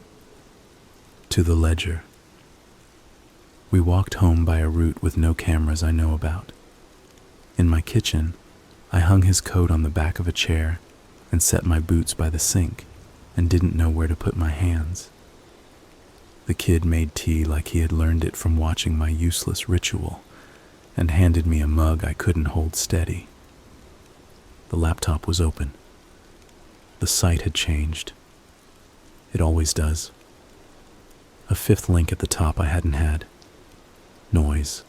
A: To the ledger. We walked home by a route with no cameras I know about. In my kitchen, I hung his coat on the back of a chair and set my boots by the sink and didn't know where to put my hands. The kid made tea like he had learned it from watching my useless ritual and handed me a mug I couldn't hold steady. The laptop was open. The site had changed. It always does. A fifth link at the top I hadn't had. Noise.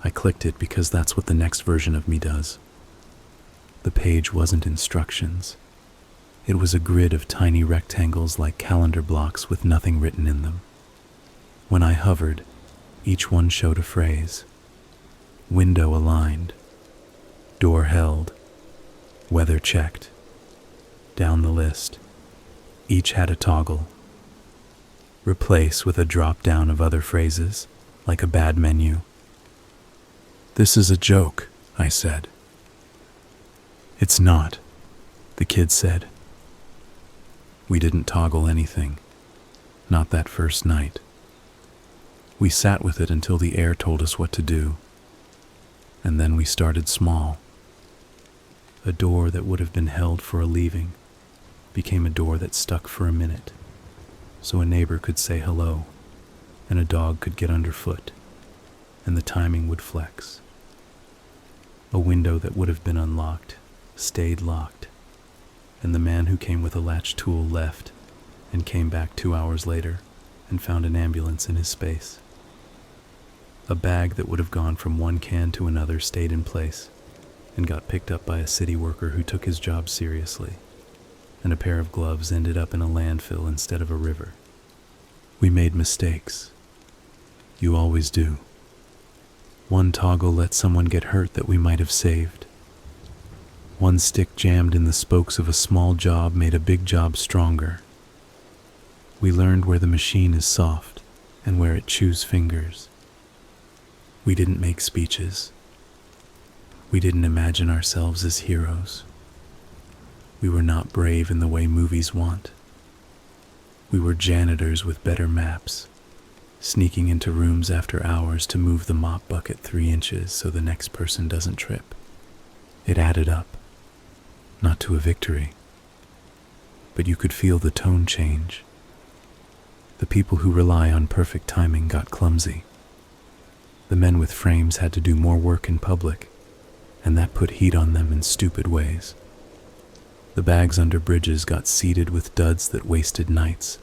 A: I clicked it because that's what the next version of me does. The page wasn't instructions. It was a grid of tiny rectangles like calendar blocks with nothing written in them. When I hovered, each one showed a phrase. Window aligned. Door held. Weather checked. Down the list. Each had a toggle. Replace with a drop-down of other phrases, like a bad menu. This is a joke, I said. It's not, the kid said. We didn't toggle anything. Not that first night. We sat with it until the air told us what to do. And then we started small. A door that would have been held for a leaving became a door that stuck for a minute, so a neighbor could say hello, and a dog could get underfoot, and the timing would flex. A window that would have been unlocked stayed locked, and the man who came with a latch tool left and came back 2 hours later and found an ambulance in his space. A bag that would have gone from one can to another stayed in place and got picked up by a city worker who took his job seriously, and a pair of gloves ended up in a landfill instead of a river. We made mistakes. You always do. One toggle let someone get hurt that we might have saved. One stick jammed in the spokes of a small job made a big job stronger. We learned where the machine is soft and where it chews fingers. We didn't make speeches. We didn't imagine ourselves as heroes. We were not brave in the way movies want. We were janitors with better maps, sneaking into rooms after hours to move the mop bucket 3 inches so the next person doesn't trip. It added up, not to a victory, but you could feel the tone change. The people who rely on perfect timing got clumsy. The men with frames had to do more work in public, and that put heat on them in stupid ways. The bags under bridges got seeded with duds that wasted nights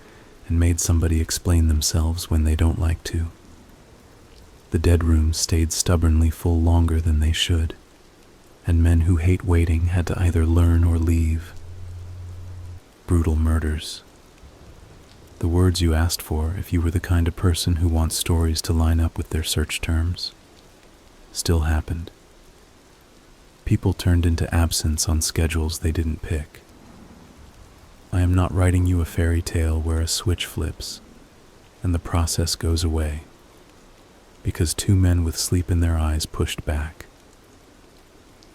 A: and made somebody explain themselves when they don't like to. The dead rooms stayed stubbornly full longer than they should, and men who hate waiting had to either learn or leave. Brutal murders. The words you asked for if you were the kind of person who wants stories to line up with their search terms still happened. People turned into absence on schedules they didn't pick. I am not writing you a fairy tale where a switch flips and the process goes away because two men with sleep in their eyes pushed back.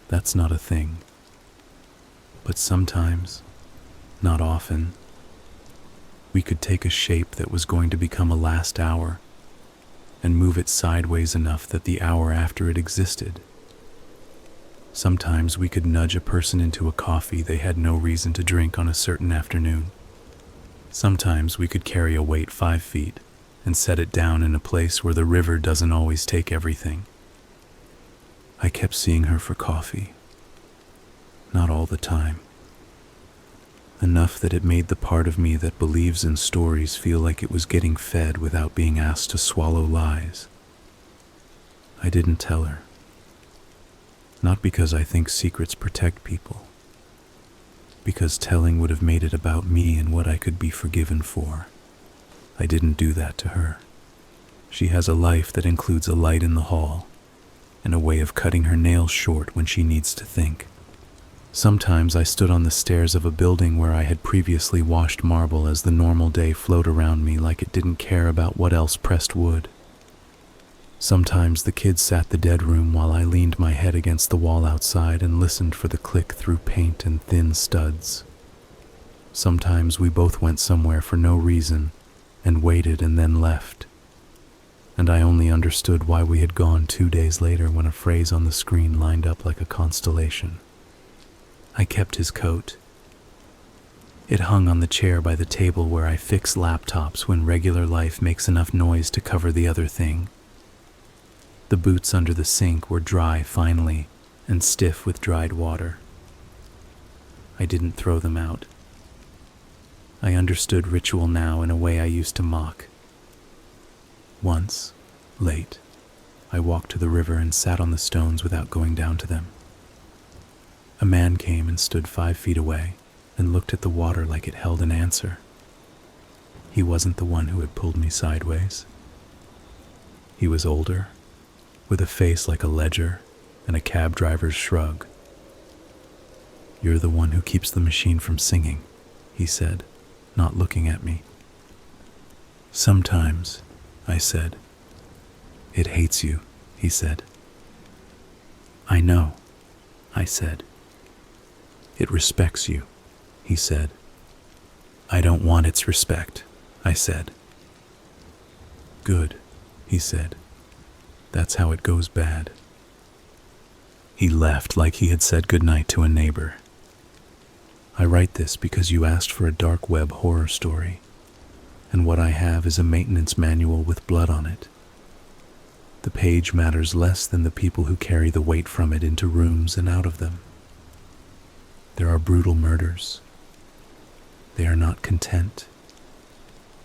A: That's not a thing. But sometimes, not often, we could take a shape that was going to become a last hour and move it sideways enough that the hour after it existed. Sometimes we could nudge a person into a coffee they had no reason to drink on a certain afternoon. Sometimes we could carry a weight 5 feet and set it down in a place where the river doesn't always take everything. I kept seeing her for coffee. Not all the time. Enough that it made the part of me that believes in stories feel like it was getting fed without being asked to swallow lies. I didn't tell her. Not because I think secrets protect people. Because telling would have made it about me and what I could be forgiven for. I didn't do that to her. She has a life that includes a light in the hall and a way of cutting her nails short when she needs to think. Sometimes I stood on the stairs of a building where I had previously washed marble as the normal day flowed around me like it didn't care about what else pressed wood. Sometimes the kids sat the dead room while I leaned my head against the wall outside and listened for the click through paint and thin studs. Sometimes we both went somewhere for no reason and waited and then left. And I only understood why we had gone 2 days later when a phrase on the screen lined up like a constellation. I kept his coat. It hung on the chair by the table where I fix laptops when regular life makes enough noise to cover the other thing. The boots under the sink were dry finally and stiff with dried water. I didn't throw them out. I understood ritual now in a way I used to mock. Once, late, I walked to the river and sat on the stones without going down to them. A man came and stood 5 feet away and looked at the water like it held an answer. He wasn't the one who had pulled me sideways. He was older, with a face like a ledger and a cab driver's shrug. "You're the one who keeps the machine from singing," he said, not looking at me. "Sometimes," I said. "It hates you," he said. "I know," I said. "It respects you," he said. "I don't want its respect," I said. "Good," he said. "That's how it goes bad." He left like he had said goodnight to a neighbor. I write this because you asked for a dark web horror story, and what I have is a maintenance manual with blood on it. The page matters less than the people who carry the weight from it into rooms and out of them. There are brutal murders. They are not content.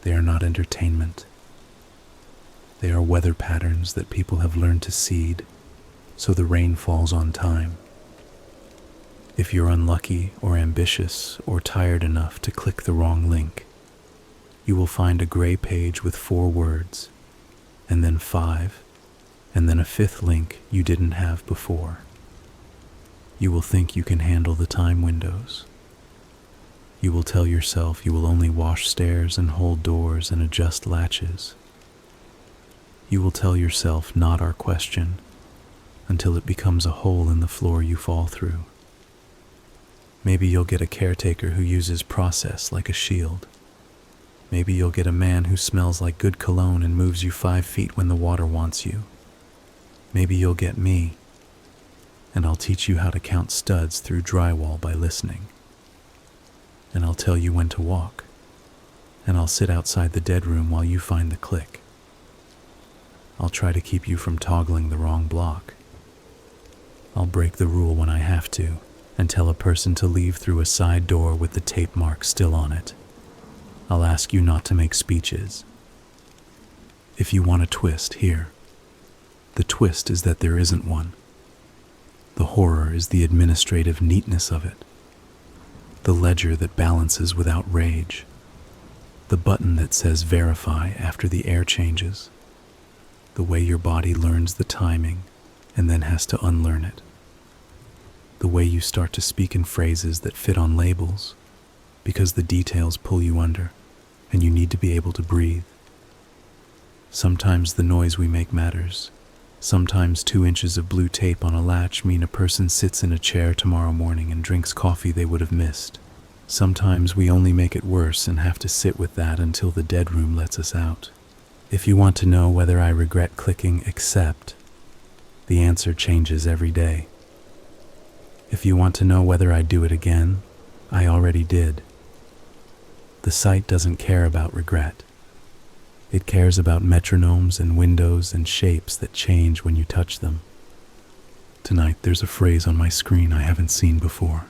A: They are not entertainment. They are weather patterns that people have learned to seed, so the rain falls on time. If you're unlucky or ambitious or tired enough to click the wrong link, you will find a gray page with 4 words, and then 5, and then a 5th link you didn't have before. You will think you can handle the time windows. You will tell yourself you will only wash stairs and hold doors and adjust latches. You will tell yourself not our question until it becomes a hole in the floor you fall through. Maybe you'll get a caretaker who uses process like a shield. Maybe you'll get a man who smells like good cologne and moves you 5 feet when the water wants you. Maybe you'll get me, and I'll teach you how to count studs through drywall by listening. And I'll tell you when to walk, and I'll sit outside the dead room while you find the click. I'll try to keep you from toggling the wrong block. I'll break the rule when I have to, and tell a person to leave through a side door with the tape mark still on it. I'll ask you not to make speeches. If you want a twist, here. The twist is that there isn't one. The horror is the administrative neatness of it. The ledger that balances without rage. The button that says verify after the air changes. The way your body learns the timing and then has to unlearn it. The way you start to speak in phrases that fit on labels because the details pull you under and you need to be able to breathe. Sometimes the noise we make matters. Sometimes 2 inches of blue tape on a latch mean a person sits in a chair tomorrow morning and drinks coffee they would have missed. Sometimes we only make it worse and have to sit with that until the dead room lets us out. If you want to know whether I regret clicking accept, the answer changes every day. If you want to know whether I'd do it again, I already did. The site doesn't care about regret. It cares about metronomes and windows and shapes that change when you touch them. Tonight there's a phrase on my screen I haven't seen before.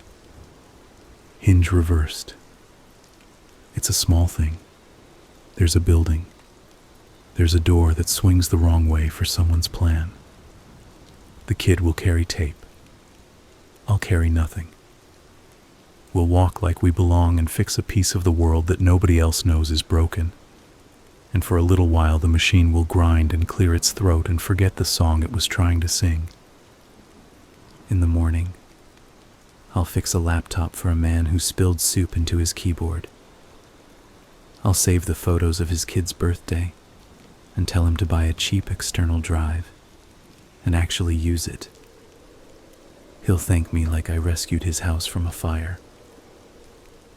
A: Hinge reversed. It's a small thing. There's a building. There's a door that swings the wrong way for someone's plan. The kid will carry tape. I'll carry nothing. We'll walk like we belong and fix a piece of the world that nobody else knows is broken. And for a little while the machine will grind and clear its throat and forget the song it was trying to sing. In the morning, I'll fix a laptop for a man who spilled soup into his keyboard. I'll save the photos of his kid's birthday and tell him to buy a cheap external drive and actually use it. He'll thank me like I rescued his house from a fire.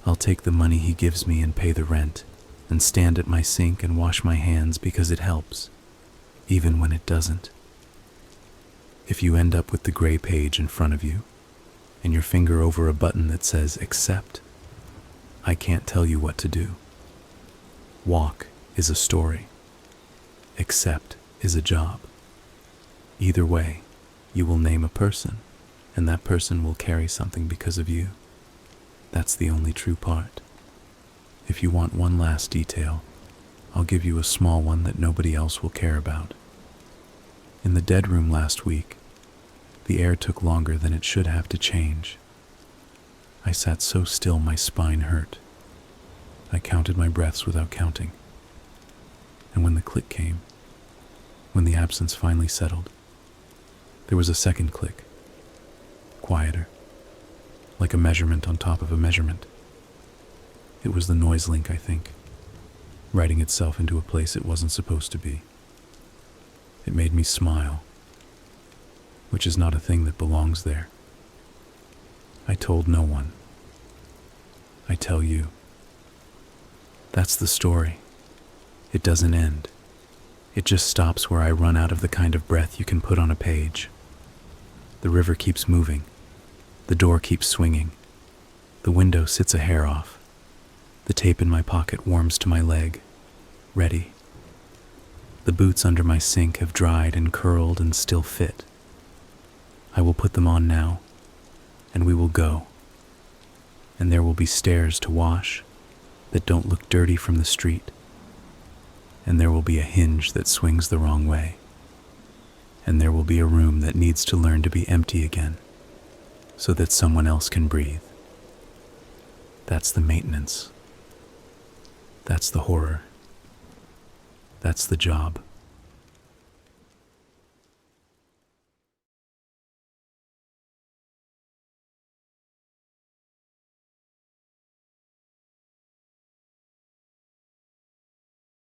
A: I'll take the money he gives me and pay the rent, and stand at my sink and wash my hands because it helps, even when it doesn't. If you end up with the gray page in front of you, and your finger over a button that says accept, I can't tell you what to do. Walk is a story. Accept is a job. Either way, you will name a person, and that person will carry something because of you. That's the only true part. If you want one last detail, I'll give you a small one that nobody else will care about. In the dead room last week, the air took longer than it should have to change. I sat so still my spine hurt. I counted my breaths without counting. And when the click came, when the absence finally settled, there was a second click, quieter, like a measurement on top of a measurement. It was the noise link, I think, writing itself into a place it wasn't supposed to be. It made me smile, which is not a thing that belongs there. I told no one. I tell you. That's the story. It doesn't end. It just stops where I run out of the kind of breath you can put on a page. The river keeps moving. The door keeps swinging. The window sits a hair off. The tape in my pocket warms to my leg. Ready. The boots under my sink have dried and curled and still fit. I will put them on now, and we will go. And there will be stairs to wash that don't look dirty from the street. And there will be a hinge that swings the wrong way. And there will be a room that needs to learn to be empty again, so that someone else can breathe. That's the maintenance. That's the horror. That's the job.